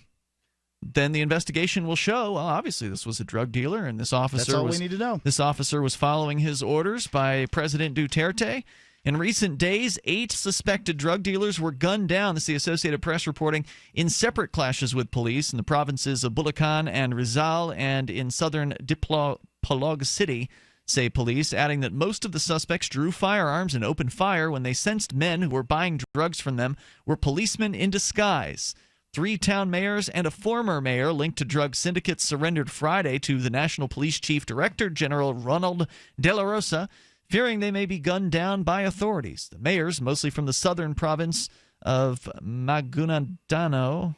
then the investigation will show, well, obviously this was a drug dealer, and this officer That's all we need to know. This officer was following his orders by President Duterte. In recent days, 8 suspected drug dealers were gunned down, this is the Associated Press reporting, in separate clashes with police in the provinces of Bulacan and Rizal and in southern Dipolog City. say police, adding that most of the suspects drew firearms and opened fire when they sensed men who were buying drugs from them were policemen in disguise. 3 town mayors and a former mayor linked to drug syndicates surrendered Friday to the National Police Chief Director General Ronald De La Rosa, fearing they may be gunned down by authorities. The mayors, mostly from the southern province of Maguindanao,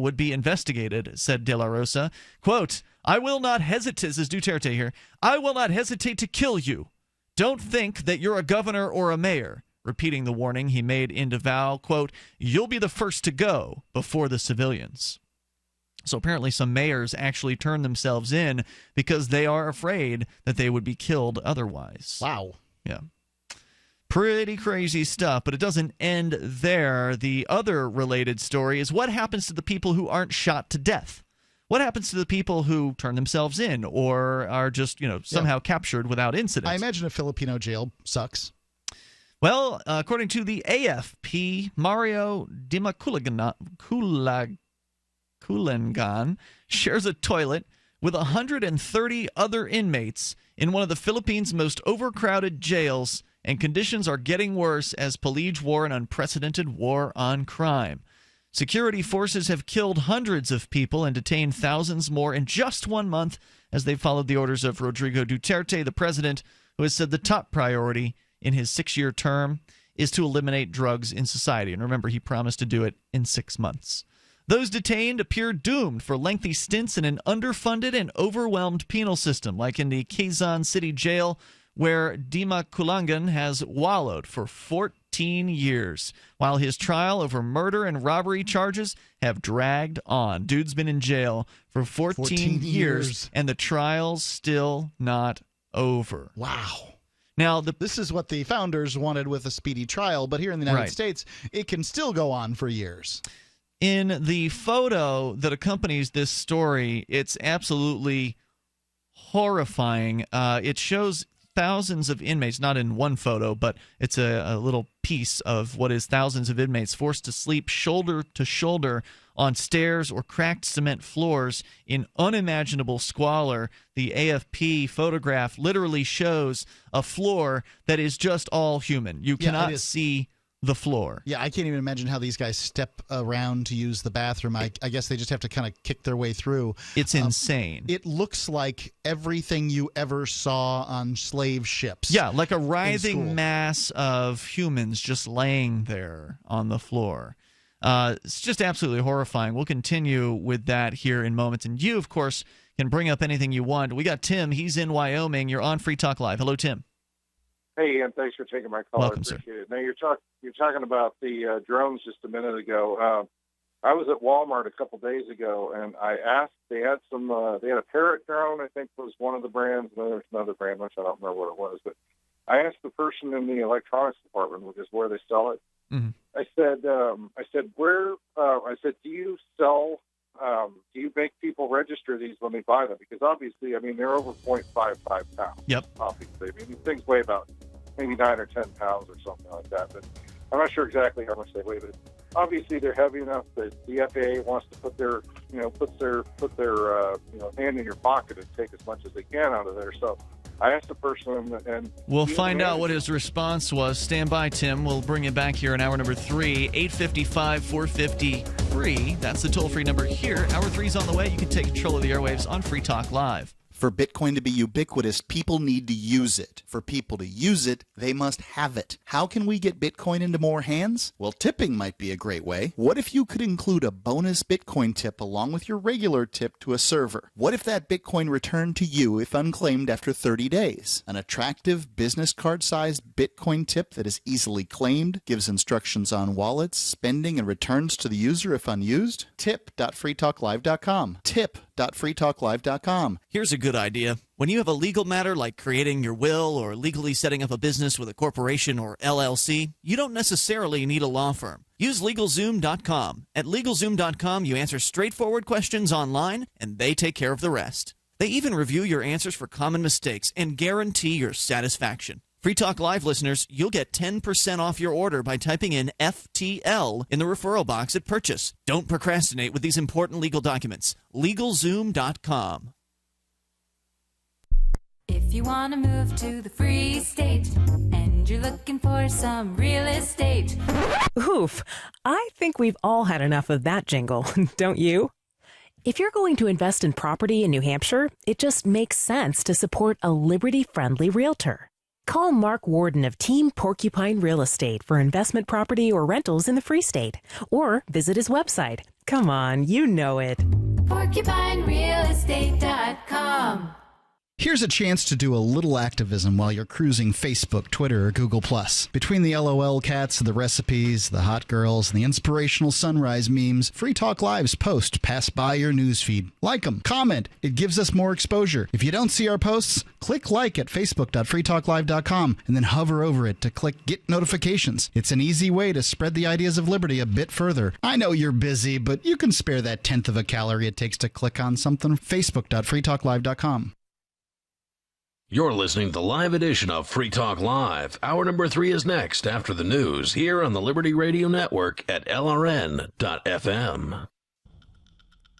would be investigated, said De La Rosa. Quote, I will not hesitate, this is Duterte here, I will not hesitate to kill you. Don't think that you're a governor or a mayor. Repeating the warning he made in Davao, quote, you'll be the first to go before the civilians. So apparently some mayors actually turned themselves in because they are afraid that they would be killed otherwise. Wow. Yeah. Pretty crazy stuff, but it doesn't end there. The other related story is what happens to the people who aren't shot to death? What happens to the people who turn themselves in or are just, somehow captured without incident? I imagine a Filipino jail sucks. Well, according to the AFP, Mario Dimaculangan shares a toilet with 130 other inmates in one of the Philippines' most overcrowded jails, and conditions are getting worse as police war an unprecedented war on crime. Security forces have killed hundreds of people and detained thousands more in just 1 month as they followed the orders of Rodrigo Duterte, the president, who has said the top priority in his 6-year term is to eliminate drugs in society. And remember, he promised to do it in 6 months. Those detained appear doomed for lengthy stints in an underfunded and overwhelmed penal system, like in the Quezon City Jail, where Dimaculangan has wallowed for 14 years, while his trial over murder and robbery charges have dragged on. Dude's been in jail for 14 years, and the trial's still not over. Wow. Now, this is what the founders wanted with a speedy trial, but here in the United States, it can still go on for years. In the photo that accompanies this story, it's absolutely horrifying. It shows thousands of inmates, not in one photo, but it's a little piece of what is thousands of inmates forced to sleep shoulder to shoulder on stairs or cracked cement floors in unimaginable squalor. The AFP photograph literally shows a floor that is just all human. You cannot see the floor. Yeah, I can't even imagine how these guys step around to use the bathroom. I guess they just have to kind of kick their way through. It's insane. It looks like everything you ever saw on slave ships. Yeah, like a writhing mass of humans just laying there on the floor. It's just absolutely horrifying. We'll continue with that here in moments. And you, of course, can bring up anything you want. We got Tim. He's in Wyoming. You're on Free Talk Live. Hello, Tim. Hey, Ian. Thanks for taking my call. Welcome, I appreciate sir. it. Now, you're talking about the drones just a minute ago. I was at Walmart a couple days ago, and I asked. They had a Parrot drone, I think was one of the brands. And there's another brand, which I don't remember what it was. But I asked the person in the electronics department, which is where they sell it. Mm-hmm. I said, where? I said, do you sell? Do you make people register these when they buy them? Because obviously, I mean, they're over 0.55 pounds. Yep. Obviously, I mean, these things weigh about maybe 9 or 10 pounds or something like that. But I'm not sure exactly how much they weigh. But obviously, they're heavy enough that the FAA wants to put their hand in your pocket and take as much as they can out of there. So I asked the person, and we'll find out what his response was. Stand by, Tim. We'll bring you back here in hour number 3, 855-450-FREE. That's the toll-free number here. Hour 3's on the way. You can take control of the airwaves on Free Talk Live. For Bitcoin to be ubiquitous, people need to use it. For people to use it, they must have it. How can we get Bitcoin into more hands? Well, tipping might be a great way. What if you could include a bonus Bitcoin tip along with your regular tip to a server? What if that Bitcoin returned to you if unclaimed after 30 days? An attractive business card-sized Bitcoin tip that is easily claimed, gives instructions on wallets, spending, and returns to the user if unused? Tip.freetalklive.com. Tip.freetalklive.com. Here's a good idea. When you have a legal matter like creating your will or legally setting up a business with a corporation or LLC, you don't necessarily need a law firm. Use LegalZoom.com. At LegalZoom.com, you answer straightforward questions online, and they take care of the rest. They even review your answers for common mistakes and guarantee your satisfaction. Free Talk Live listeners, you'll get 10% off your order by typing in FTL in the referral box at purchase. Don't procrastinate with these important legal documents. LegalZoom.com. If you want to move to the free state and you're looking for some real estate. Oof, I think we've all had enough of that jingle, don't you? If you're going to invest in property in New Hampshire, it just makes sense to support a liberty-friendly realtor. Call Mark Warden of Team Porcupine Real Estate for investment property or rentals in the Free State, or visit his website. Come on, you know it. PorcupineRealEstate.com. Here's a chance to do a little activism while you're cruising Facebook, Twitter, or Google+. Between the LOL cats, the recipes, the hot girls, and the inspirational sunrise memes, Free Talk Live's posts pass by your newsfeed. Like them, comment. It gives us more exposure. If you don't see our posts, click like at facebook.freetalklive.com and then hover over it to click Get Notifications. It's an easy way to spread the ideas of liberty a bit further. I know you're busy, but you can spare that 1/10 of a calorie it takes to click on something. facebook.freetalklive.com. You're listening to the live edition of Free Talk Live. Hour number 3 is next after the news here on the Liberty Radio Network at LRN.FM.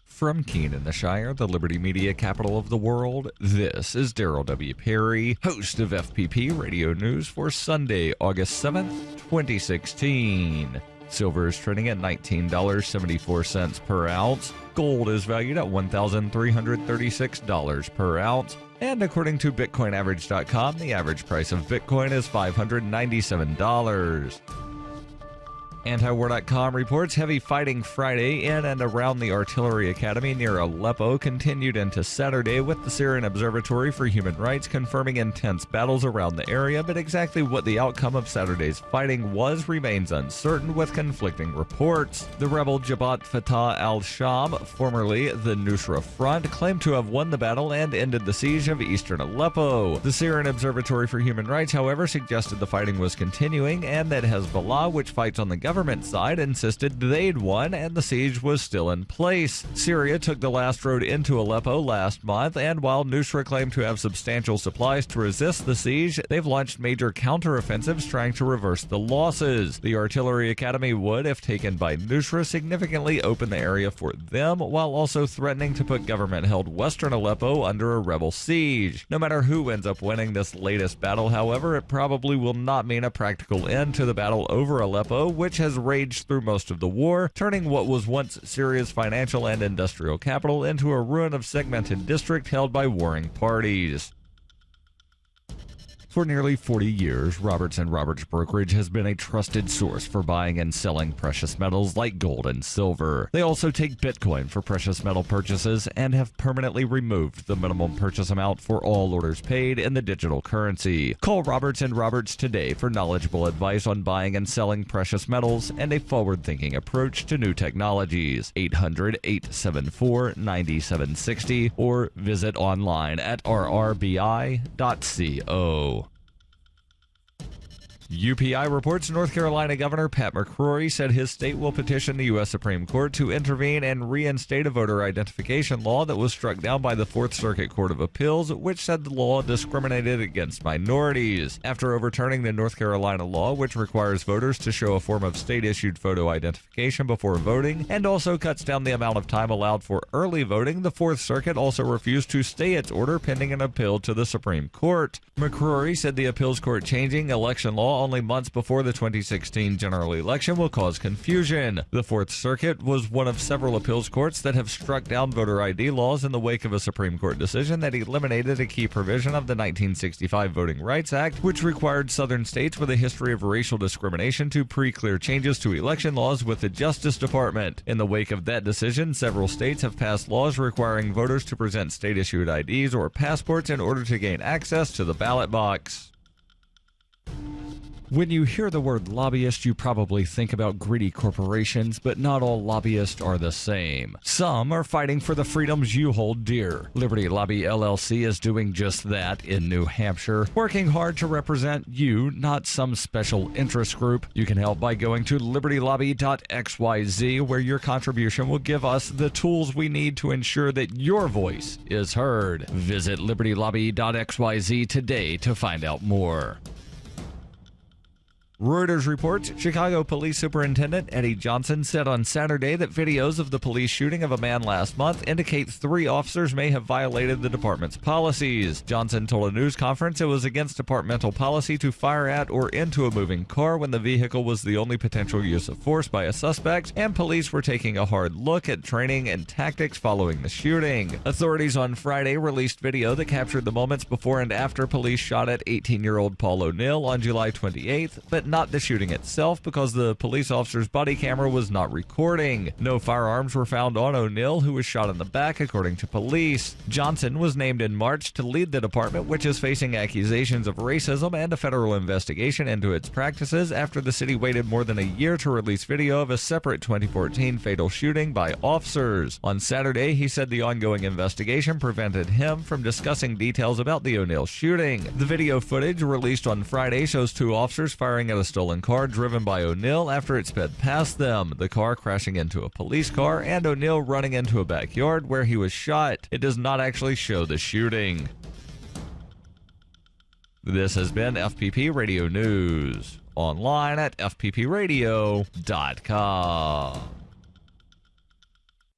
From Keene in the Shire, the Liberty Media capital of the world, this is Daryl W. Perry, host of FPP Radio News for Sunday, August 7th, 2016. Silver is trading at $19.74 per ounce. Gold is valued at $1,336 per ounce. And according to BitcoinAverage.com, the average price of Bitcoin is $597. Antiwar.com reports heavy fighting Friday in and around the Artillery Academy near Aleppo continued into Saturday, with the Syrian Observatory for Human Rights confirming intense battles around the area, but exactly what the outcome of Saturday's fighting was remains uncertain, with conflicting reports. The rebel Jabhat Fatah al-Sham, formerly the Nusra Front, claimed to have won the battle and ended the siege of eastern Aleppo. The Syrian Observatory for Human Rights, however, suggested the fighting was continuing and that Hezbollah, which fights on the government side, insisted they'd won and the siege was still in place. Syria took the last road into Aleppo last month, and while Nusra claimed to have substantial supplies to resist the siege, they've launched major counteroffensives trying to reverse the losses. The Artillery Academy would, if taken by Nusra, significantly open the area for them, while also threatening to put government-held western Aleppo under a rebel siege. No matter who ends up winning this latest battle, however, it probably will not mean a practical end to the battle over Aleppo, which has raged through most of the war, turning what was once Syria's financial and industrial capital into a ruin of segmented district held by warring parties. For nearly 40 years, Roberts & Roberts Brokerage has been a trusted source for buying and selling precious metals like gold and silver. They also take Bitcoin for precious metal purchases and have permanently removed the minimum purchase amount for all orders paid in the digital currency. Call Roberts & Roberts today for knowledgeable advice on buying and selling precious metals and a forward-thinking approach to new technologies. 800-874-9760 or visit online at rrbi.co. UPI reports North Carolina Governor Pat McCrory said his state will petition the U.S. Supreme Court to intervene and reinstate a voter identification law that was struck down by the Fourth Circuit Court of Appeals, which said the law discriminated against minorities. After overturning the North Carolina law, which requires voters to show a form of state-issued photo identification before voting and also cuts down the amount of time allowed for early voting, the Fourth Circuit also refused to stay its order pending an appeal to the Supreme Court. McCrory said the appeals court changing election law only months before the 2016 general election will cause confusion. The Fourth Circuit was one of several appeals courts that have struck down voter ID laws in the wake of a Supreme Court decision that eliminated a key provision of the 1965 Voting Rights Act, which required Southern states with a history of racial discrimination to pre-clear changes to election laws with the Justice Department. In the wake of that decision, several states have passed laws requiring voters to present state-issued IDs or passports in order to gain access to the ballot box. When you hear the word lobbyist, you probably think about greedy corporations, but not all lobbyists are the same. Some are fighting for the freedoms you hold dear. Liberty Lobby LLC is doing just that in New Hampshire, working hard to represent you, not some special interest group. You can help by going to libertylobby.xyz, where your contribution will give us the tools we need to ensure that your voice is heard. Visit libertylobby.xyz today to find out more. Reuters reports Chicago Police Superintendent Eddie Johnson said on Saturday that videos of the police shooting of a man last month indicate 3 officers may have violated the department's policies. Johnson told a news conference it was against departmental policy to fire at or into a moving car when the vehicle was the only potential use of force by a suspect, and police were taking a hard look at training and tactics following the shooting. Authorities on Friday released video that captured the moments before and after police shot at 18-year-old Paul O'Neill on July 28th, but not the shooting itself because the police officer's body camera was not recording. No firearms were found on O'Neill, who was shot in the back, according to police. Johnson was named in March to lead the department, which is facing accusations of racism and a federal investigation into its practices after the city waited more than a year to release video of a separate 2014 fatal shooting by officers. On Saturday, he said the ongoing investigation prevented him from discussing details about the O'Neill shooting. The video footage released on Friday shows 2 officers firing at a stolen car driven by O'Neill after it sped past them, the car crashing into a police car and O'Neill running into a backyard where he was shot. It does not actually show the shooting. This has been FPP Radio News, online at fppradio.com.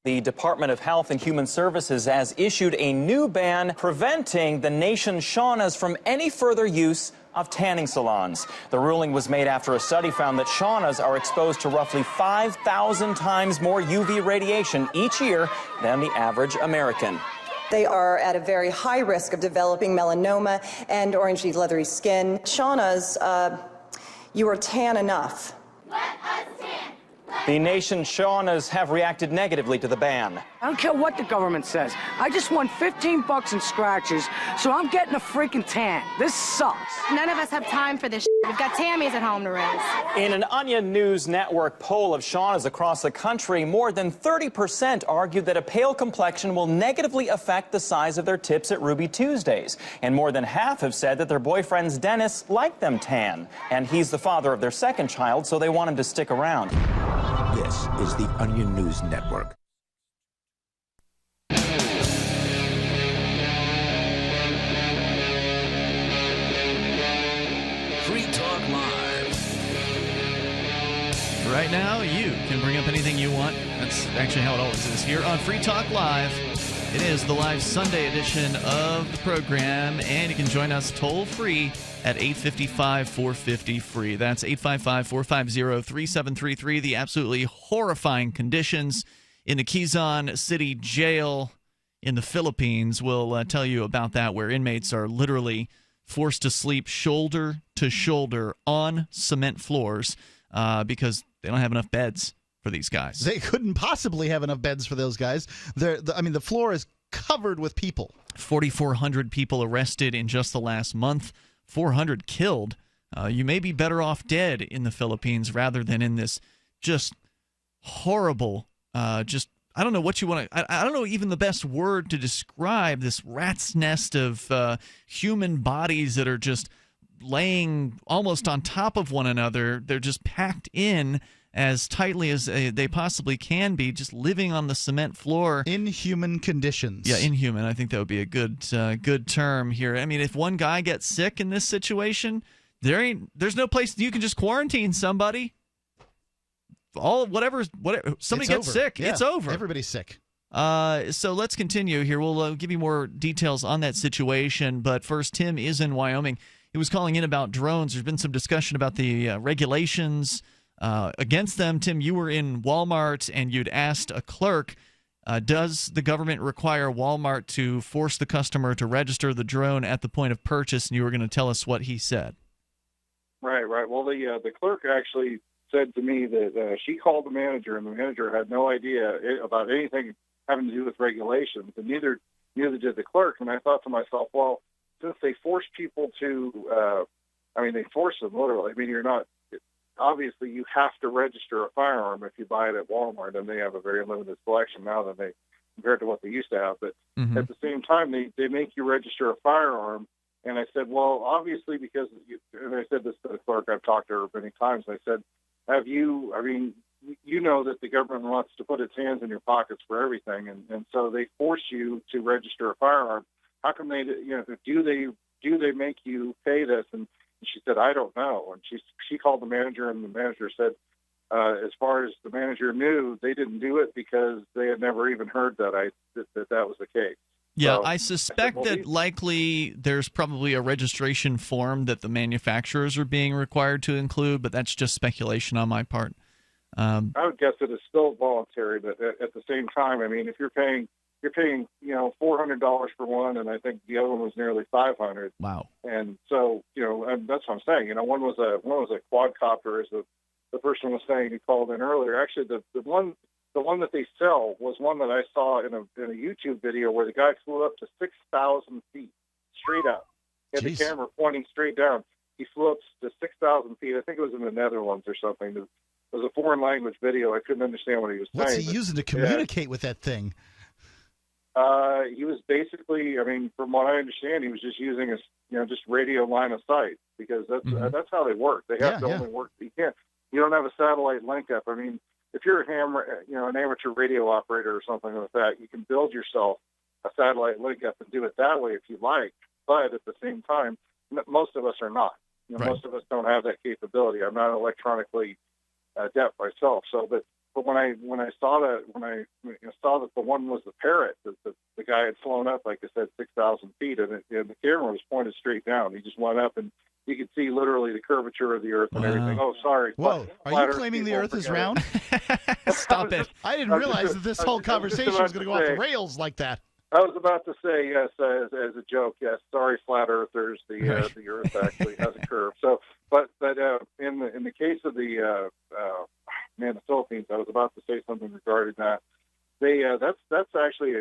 The Department of Health and Human Services has issued a new ban preventing the nation's saunas from any further use of tanning salons. The ruling was made after a study found that saunas are exposed to roughly 5,000 times more UV radiation each year than the average American. They are at a very high risk of developing melanoma and orangey leathery skin. Saunas, you are tan enough. The nation's saunas have reacted negatively to the ban. I don't care what the government says. I just won $15 in scratches, so I'm getting a freaking tan. This sucks. None of us have time for this shit. We've got Tammys at home to raise. In an Onion News Network poll of saunas across the country, more than 30% argued that a pale complexion will negatively affect the size of their tips at Ruby Tuesdays. And more than half have said that their boyfriend's dentist liked them tan. And he's the father of their second child, so they want him to stick around. This is the Onion News Network. Free Talk Live. Right now, you can bring up anything you want. That's actually how it always is here on Free Talk Live. It is the live Sunday edition of the program, and you can join us toll-free at 855-450-FREE. That's 855-450-3733. The absolutely horrifying conditions in the Quezon City Jail in the Philippines. We'll tell you about that, where inmates are literally forced to sleep shoulder to shoulder on cement floors because they don't have enough beds for these guys. They couldn't possibly have enough beds for those guys. The floor is covered with people. 4,400 people arrested in just the last month. 400 killed. You may be better off dead in the Philippines rather than in this just horrible, I don't know what you want to, I don't know even the best word to describe this rat's nest of human bodies that are just laying almost on top of one another. They're just packed in as tightly as they possibly can be, just living on the cement floor. Inhuman conditions. Yeah, inhuman. I think that would be a good term here. I mean, if one guy gets sick in this situation, there's no place you can just quarantine somebody. Whatever somebody gets sick, yeah, it's over. Everybody's sick. So let's continue here. We'll give you more details on that situation, but first, Tim is in Wyoming. He was calling in about drones. There's been some discussion about the regulations against them. Tim, you were in Walmart and you'd asked a clerk, does the government require Walmart to force the customer to register the drone at the point of purchase? And you were going to tell us what he said. Right. Well, the clerk actually said to me that she called the manager, and the manager had no idea about anything having to do with regulations, and neither did the clerk. And I thought to myself, well, since they force people to, they force them literally. I mean, you're not. Obviously, you have to register a firearm if you buy it at Walmart, and they have a very limited selection now compared to what they used to have. But at the same time, they make you register a firearm. And I said, well, obviously, because, and I said this to the clerk, I've talked to her many times, and I said, you know that the government wants to put its hands in your pockets for everything, and so they force you to register a firearm. How come do they make you pay this? And She said, I don't know. And she called the manager, and the manager said, as far as the manager knew, they didn't do it because they had never even heard that was the case. Yeah, So I suspect that likely there's probably a registration form that the manufacturers are being required to include, but that's just speculation on my part. I would guess that it's still voluntary, but at the same time, I mean, if you're paying $400 for one, and I think the other one was nearly $500. Wow. And so, and that's what I'm saying. One was a quadcopter, as the person was saying who called in earlier. Actually, the one that they sell was one that I saw in a YouTube video where the guy flew up to 6,000 feet straight up. He had the camera pointing straight down. He flew up to 6,000 feet. I think it was in the Netherlands or something. It was a foreign language video. I couldn't understand what he was saying. What's he using to communicate with that thing? He was basically, I mean, from what I understand, he was just using just radio line of sight, because that's how they work. They have to only work. You don't have a satellite link up. I mean, if you're an amateur radio operator or something like that, you can build yourself a satellite link up and do it that way if you like. But at the same time, most of us are not. Most of us don't have that capability. I'm not electronically adept myself. So, but when I saw that, saw that the one was the Parrot, the guy had flown up, like I said, 6,000 feet, and the camera was pointed straight down. He just went up, and you could see literally the curvature of the Earth and everything. Oh, sorry. Whoa, are you claiming the Earth is round? Stop it. I didn't realize that this whole conversation was going to go off the rails like that. I was about to say, yes, as a joke, yes. Sorry, flat earthers. The Earth actually has a curve. So, but in the case of the Philippines, I was about to say something regarding that. That's actually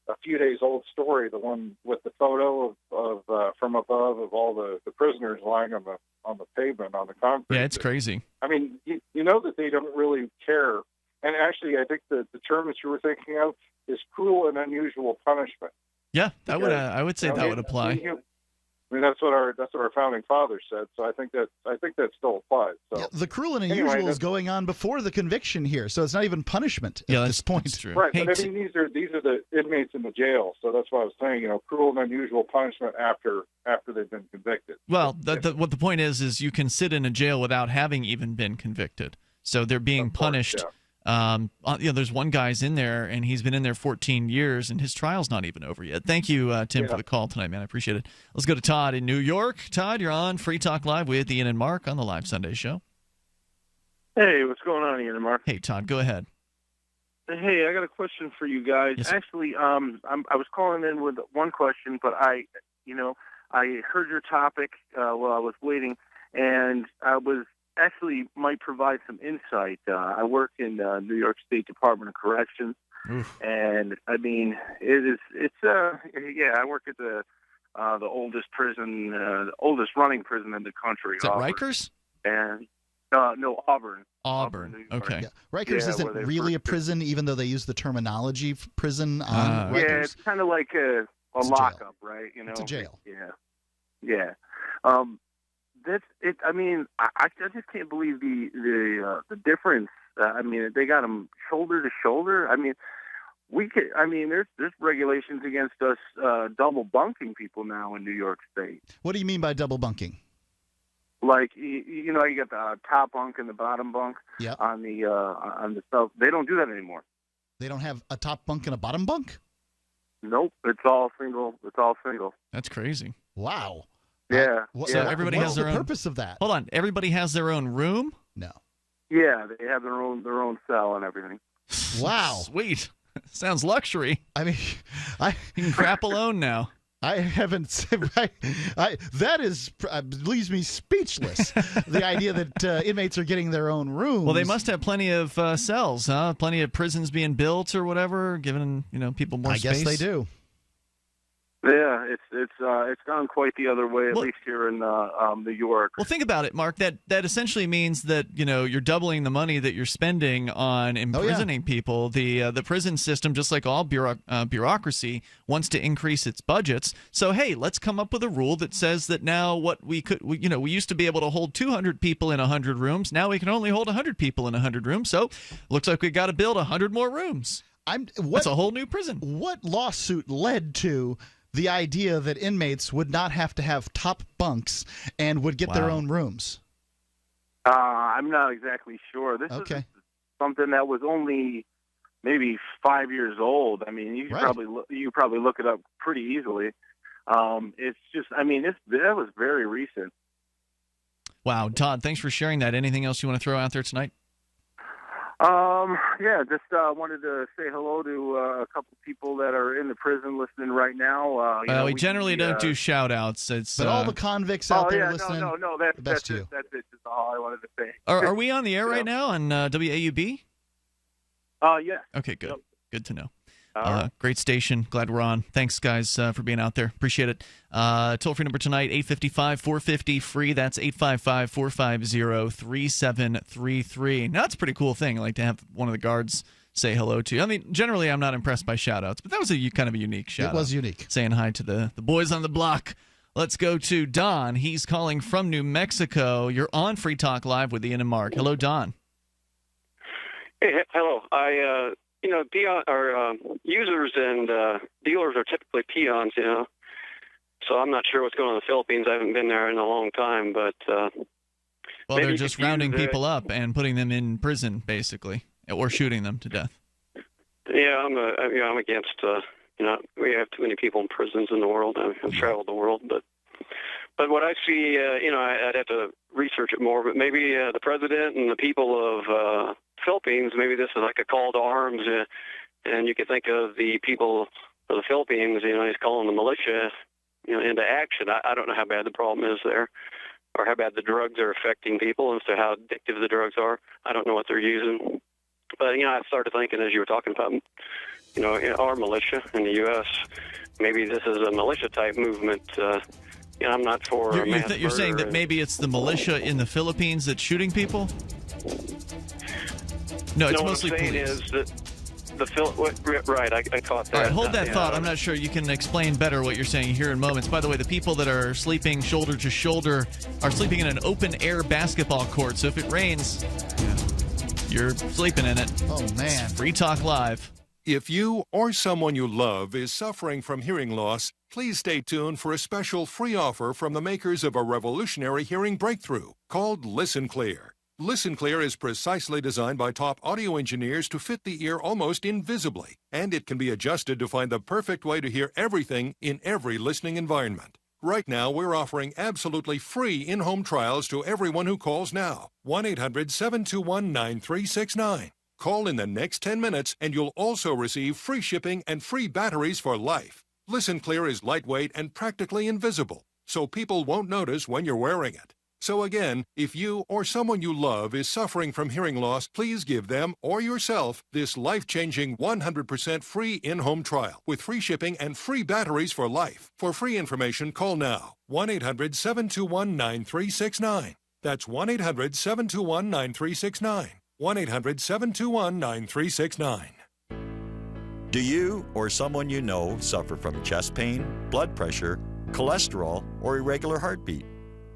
a few days old story. The one with the photo of from above of all the prisoners lying on the pavement on the concrete. Yeah, it's crazy. I mean, you know that they don't really care. And actually, I think the term that you were thinking of is cruel and unusual punishment. Yeah, that would I would say that would apply. I mean, that's what our founding fathers said. So I think that still applies. So yeah, the cruel and unusual is going on before the conviction here, so it's not even punishment at this point. That's true. Right, but I mean, these are the inmates in the jail, so that's why I was saying, cruel and unusual punishment after they've been convicted. Well, what the point is you can sit in a jail without having even been convicted, so they're being punished. Yeah. There's one guy's in there, and he's been in there 14 years, and his trial's not even over yet. Thank you, Tim, for the call tonight, man. I appreciate it. Let's go to Todd in New York. Todd, you're on Free Talk Live with Ian and Mark on the Live Sunday show. Hey, what's going on, Ian and Mark? Hey, Todd, go ahead. Hey, I got a question for you guys. Yes. Actually, I was calling in with one question, but I heard your topic while I was waiting, and I was actually might provide some insight. I work in New York State Department of Corrections, and I mean, I work at the oldest prison, the oldest running prison in the country. Is that Rikers? And no, Auburn. Auburn. Okay. Yeah. Rikers isn't really a prison, even though they use the terminology prison on Rikers. Yeah, it's kind of like a lockup, right? It's a jail. Yeah. That's it. I mean, I just can't believe the difference. I mean, they got them shoulder to shoulder. I mean, there's regulations against us double bunking people now in New York State. What do you mean by double bunking? Like you got the top bunk and the bottom bunk. Yeah. On the south, they don't do that anymore. They don't have a top bunk and a bottom bunk? Nope, it's all single. That's crazy. Yeah. Wow. So everybody has their own purpose of that. Hold on. Everybody has their own room? No. Yeah, they have their own cell and everything. Wow. Sweet. Sounds luxury. I mean, you can crap alone now. I haven't. That leaves me speechless. The idea that inmates are getting their own rooms. Well, they must have plenty of cells, huh? Plenty of prisons being built or whatever, giving people more space. I guess they do. Yeah, it's gone quite the other way, at least here in New York. Well, think about it, Mark. That essentially means that you're doubling the money that you're spending on imprisoning people. The prison system, just like all bureaucracy, wants to increase its budgets. So hey, let's come up with a rule that says that now we used to be able to hold 200 people in 100 rooms. Now we can only hold 100 people in 100 rooms. So looks like we got to build 100 more rooms. That's a whole new prison. What lawsuit led to the idea that inmates would not have to have top bunks and would get their own rooms. I'm not exactly sure. This is something that was only maybe 5 years old. I mean, you could probably look it up pretty easily. It's just, I mean, that was very recent. Wow, Todd, thanks for sharing that. Anything else you want to throw out there tonight? Yeah, just wanted to say hello to a couple people that are in the prison listening right now. We generally don't do shout-outs. But all the convicts out there listening, no, that's it. That's just all I wanted to say. Are we on the air right now on WAUB? Yeah. Okay, good. Yep. Good to know. Right. Great station. Glad we're on. Thanks, guys, for being out there. Appreciate it. Toll-free number tonight, 855-450-FREE. That's 855-450-3733. Now, that's a pretty cool thing. I like to have one of the guards say hello to you. I mean, generally, I'm not impressed by shout-outs, but that was kind of a unique shout-out. It was unique. Saying hi to the boys on the block. Let's go to Don. He's calling from New Mexico. You're on Free Talk Live with Ian and Mark. Hello, Don. Hey, hello. Users and dealers are typically peons, So I'm not sure what's going on in the Philippines. I haven't been there in a long time, but well, they're just rounding people up and putting them in prison, basically, or shooting them to death. Yeah, I'm against. We have too many people in prisons in the world. I've traveled the world, but what I see, I'd have to research it more. But maybe the president and the people of Philippines, maybe this is like a call to arms, and you could think of the people of the Philippines. He's calling the militia, into action. I don't know how bad the problem is there, or how bad the drugs are affecting people, as to how addictive the drugs are. I don't know what they're using, but I started thinking as you were talking about, our militia in the U.S. Maybe this is a militia type movement. I'm not for. You're saying that maybe it's the militia in the Philippines that's shooting people? No, it's mostly what I'm saying police. Is that right, I caught that. All right, hold that thought. I'm not sure. You can explain better what you're saying here in moments. By the way, the people that are sleeping shoulder to shoulder are sleeping in an open-air basketball court. So if it rains, you're sleeping in it. Oh, man. It's Free Talk Live. If you or someone you love is suffering from hearing loss, please stay tuned for a special free offer from the makers of a revolutionary hearing breakthrough called Listen Clear. Listen Clear is precisely designed by top audio engineers to fit the ear almost invisibly, and it can be adjusted to find the perfect way to hear everything in every listening environment. Right now, we're offering absolutely free in-home trials to everyone who calls now. 1-800-721-9369. Call in the next 10 minutes, and you'll also receive free shipping and free batteries for life. Listen Clear is lightweight and practically invisible, so people won't notice when you're wearing it. So again, if you or someone you love is suffering from hearing loss, please give them or yourself this life-changing 100% free in-home trial with free shipping and free batteries for life. For free information, call now. 1-800-721-9369. That's 1-800-721-9369. 1-800-721-9369. Do you or someone you know suffer from chest pain, blood pressure, cholesterol, or irregular heartbeat?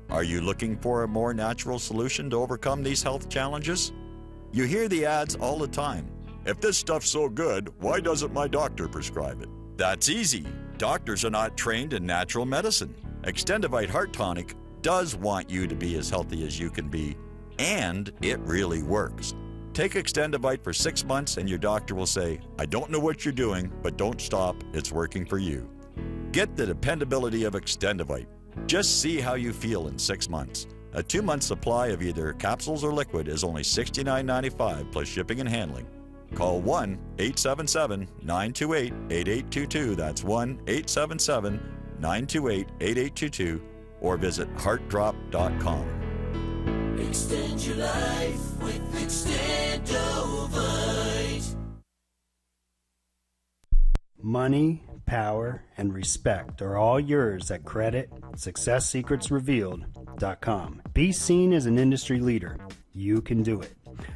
Are you looking for a more natural solution to overcome these health challenges? You hear the ads all the time. If this stuff's so good, why doesn't my doctor prescribe it? That's easy. Doctors are not trained in natural medicine. Extendivite Heart Tonic does want you to be as healthy as you can be, and it really works. Take Extendivite for 6 months and your doctor will say, I don't know what you're doing, but don't stop, it's working for you. Get the dependability of Extendivite. Just see how you feel in 6 months. A 2-month supply of either capsules or liquid is only $69.95 plus shipping and handling. Call 1-877-928-8822. That's 1-877-928-8822 or visit heartdrop.com. Extend your life with Extendovite. Money, power, and respect are all yours at creditsuccesssecretsrevealed.com. Be seen as an industry leader. You can do it.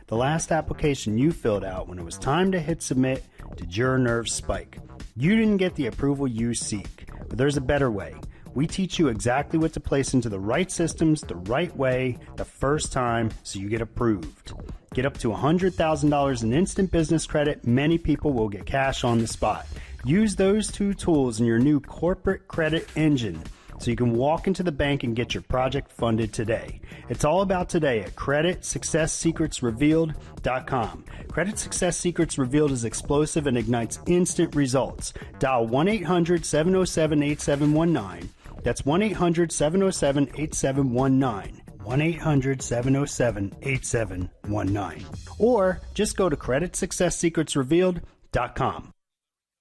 The last application you filled out when it was time to hit submit did your nerves spike. You didn't get the approval you seek, but there's a better way. We teach you exactly what to place into the right systems the right way the first time so you get approved. Get up to $100,000 in instant business credit. Many people will get cash on the spot. Use those two tools in your new corporate credit engine so you can walk into the bank and get your project funded today. It's all about today at CreditSuccessSecretsRevealed.com. Credit Success Secrets Revealed is explosive and ignites instant results. Dial 1-800-707-8719. That's 1-800-707-8719. 1-800-707-8719. Or just go to CreditSuccessSecretsRevealed.com.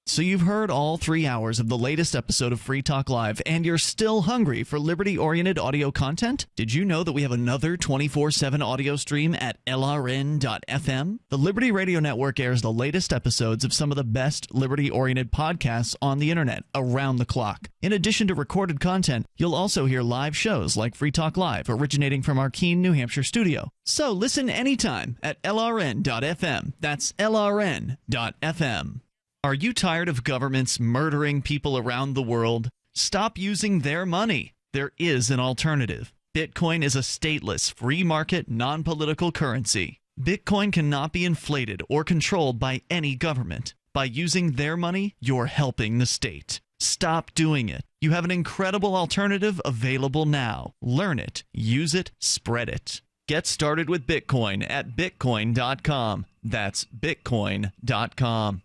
So you've heard all 3 hours of the latest episode of Free Talk Live, and you're still hungry for liberty-oriented audio content? Did you know that we have another 24/7 audio stream at LRN.FM? The Liberty Radio Network airs the latest episodes of some of the best liberty-oriented podcasts on the internet around the clock. In addition to recorded content, you'll also hear live shows like Free Talk Live, originating from our Keene, New Hampshire studio. So listen anytime at LRN.FM. That's LRN.FM. Are you tired of governments murdering people around the world? Stop using their money. There is an alternative. Bitcoin is a stateless, free market, non-political currency. Bitcoin cannot be inflated or controlled by any government. By using their money, you're helping the state. Stop doing it. You have an incredible alternative available now. Learn it, use it, spread it. Get started with Bitcoin at Bitcoin.com. That's Bitcoin.com.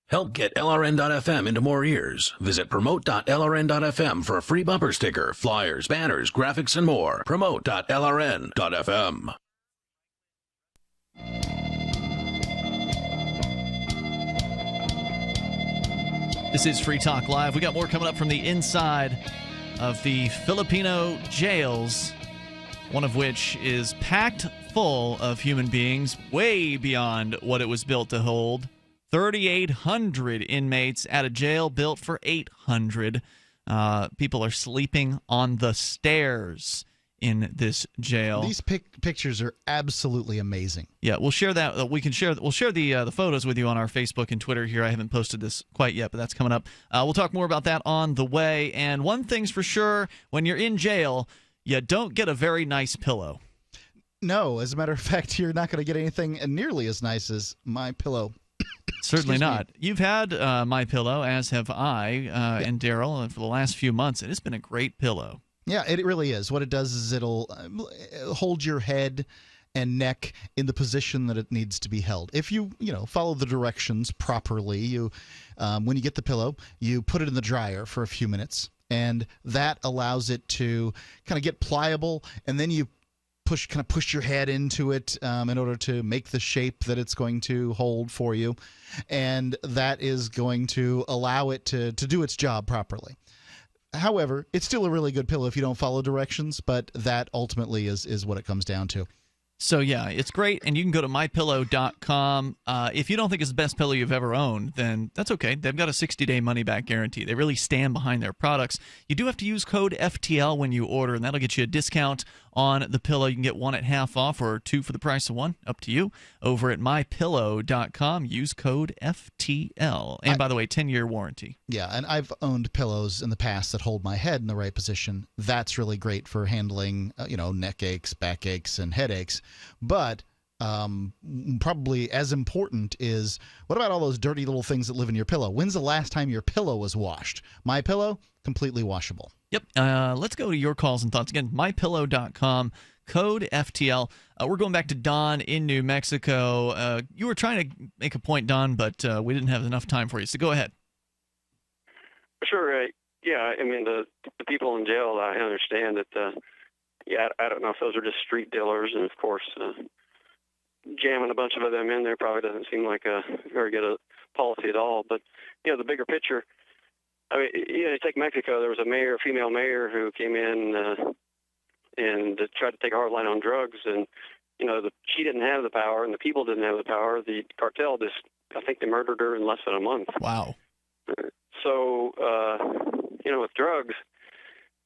Help get LRN.FM into more ears. Visit promote.lrn.fm for a free bumper sticker, flyers, banners, graphics, and more. Promote.lrn.fm. This is Free Talk Live. We got more coming up from the inside of the Filipino jails, one of which is packed full of human beings, way beyond what it was built to hold. 3,800 inmates at a jail built for 800. People are sleeping on the stairs in this jail. These pictures are absolutely amazing. Yeah, we'll share that. We'll share the photos with you on our Facebook and Twitter here. I haven't posted this quite yet, but that's coming up. We'll talk more about that on the way. And one thing's for sure: when you're in jail, you don't get a very nice pillow. No, as a matter of fact, you're not going to get anything nearly as nice as My Pillow. Certainly not. You've had My Pillow, as have I and Daryl, for the last few months, and it's been a great pillow. Yeah, it really is. What it does is it'll hold your head and neck in the position that it needs to be held. If you follow the directions properly, when you get the pillow, you put it in the dryer for a few minutes, and that allows it to kind of get pliable, and then you push your head into it in order to make the shape that it's going to hold for you, and that is going to allow it to do its job properly. However, it's still a really good pillow if you don't follow directions, but that ultimately is what it comes down to. So, yeah, it's great, and you can go to MyPillow.com. If you don't think it's the best pillow you've ever owned, then that's okay. They've got a 60-day money-back guarantee. They really stand behind their products. You do have to use code FTL when you order, and that'll get you a discount on the pillow. You can get one at half off or two for the price of one, up to you, over at MyPillow.com. Use code FTL. And, by the way, 10-year warranty. Yeah, and I've owned pillows in the past that hold my head in the right position. That's really great for handling, neck aches, back aches, and headaches. But probably as important is, what about all those dirty little things that live in your pillow? When's the last time your pillow was washed? My Pillow, completely washable. Yep. Let's go to your calls and thoughts. Again, MyPillow.com, code FTL. We're going back to Don in New Mexico. You were trying to make a point, Don, but we didn't have enough time for you, so go ahead. Sure. Yeah, I mean, the people in jail, I understand that, I don't know if those are just street dealers, and, of course, jamming a bunch of them in there probably doesn't seem like a very good policy at all. But, the bigger picture, I mean, take Mexico. There was a female mayor who came in and tried to take a hard line on drugs, and, she didn't have the power, and the people didn't have the power. The cartel I think they murdered her in less than a month. Wow. So, with drugs,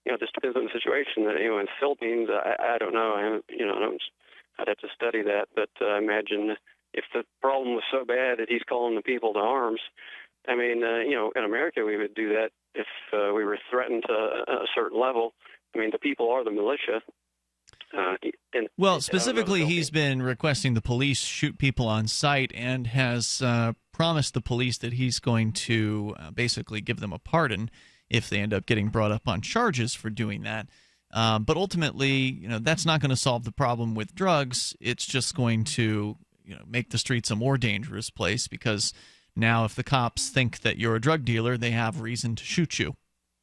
it just depends on the situation. In the Philippines, I don't know. I'd have to study that. But I imagine if the problem was so bad that he's calling the people to arms, I mean, in America we would do that if we were threatened to a certain level. I mean, the people are the militia. Well, specifically, he's been requesting the police shoot people on sight and has promised the police that he's going to basically give them a pardon if they end up getting brought up on charges for doing that. But ultimately, that's not going to solve the problem with drugs. It's just going to make the streets a more dangerous place, because now if the cops think that you're a drug dealer, they have reason to shoot you.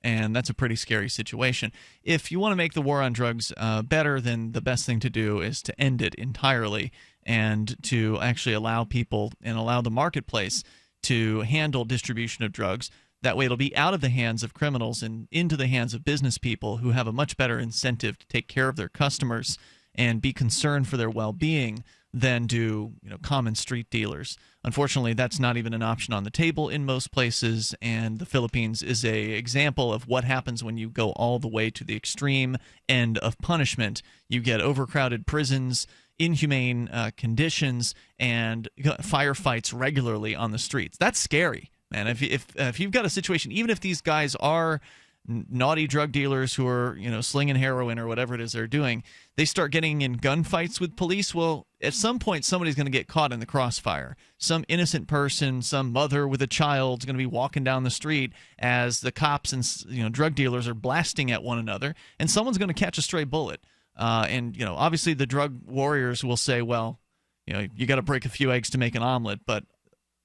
And that's a pretty scary situation. If you want to make the war on drugs better, then the best thing to do is to end it entirely and to actually allow people and allow the marketplace to handle distribution of drugs. That way it'll be out of the hands of criminals and into the hands of business people who have a much better incentive to take care of their customers and be concerned for their well-being than do common street dealers. Unfortunately, that's not even an option on the table in most places, and the Philippines is a example of what happens when you go all the way to the extreme end of punishment. You get overcrowded prisons, inhumane conditions, and firefights regularly on the streets. That's scary, man. If you've got a situation, even if these guys are naughty drug dealers who are slinging heroin or whatever it is they're doing, they start getting in gunfights with police, well, at some point somebody's going to get caught in the crossfire. Some innocent person, some mother with a child, is going to be walking down the street as the cops and drug dealers are blasting at one another, and someone's going to catch a stray bullet. And obviously the drug warriors will say, well, you got to break a few eggs to make an omelet, but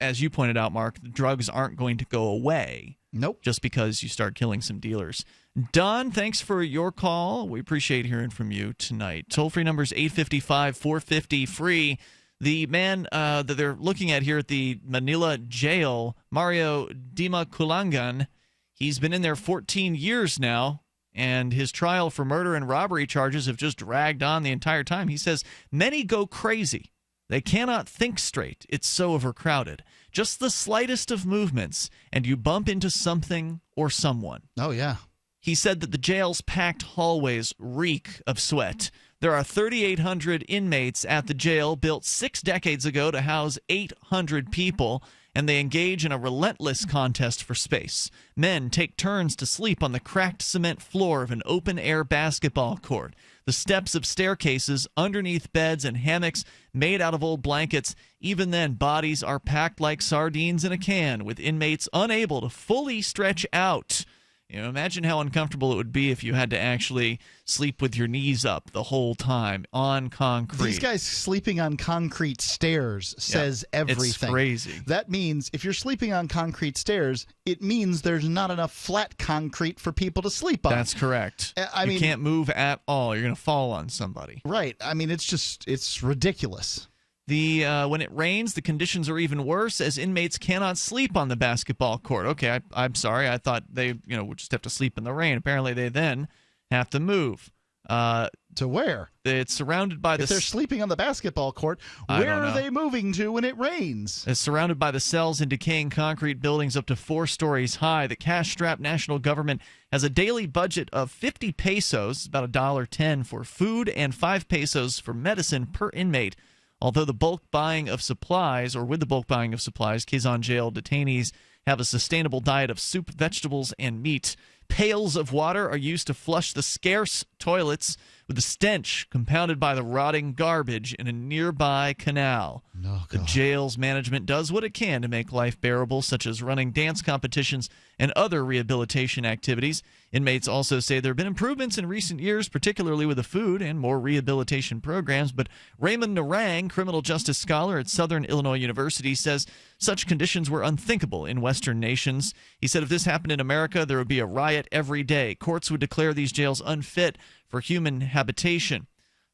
as you pointed out, Mark, the drugs aren't going to go away. Nope. Just because you start killing some dealers. Don, thanks for your call. We appreciate hearing from you tonight. Toll-free number is 855-450-FREE. The man that they're looking at here at the Manila jail, Mario Dimaculangan, he's been in there 14 years now, and his trial for murder and robbery charges have just dragged on the entire time. He says, many go crazy. They cannot think straight. It's so overcrowded. Just the slightest of movements, and you bump into something or someone. Oh, yeah. He said that the jail's packed hallways reek of sweat. There are 3,800 inmates at the jail, built 6 decades ago to house 800 people, and they engage in a relentless contest for space. Men take turns to sleep on the cracked cement floor of an open-air basketball court. The steps of staircases, underneath beds and hammocks made out of old blankets. Even then, bodies are packed like sardines in a can, with inmates unable to fully stretch out. Imagine how uncomfortable it would be if you had to actually sleep with your knees up the whole time on concrete. These guys sleeping on concrete stairs says everything. It's crazy. That means if you're sleeping on concrete stairs, it means there's not enough flat concrete for people to sleep on. That's correct. You can't move at all. You're going to fall on somebody. Right. I mean, it's ridiculous. When it rains, the conditions are even worse, as inmates cannot sleep on the basketball court. Okay, I'm sorry. I thought they would just have to sleep in the rain. Apparently, they then have to move. To where? It's surrounded by if they're sleeping on the basketball court, where are they moving to when it rains? It's surrounded by the cells in decaying concrete buildings up to 4 stories high. The cash-strapped national government has a daily budget of 50 pesos, about $1.10 for food, and 5 pesos for medicine per inmate. Although with the bulk buying of supplies, Quezon Jail detainees have a sustainable diet of soup, vegetables, and meat. Pails of water are used to flush the scarce toilets, with the stench compounded by the rotting garbage in a nearby canal. The jail's management does what it can to make life bearable, such as running dance competitions and other rehabilitation activities. Inmates also say there have been improvements in recent years, particularly with the food and more rehabilitation programs. But Raymond Narang, criminal justice scholar at Southern Illinois University, says such conditions were unthinkable in Western nations. He said if this happened in America, there would be a riot every day. Courts would declare these jails unfit for human habitation.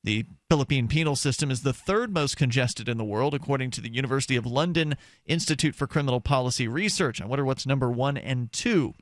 The Philippine penal system is the 3rd most congested in the world, according to the University of London Institute for Criminal Policy Research. I wonder what's number 1 and 2.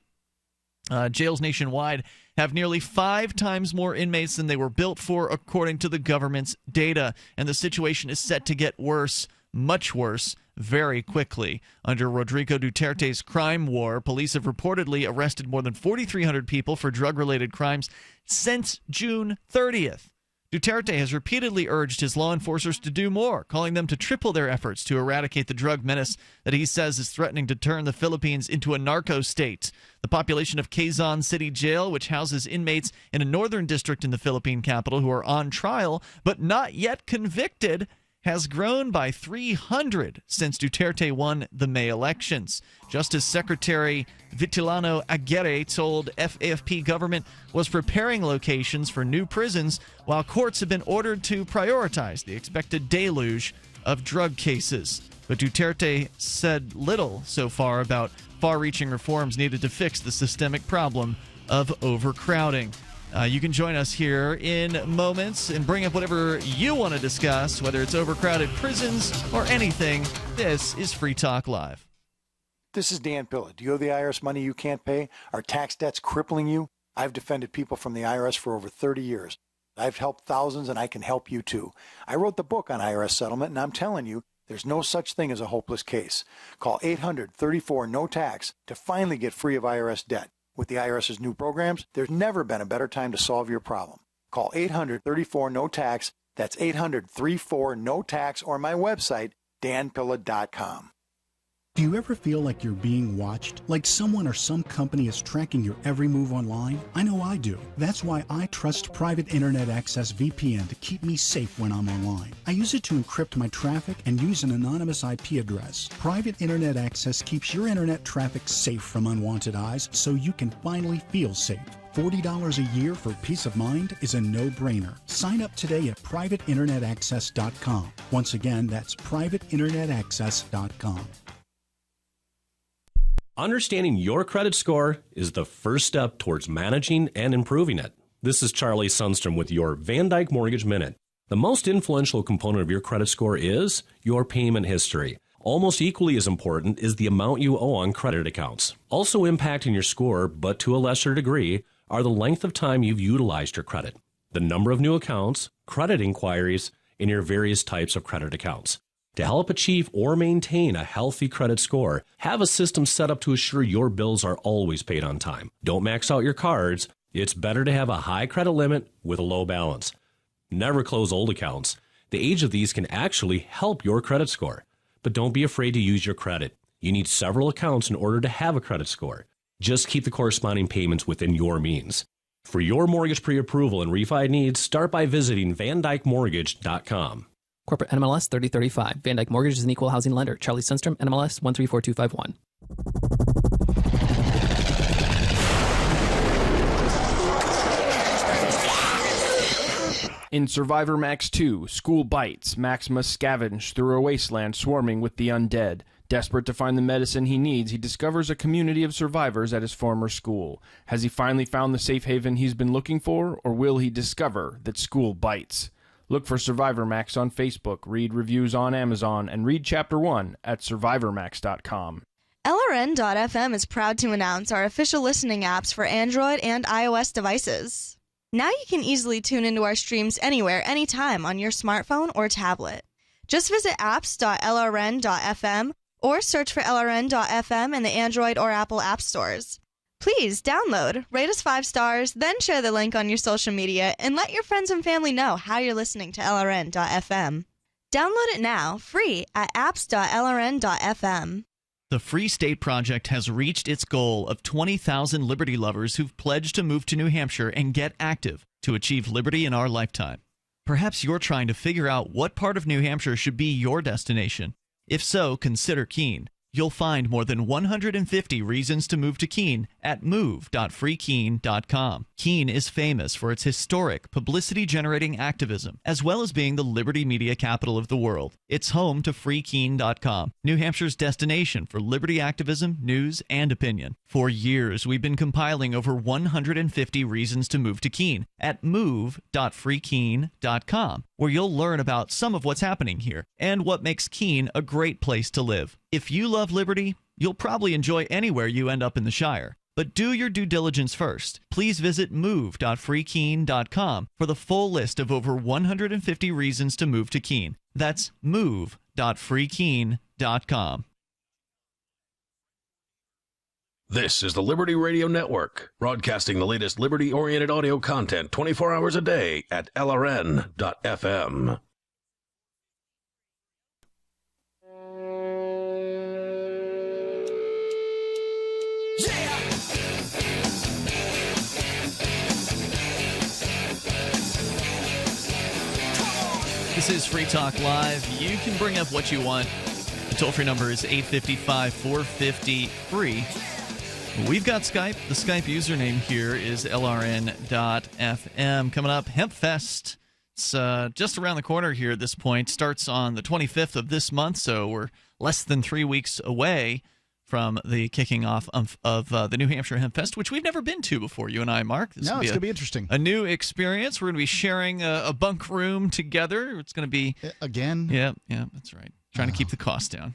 Jails nationwide have nearly 5 times more inmates than they were built for, according to the government's data. And the situation is set to get worse, much worse, very quickly. Under Rodrigo Duterte's crime war, police have reportedly arrested more than 4,300 people for drug-related crimes since June 30th. Duterte has repeatedly urged his law enforcers to do more, calling them to triple their efforts to eradicate the drug menace that he says is threatening to turn the Philippines into a narco state. The population of Quezon City Jail, which houses inmates in a northern district in the Philippine capital who are on trial but not yet convicted, has grown by 300 since Duterte won the May elections. Justice Secretary Vitilano Aguirre told AFP government was preparing locations for new prisons, while courts have been ordered to prioritize the expected deluge of drug cases. But Duterte said little so far about far-reaching reforms needed to fix the systemic problem of overcrowding. You can join us here in moments and bring up whatever you want to discuss, whether it's overcrowded prisons or anything. This is Free Talk Live. This is Dan Pilla. Do you owe the IRS money you can't pay? Are tax debts crippling you? I've defended people from the IRS for over 30 years. I've helped thousands, and I can help you too. I wrote the book on IRS settlement, and I'm telling you, there's no such thing as a hopeless case. Call 800-34-NO-TAX to finally get free of IRS debt. With the IRS's new programs, there's never been a better time to solve your problem. Call 800-34-NO-TAX. That's 800-34-NO-TAX, or my website, danpilla.com. Do you ever feel like you're being watched? Like someone or some company is tracking your every move online? I know I do. That's why I trust Private Internet Access VPN to keep me safe when I'm online. I use it to encrypt my traffic and use an anonymous IP address. Private Internet Access keeps your internet traffic safe from unwanted eyes, so you can finally feel safe. $40 a year for peace of mind is a no-brainer. Sign up today at privateinternetaccess.com. Once again, that's privateinternetaccess.com. Understanding your credit score is the first step towards managing and improving it. This is Charlie Sundstrom with your Van Dyke Mortgage Minute. The most influential component of your credit score is your payment history. Almost equally as important is the amount you owe on credit accounts. Also impacting your score, but to a lesser degree, are the length of time you've utilized your credit, the number of new accounts, credit inquiries, and your various types of credit accounts. To help achieve or maintain a healthy credit score, have a system set up to assure your bills are always paid on time. Don't max out your cards. It's better to have a high credit limit with a low balance. Never close old accounts. The age of these can actually help your credit score. But don't be afraid to use your credit. You need several accounts in order to have a credit score. Just keep the corresponding payments within your means. For your mortgage pre-approval and refi needs, start by visiting VanDykeMortgage.com. Corporate NMLS 3035. Van Dyke Mortgage is an equal housing lender. Charlie Sundstrom, NMLS 134251. In Survivor Max 2, School Bites, Max must scavenge through a wasteland swarming with the undead. Desperate to find the medicine he needs, he discovers a community of survivors at his former school. Has he finally found the safe haven he's been looking for, or will he discover that school bites? Look for Survivor Max on Facebook, read reviews on Amazon, and read Chapter 1 at survivormax.com. LRN.FM is proud to announce our official listening apps for Android and iOS devices. Now you can easily tune into our streams anywhere, anytime on your smartphone or tablet. Just visit apps.lrn.fm or search for LRN.FM in the Android or Apple app stores. Please download, rate us 5 stars, then share the link on your social media, and let your friends and family know how you're listening to LRN.FM. Download it now, free, at apps.lrn.fm. The Free State Project has reached its goal of 20,000 liberty lovers who've pledged to move to New Hampshire and get active to achieve liberty in our lifetime. Perhaps you're trying to figure out what part of New Hampshire should be your destination. If so, consider Keene. You'll find more than 150 reasons to move to Keene at move.freekeene.com. Keene is famous for its historic, publicity-generating activism, as well as being the liberty media capital of the world. It's home to freekeene.com, New Hampshire's destination for liberty activism, news, and opinion. For years, we've been compiling over 150 reasons to move to Keene at move.freekeene.com, where you'll learn about some of what's happening here and what makes Keene a great place to live. If you love liberty, you'll probably enjoy anywhere you end up in the Shire. But do your due diligence first. Please visit move.freekeene.com for the full list of over 150 reasons to move to Keene. That's move.freekeene.com. This is the Liberty Radio Network, broadcasting the latest liberty-oriented audio content 24 hours a day at LRN.FM. This is Free Talk Live. You can bring up what you want. The toll-free number is 855-450-FREE. We've got Skype. The Skype username here is LRN.FM. Coming up, HempFest. It's just around the corner here at this point. Starts on the 25th of this month, so we're less than 3 weeks away from the kicking off of the New Hampshire HempFest, which we've never been to before, you and I, Mark. It's going to be interesting. A new experience. We're going to be sharing a bunk room together. It's going to be... Again? Yeah, that's right. Trying to keep the cost down,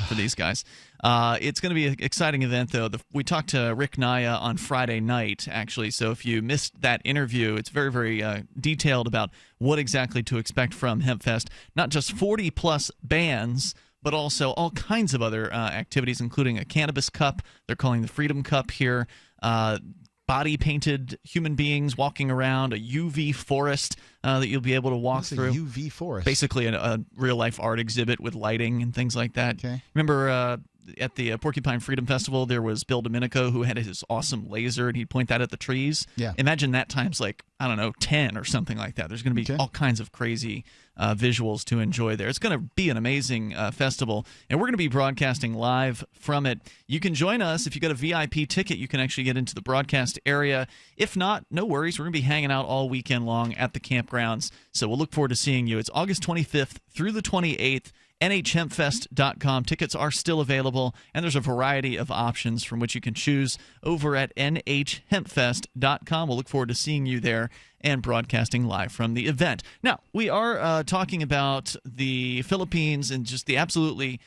for these guys. It's going to be an exciting event, though. We talked to Rick Naya on Friday night, actually, so if you missed that interview, it's very, very detailed about what exactly to expect from HempFest. Not just 40-plus bands, but also all kinds of other activities, including a cannabis cup. They're calling the Freedom Cup here. Body-painted human beings walking around, a UV forest that you'll be able to walk through. A UV forest? Basically a real-life art exhibit with lighting and things like that. Okay. Remember at the Porcupine Freedom Festival, there was Bill Domenico who had his awesome laser, and he'd point that at the trees. Yeah. Imagine that times 10 or something like that. There's going to be all kinds of crazy visuals to enjoy there. It's going to be an amazing festival, and we're going to be broadcasting live from it. You can join us. If you got a VIP ticket, you can actually get into the broadcast area. If not, no worries. We're going to be hanging out all weekend long at the campgrounds, so we'll look forward to seeing you. It's August 25th through the 28th. NHHempFest.com. Tickets are still available, and there's a variety of options from which you can choose over at NHHempFest.com. We'll look forward to seeing you there and broadcasting live from the event. Now, we are talking about the Philippines and just the absolutely,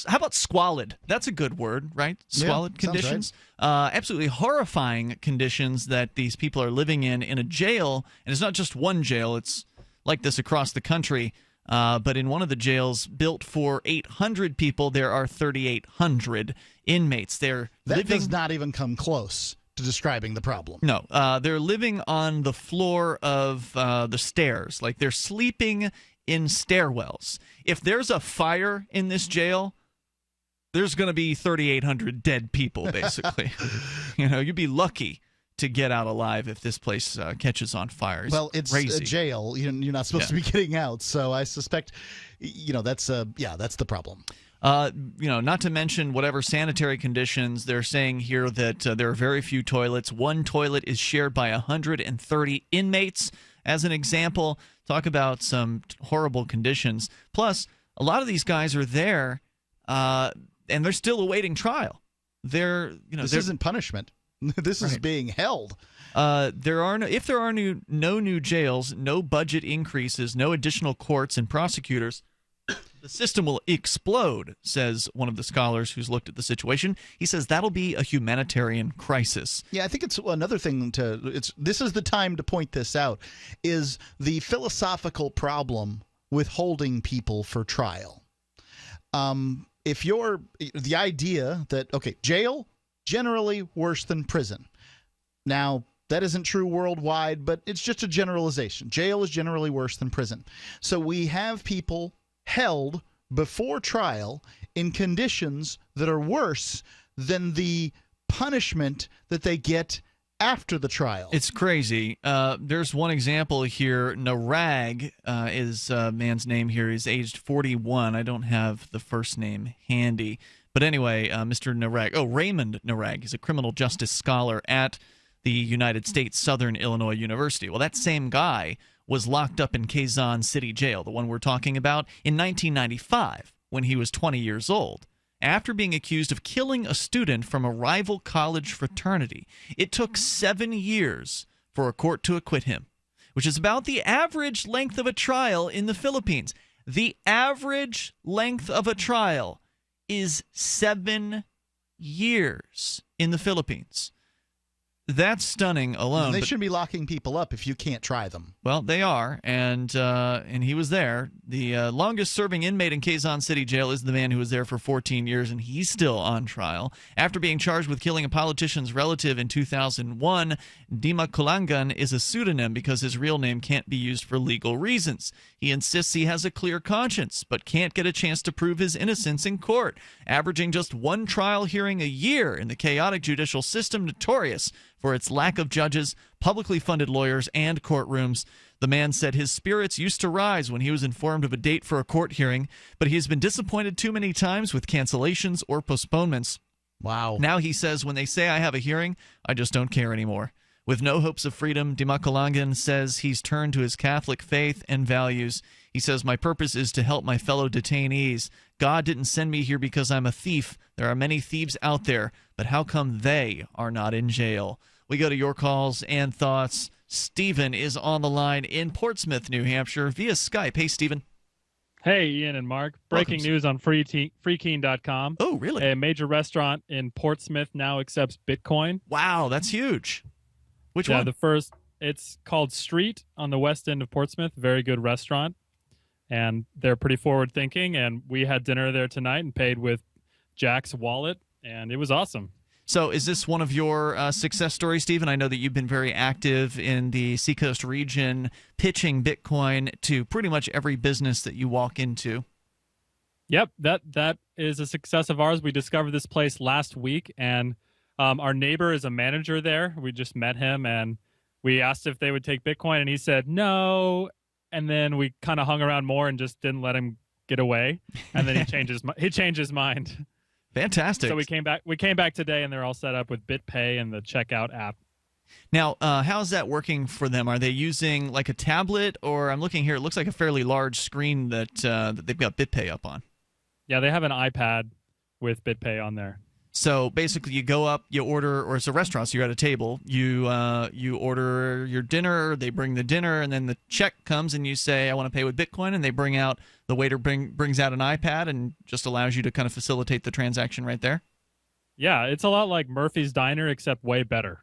how about squalid? That's a good word, right? Squalid conditions. Right. Absolutely horrifying conditions that these people are living in a jail, and it's not just one jail. It's like this across the country. But in one of the jails built for 800 people, there are 3,800 inmates. That does not even come close to describing the problem. No, they're living on the floor of the stairs. Like they're sleeping in stairwells. If there's a fire in this jail, there's going to be 3,800 dead people, basically. You'd be lucky to get out alive if this place catches on fire. It's crazy. A jail. You're not supposed to be getting out, so I suspect, that's the problem. Not to mention whatever sanitary conditions. They're saying here that there are very few toilets. One toilet is shared by 130 inmates. As an example, talk about some horrible conditions. Plus, a lot of these guys are there, and they're still awaiting trial. This isn't punishment. This is being held. If there are no new jails, no budget increases, no additional courts and prosecutors, the system will explode, says one of the scholars who's looked at the situation. He says that'll be a humanitarian crisis. Yeah, I think it's another thing this is the time to point this out, is the philosophical problem with holding people for trial. If you're the idea that, jail, generally worse than prison. Now, that isn't true worldwide, but it's just a generalization. Jail is generally worse than prison. So we have people held before trial in conditions that are worse than the punishment that they get after the trial. It's crazy. There's one example here. Narag is man's name here. He's aged 41. I don't have the first name handy. But anyway, Mr. Narag, Raymond Narag, is a criminal justice scholar at the United States Southern Illinois University. Well, that same guy was locked up in Quezon City Jail, the one we're talking about, in 1995 when he was 20 years old, after being accused of killing a student from a rival college fraternity. It took 7 years for a court to acquit him, which is about the average length of a trial in the Philippines. The average length of a trial is 7 years in the Philippines. That's stunning alone. They shouldn't be locking people up if you can't try them. Well, they are, and he was there. The longest-serving inmate in Quezon City Jail is the man who was there for 14 years, and he's still on trial. After being charged with killing a politician's relative in 2001, Dimakulangan is a pseudonym because his real name can't be used for legal reasons. He insists he has a clear conscience, but can't get a chance to prove his innocence in court, averaging just one trial hearing a year in the chaotic judicial system notorious for its lack of judges, publicly funded lawyers, and courtrooms. The man said his spirits used to rise when he was informed of a date for a court hearing, but he has been disappointed too many times with cancellations or postponements. Wow. Now he says, when they say I have a hearing, I just don't care anymore. With no hopes of freedom, Dimakulangan says he's turned to his Catholic faith and values. He says, my purpose is to help my fellow detainees. God didn't send me here because I'm a thief. There are many thieves out there, but how come they are not in jail? We go to your calls and thoughts. Stephen is on the line in Portsmouth, New Hampshire, via Skype. Hey, Stephen. Hey, Ian and Mark. Breaking news on freekeen.com. Oh, really? A major restaurant in Portsmouth now accepts Bitcoin. Wow, that's huge. Which one? It's called Street on the west end of Portsmouth. Very good restaurant. And they're pretty forward thinking. And we had dinner there tonight and paid with Jack's wallet. And it was awesome. So is this one of your success stories, Stephen? I know that you've been very active in the Seacoast region, pitching Bitcoin to pretty much every business that you walk into. Yep, that is a success of ours. We discovered this place last week, and our neighbor is a manager there. We just met him, and we asked if they would take Bitcoin, and he said no. And then we kind of hung around more and just didn't let him get away. And then he changed his mind. Fantastic. So we came back today, and they're all set up with BitPay and the checkout app. Now, how's that working for them? Are they using like a tablet, or I'm looking here, it looks like a fairly large screen that they've got BitPay up on. Yeah, they have an iPad with BitPay on there. So basically, you go up, you order, or it's a restaurant, so you're at a table. You order your dinner, they bring the dinner, and then the check comes, and you say, I want to pay with Bitcoin, and the waiter brings out an iPad and just allows you to kind of facilitate the transaction right there. Yeah, it's a lot like Murphy's Diner, except way better.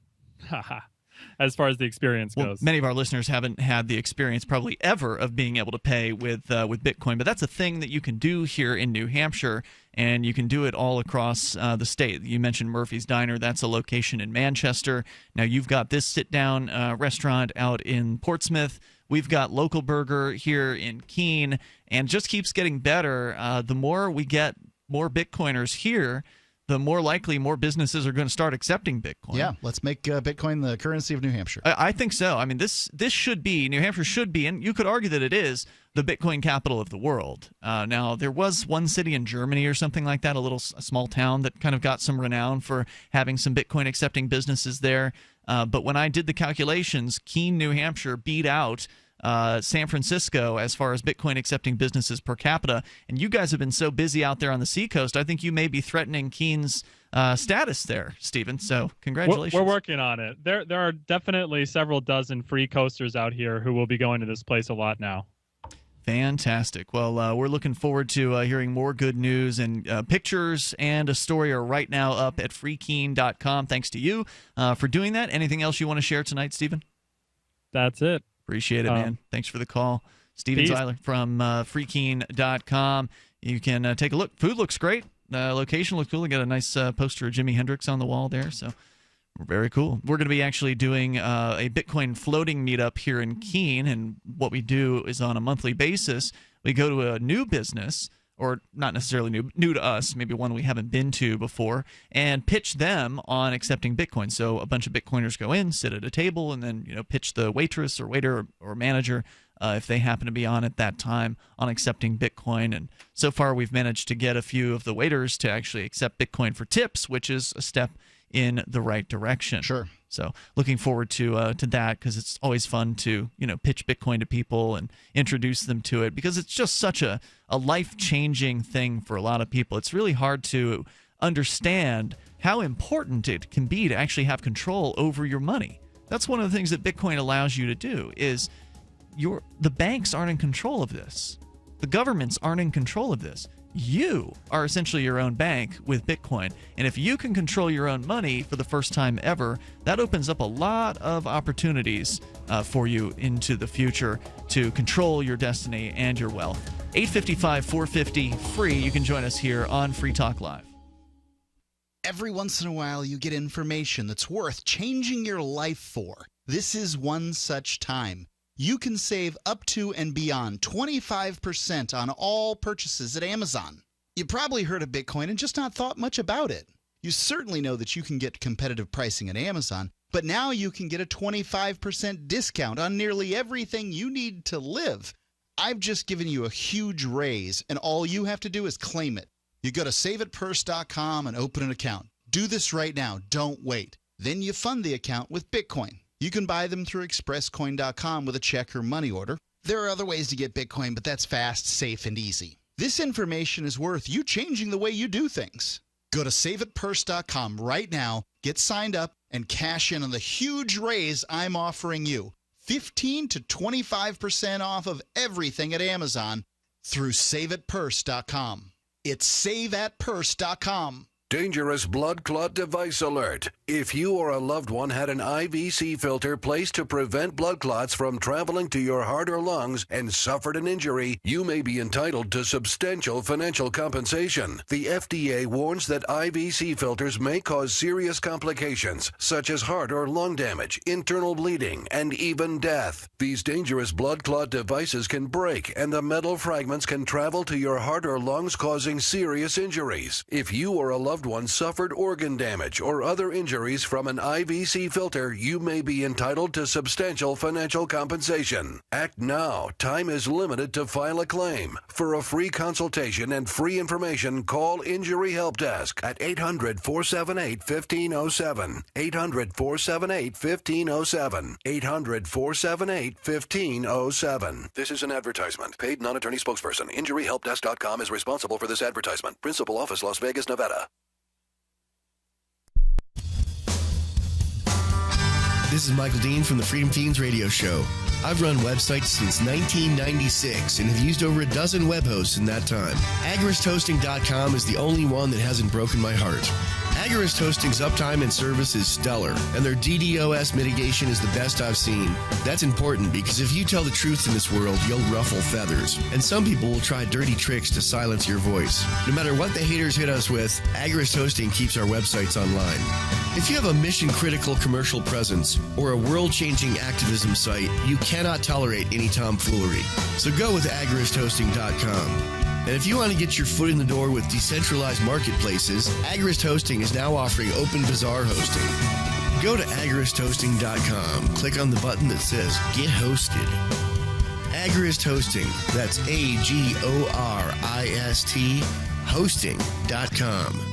As far as the experience goes. Many of our listeners haven't had the experience probably ever of being able to pay with Bitcoin, but that's a thing that you can do here in New Hampshire, and you can do it all across the state. You mentioned Murphy's Diner. That's a location in Manchester. Now you've got this sit-down restaurant out in Portsmouth. We've got Local Burger here in Keene, and it just keeps getting better. The more we get more Bitcoiners here, the more likely more businesses are going to start accepting Bitcoin. Yeah, let's make Bitcoin the currency of New Hampshire. I think so. I mean, this should be, New Hampshire should be, and you could argue that it is, the Bitcoin capital of the world. Now, there was one city in Germany or something like that, a small town that kind of got some renown for having some Bitcoin accepting businesses there. But when I did the calculations, Keene, New Hampshire beat out San Francisco as far as Bitcoin accepting businesses per capita, and you guys have been so busy out there on the seacoast, I think you may be threatening Keene's status there, Stephen. So congratulations. We're working on it. There are definitely several dozen free coasters out here who will be going to this place a lot now. Fantastic. Well, we're looking forward to hearing more good news, and pictures and a story are right now up at freekeen.com. Thanks to you for doing that. Anything else you want to share tonight, Stephen? That's it. Appreciate it, man. Thanks for the call. Stephen Zeiler from freekeen.com. You can take a look. Food looks great. Location looks cool. We got a nice poster of Jimi Hendrix on the wall there, so very cool. We're going to be actually doing a Bitcoin floating meetup here in Keene, and what we do is on a monthly basis, we go to a new business, or not necessarily new to us, maybe one we haven't been to before, and pitch them on accepting Bitcoin. So a bunch of Bitcoiners go in, sit at a table, and then pitch the waitress or waiter or manager if they happen to be on at that time on accepting Bitcoin. And so far we've managed to get a few of the waiters to actually accept Bitcoin for tips, which is a step in the right direction. Sure. So looking forward to that, because it's always fun to pitch Bitcoin to people and introduce them to it, because it's just such a life-changing thing for a lot of people. It's really hard to understand how important it can be to actually have control over your money. That's one of the things that Bitcoin allows you to do, is the banks aren't in control of this. The governments aren't in control of this. you are essentially your own bank with Bitcoin. And if you can control your own money for the first time ever, that opens up a lot of opportunities for you into the future to control your destiny and your wealth. 855-450 free. You can join us here on Free Talk Live. Every once in a while, you get information that's worth changing your life for. This is one such time. You can save up to and beyond 25% on all purchases at Amazon. You probably heard of Bitcoin and just not thought much about it. You certainly know that you can get competitive pricing at Amazon, but now you can get a 25% discount on nearly everything you need to live. I've just given you a huge raise, and all you have to do is claim it. You go to saveitpurse.com and open an account. Do this right now. Don't wait. Then you fund the account with Bitcoin. You can buy them through expresscoin.com with a check or money order. There are other ways to get Bitcoin, but that's fast, safe, and easy. This information is worth you changing the way you do things. Go to saveitpurse.com right now, get signed up, and cash in on the huge raise I'm offering you. 15 to 25% off of everything at Amazon through saveitpurse.com. It's saveatpurse.com. Dangerous blood clot device alert. If you or a loved one had an IVC filter placed to prevent blood clots from traveling to your heart or lungs and suffered an injury, you may be entitled to substantial financial compensation. The FDA warns that IVC filters may cause serious complications, such as heart or lung damage, internal bleeding, and even death. These dangerous blood clot devices can break, and the metal fragments can travel to your heart or lungs, causing serious injuries. If you or a loved one suffered organ damage or other injuries from an IVC filter, you may be entitled to substantial financial compensation. Act now. Time is limited to file a claim. For a free consultation and free information, call Injury Help Desk at 800-478-1507. 800-478-1507. 800-478-1507. This is an advertisement. Paid non-attorney spokesperson. InjuryHelpDesk.com is responsible for this advertisement. Principal office, Las Vegas, Nevada. This is Michael Dean from the Freedom Teens radio show. I've run websites since 1996 and have used over a dozen web hosts in that time. AgoristHosting.com is the only one that hasn't broken my heart. Agorist Hosting's uptime and service is stellar, and their DDoS mitigation is the best I've seen. That's important because if you tell the truth in this world, you'll ruffle feathers, and some people will try dirty tricks to silence your voice. No matter what the haters hit us with, Agorist Hosting keeps our websites online. If you have a mission-critical commercial presence or a world-changing activism site, you cannot tolerate any tomfoolery. So go with AgoristHosting.com. And if you want to get your foot in the door with decentralized marketplaces, Agorist Hosting is now offering Open Bazaar hosting. Go to agoristhosting.com, click on the button that says Get Hosted. Agorist Hosting, that's AGORIST, hosting.com.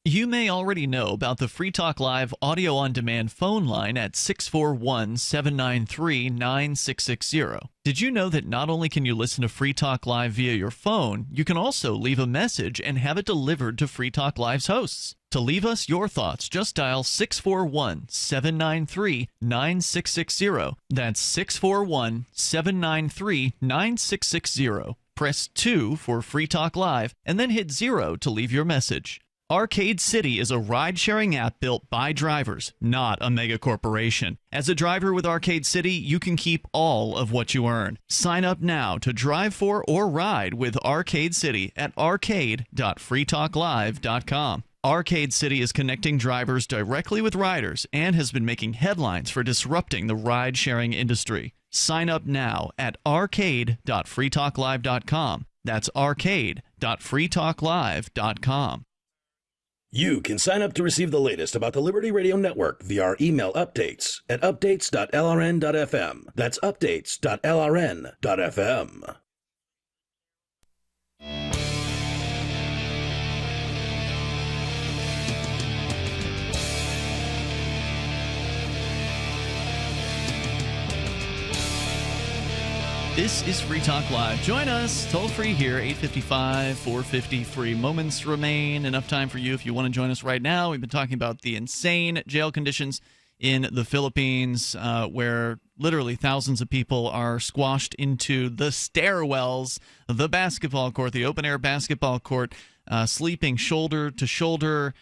You may already know about the Free Talk Live audio-on-demand phone line at 641-793-9660. Did you know that not only can you listen to Free Talk Live via your phone, you can also leave a message and have it delivered to Free Talk Live's hosts? To leave us your thoughts, just dial 641-793-9660. That's 641-793-9660. Press 2 for Free Talk Live, and then hit 0 to leave your message. Arcade City is a ride-sharing app built by drivers, not a mega corporation. As a driver with Arcade City, you can keep all of what you earn. Sign up now to drive for or ride with Arcade City at arcade.freetalklive.com. Arcade City is connecting drivers directly with riders and has been making headlines for disrupting the ride-sharing industry. Sign up now at arcade.freetalklive.com. That's arcade.freetalklive.com. You can sign up to receive the latest about the Liberty Radio Network via our email updates at updates.lrn.fm. That's updates.lrn.fm. This is Free Talk Live. Join us toll free here, 855-450-FREE. Moments remain. Enough time for you if you want to join us right now. We've been talking about the insane jail conditions in the Philippines, where literally thousands of people are squashed into the stairwells of the basketball court, the open-air basketball court, sleeping shoulder to shoulder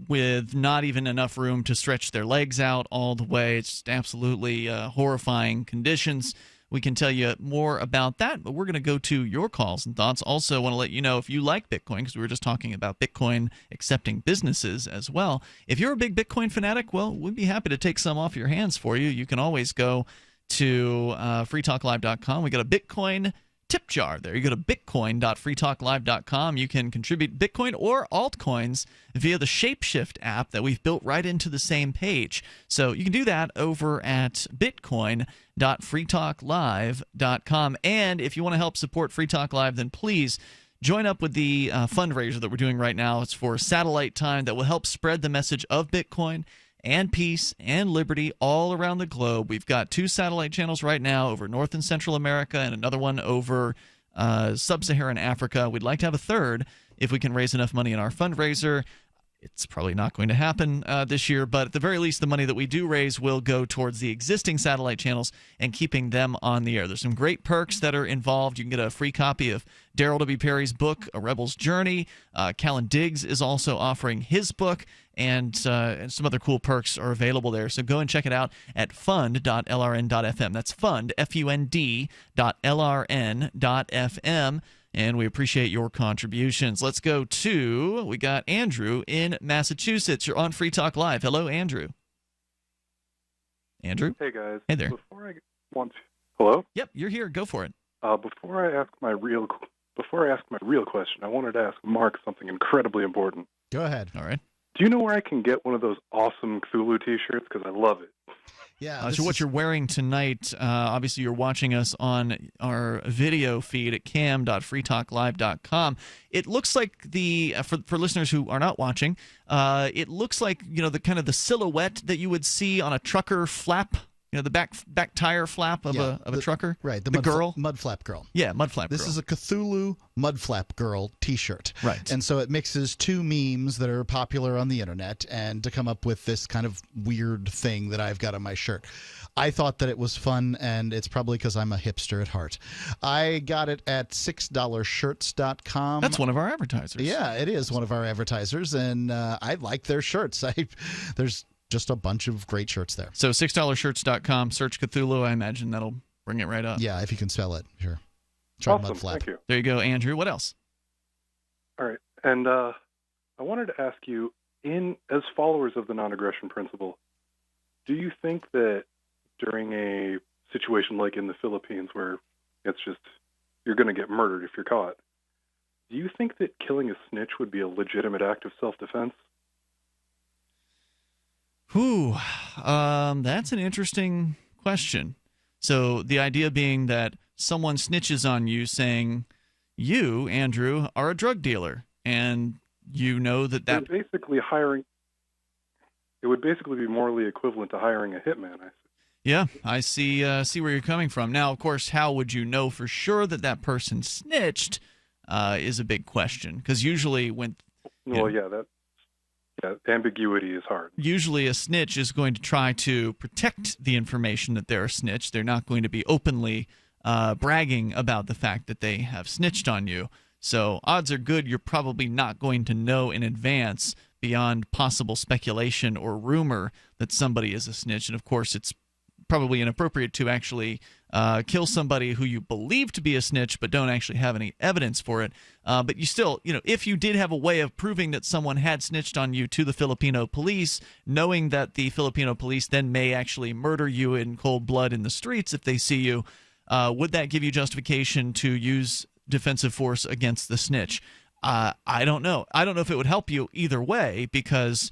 with not even enough room to stretch their legs out all the way. It's just absolutely horrifying conditions. We can tell you more about that, but we're going to go to your calls and thoughts. Also, want to let you know if you like Bitcoin, because we were just talking about Bitcoin accepting businesses as well. If you're a big Bitcoin fanatic, well, we'd be happy to take some off your hands for you. You can always go to freetalklive.com. We got a Bitcoin tip jar there. You go to bitcoin.freetalklive.com. You can contribute Bitcoin or altcoins via the Shapeshift app that we've built right into the same page. So you can do that over at bitcoin.freetalklive.com. And if you want to help support Free Talk Live, then please join up with the fundraiser that we're doing right now. It's for satellite time that will help spread the message of Bitcoin and peace and liberty all around the globe. We've got 2 satellite channels right now over North and Central America and another one over sub-Saharan Africa. We'd like to have a third if we can raise enough money in our fundraiser. It's probably not going to happen this year, but at the very least, the money that we do raise will go towards the existing satellite channels and keeping them on the air. There's some great perks that are involved. You can get a free copy of Daryl W. Perry's book, A Rebel's Journey. Callan Diggs is also offering his book, and some other cool perks are available there. So go and check it out at fund.lrn.fm. That's fund, fund.lrn.fm. And we appreciate your contributions. Let's go to, we got Andrew in Massachusetts. You're on Free Talk Live. Hello, Andrew. Andrew? Hey, guys. Hey there. Hello? Yep, you're here. Go for it. Before I ask my real question, I wanted to ask Mark something incredibly important. Go ahead. All right. Do you know where I can get one of those awesome Cthulhu T-shirts? Because I love it. Yeah. So what you're wearing tonight, obviously you're watching us on our video feed at cam.freetalklive.com. It looks like for listeners who are not watching, it looks like, the kind of the silhouette that you would see on a trucker flap, the back tire flap of a trucker. Right. The girl. Mud flap girl. Yeah, mud flap girl. This is a Cthulhu mud flap girl T-shirt. Right. And so it mixes 2 memes that are popular on the internet and to come up with this kind of weird thing that I've got on my shirt. I thought that it was fun, and it's probably because I'm a hipster at heart. I got it at $6shirts.com. That's one of our advertisers. Yeah, it is one of our advertisers, and I like their shirts. There's just a bunch of great shirts there. So $6shirts.com, search Cthulhu. I imagine that'll bring it right up. Yeah, if you can spell it, sure. Try awesome. mud flap. Thank you. There you go, Andrew. What else? All right. And I wanted to ask you, as followers of the non-aggression principle, do you think that during a situation like in the Philippines where it's just you're going to get murdered if you're caught, do you think that killing a snitch would be a legitimate act of self-defense? That's an interesting question. So the idea being that someone snitches on you saying, you, Andrew, are a drug dealer, and you know that... It would basically be morally equivalent to hiring a hitman, I see. Yeah, I see where you're coming from. Now, of course, how would you know for sure that person snitched is a big question, because usually when... ambiguity is hard. Usually a snitch is going to try to protect the information that they're a snitch. They're not going to be openly bragging about the fact that they have snitched on you. So odds are good you're probably not going to know in advance beyond possible speculation or rumor that somebody is a snitch. And, of course, it's probably inappropriate to actually kill somebody who you believe to be a snitch but don't actually have any evidence for it. But you still, if you did have a way of proving that someone had snitched on you to the Filipino police, knowing that the Filipino police then may actually murder you in cold blood in the streets if they see you, would that give you justification to use defensive force against the snitch? I don't know. I don't know if it would help you either way, because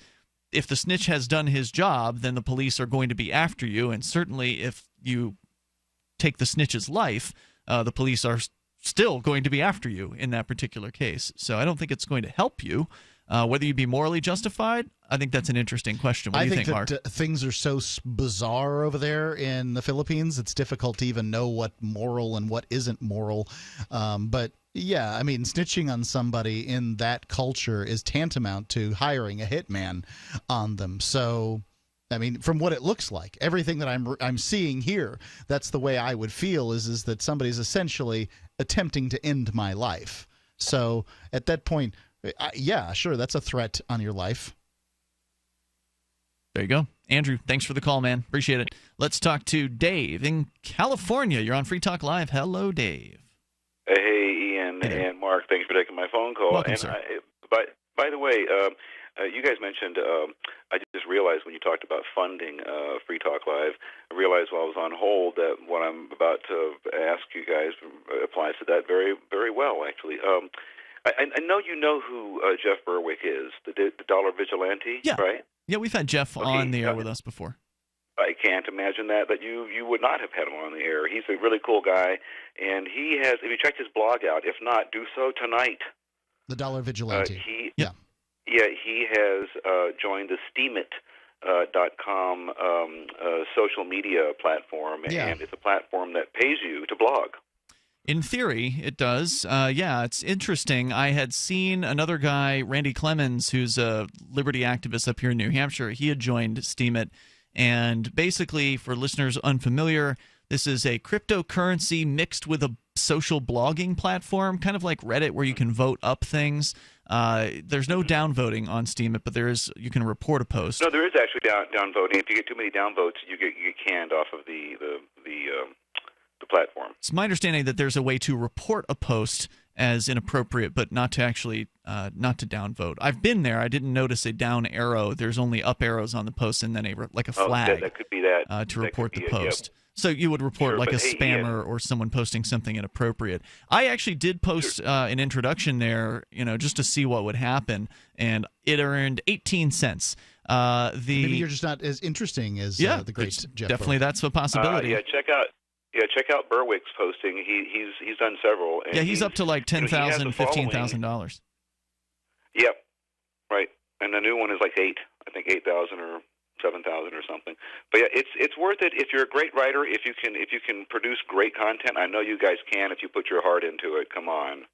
if the snitch has done his job, then the police are going to be after you. And certainly if you take the snitch's life, the police are still going to be after you in that particular case. So I don't think it's going to help you. Whether you'd be morally justified, I think that's an interesting question. What do you think, Mark? I think that things are so bizarre over there in the Philippines, it's difficult to even know what moral and what isn't moral. But yeah, I mean, snitching on somebody in that culture is tantamount to hiring a hitman on them. So I mean, from what it looks like, everything that I'm seeing here, that's the way I would feel is that somebody's essentially attempting to end my life. So at that point, yeah, sure, that's a threat on your life. There you go. Andrew, thanks for the call, man. Appreciate it. Let's talk to Dave in California. You're on Free Talk Live. Hello, Dave. Hey, Ian and Mark. Thanks for taking my phone call. Welcome, and sir. By the way, you guys mentioned, I just realized when you talked about funding Free Talk Live, I realized while I was on hold that what I'm about to ask you guys applies to that very, very well, actually. I know you know who Jeff Berwick is, the dollar vigilante, right? Yeah, we've had Jeff on the air with us before. I can't imagine that you would not have had him on the air. He's a really cool guy, and he has, if you check his blog out, if not, do so tonight. The Dollar Vigilante. He has joined the Steemit.com social media platform, and it's a platform that pays you to blog. In theory, it does. Yeah, it's interesting. I had seen another guy, Randy Clemens, who's a liberty activist up here in New Hampshire. He had joined Steemit. And basically, for listeners unfamiliar, this is a cryptocurrency mixed with a social blogging platform, kind of like Reddit, where you can vote up things. There's no downvoting on Steemit, but you can report a post. No, there is actually downvoting. If you get too many downvotes, you get canned off of the platform. It's my understanding that there's a way to report a post as inappropriate, but not to actually not to downvote. I've been there. I didn't notice a down arrow. There's only up arrows on the post, and then a flag that could be that, to report the post. So you would report a spammer or someone posting something inappropriate. I actually did post an introduction there, just to see what would happen, and it earned 18 cents. Maybe you're just not as interesting as the great Jeff. Definitely, that's a possibility. Check out Berwick's posting. He's done several. And he's up to like $10,000, $15,000. Yep, right. And the new one is like 8,000 or 7,000 or something. But yeah, it's worth it if you're a great writer. If you can produce great content. I know you guys can if you put your heart into it. Come on.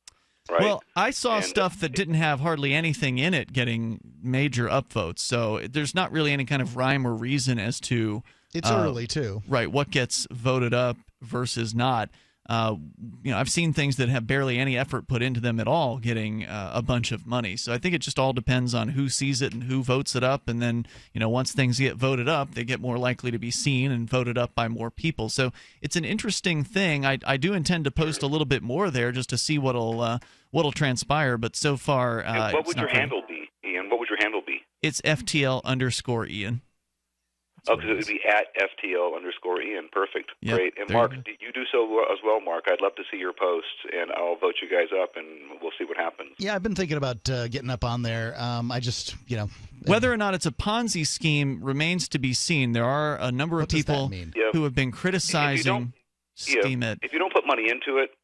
Right? Well, I saw stuff that didn't have hardly anything in it getting major upvotes. So there's not really any kind of rhyme or reason as to. It's early too, right? What gets voted up versus not. I've seen things that have barely any effort put into them at all getting a bunch of money. So I think it just all depends on who sees it and who votes it up. And then, once things get voted up, they get more likely to be seen and voted up by more people. So it's an interesting thing. I do intend to post a little bit more there just to see what'll transpire. But so far, what would your handle be, Ian? What would your handle be? It's FTL_Ian. Oh, because it would be at FTL_Ian. Perfect. Yep, great. And Mark, you do so as well, Mark. I'd love to see your posts, and I'll vote you guys up, and we'll see what happens. Yeah, I've been thinking about getting up on there. I just, Whether or not it's a Ponzi scheme remains to be seen. There are a number of people who have been criticizing Steemit. If you don't put money into it,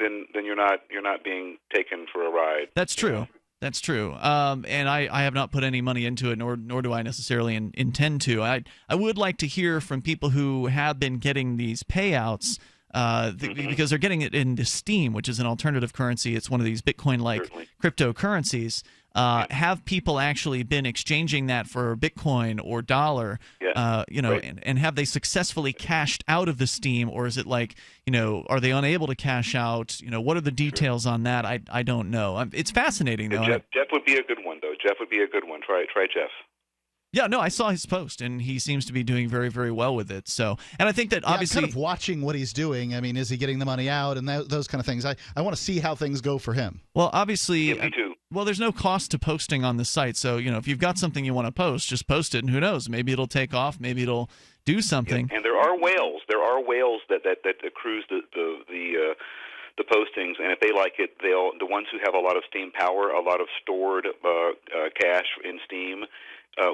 then you're not being taken for a ride. That's true. That's true. And I have not put any money into it, nor do I necessarily intend to. I would like to hear from people who have been getting these payouts because they're getting it into Steem, which is an alternative currency. It's one of these Bitcoin-like cryptocurrencies. Have people actually been exchanging that for Bitcoin or dollar? And have they successfully cashed out of the Steem, or is it like, are they unable to cash out? What are the details on that? I don't know. It's fascinating though. Jeff would be a good one though. Jeff would be a good one. Try Jeff. Yeah, no, I saw his post, and he seems to be doing very, very well with it. So, and I think that obviously, I'm kind of watching what he's doing. I mean, is he getting the money out and those kind of things? I want to see how things go for him. Well, obviously, me too. Well, there's no cost to posting on the site, so if you've got something you want to post, just post it, and who knows? Maybe it'll take off. Maybe it'll do something. Yeah, and there are whales. There are whales that accrues the postings, and if they like it, the ones who have a lot of Steam power, a lot of stored cash in Steam.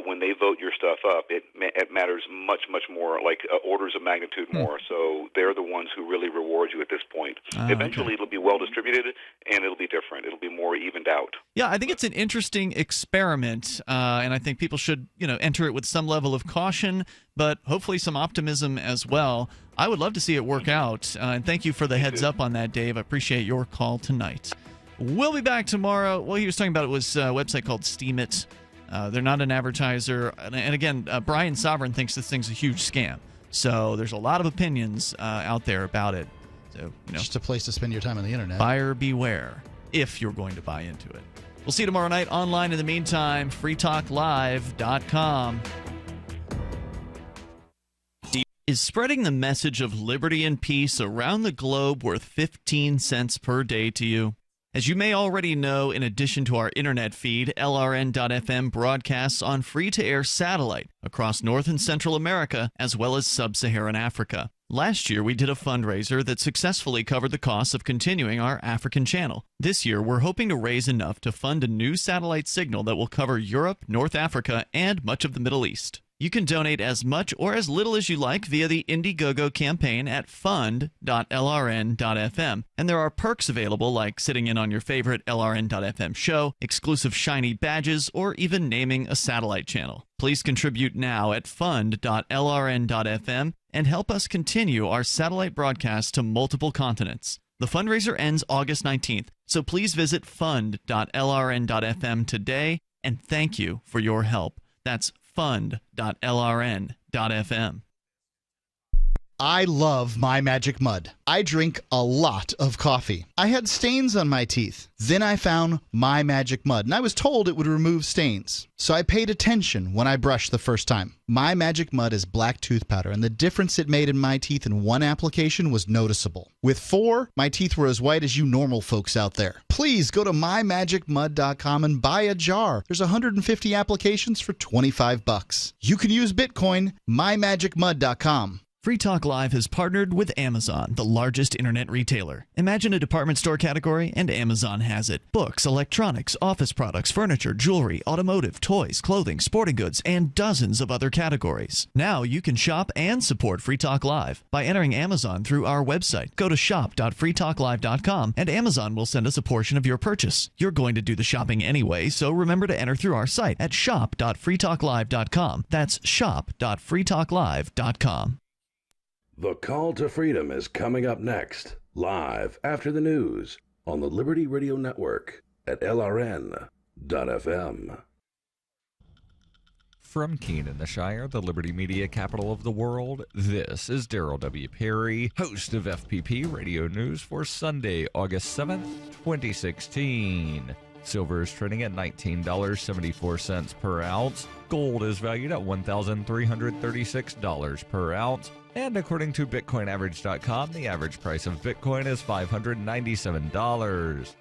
When they vote your stuff up, it matters much, much more, like orders of magnitude more. So they're the ones who really reward you at this point. Eventually, it'll be well distributed, and it'll be different. It'll be more evened out. Yeah, I think it's an interesting experiment, and I think people should, enter it with some level of caution, but hopefully some optimism as well. I would love to see it work out, and thank you for the heads up on that, Dave. I appreciate your call tonight. We'll be back tomorrow. What he was talking about was a website called Steemit. They're not an advertiser. And again, Brian Sovereign thinks this thing's a huge scam. So there's a lot of opinions out there about it. So, just a place to spend your time on the internet. Buyer beware if you're going to buy into it. We'll see you tomorrow night online. In the meantime, freetalklive.com. Is spreading the message of liberty and peace around the globe worth 15 cents per day to you? As you may already know, in addition to our internet feed, LRN.FM broadcasts on free-to-air satellite across North and Central America, as well as sub-Saharan Africa. Last year, we did a fundraiser that successfully covered the costs of continuing our African channel. This year, we're hoping to raise enough to fund a new satellite signal that will cover Europe, North Africa, and much of the Middle East. You can donate as much or as little as you like via the Indiegogo campaign at fund.lrn.fm. And there are perks available like sitting in on your favorite LRN.FM show, exclusive shiny badges, or even naming a satellite channel. Please contribute now at fund.lrn.fm and help us continue our satellite broadcast to multiple continents. The fundraiser ends August 19th, so please visit fund.lrn.fm today, and thank you for your help. That's fund.lrn.fm. I love My Magic Mud. I drink a lot of coffee. I had stains on my teeth. Then I found My Magic Mud, and I was told it would remove stains. So I paid attention when I brushed the first time. My Magic Mud is black tooth powder, and the difference it made in my teeth in one application was noticeable. With 4, my teeth were as white as you normal folks out there. Please go to mymagicmud.com and buy a jar. There's 150 applications for $25. You can use Bitcoin, mymagicmud.com. Free Talk Live has partnered with Amazon, the largest internet retailer. Imagine a department store category, and Amazon has it. Books, electronics, office products, furniture, jewelry, automotive, toys, clothing, sporting goods, and dozens of other categories. Now you can shop and support Free Talk Live by entering Amazon through our website. Go to shop.freetalklive.com, and Amazon will send us a portion of your purchase. You're going to do the shopping anyway, so remember to enter through our site at shop.freetalklive.com. That's shop.freetalklive.com. The Call to Freedom is coming up next, live after the news on the Liberty Radio Network at LRN.FM. From Keene in the Shire, the Liberty Media capital of the world, this is Daryl W. Perry, host of FPP Radio News for Sunday, August 7th, 2016. Silver is trading at $19.74 per ounce. Gold is valued at $1,336 per ounce. And according to BitcoinAverage.com, the average price of Bitcoin is $597.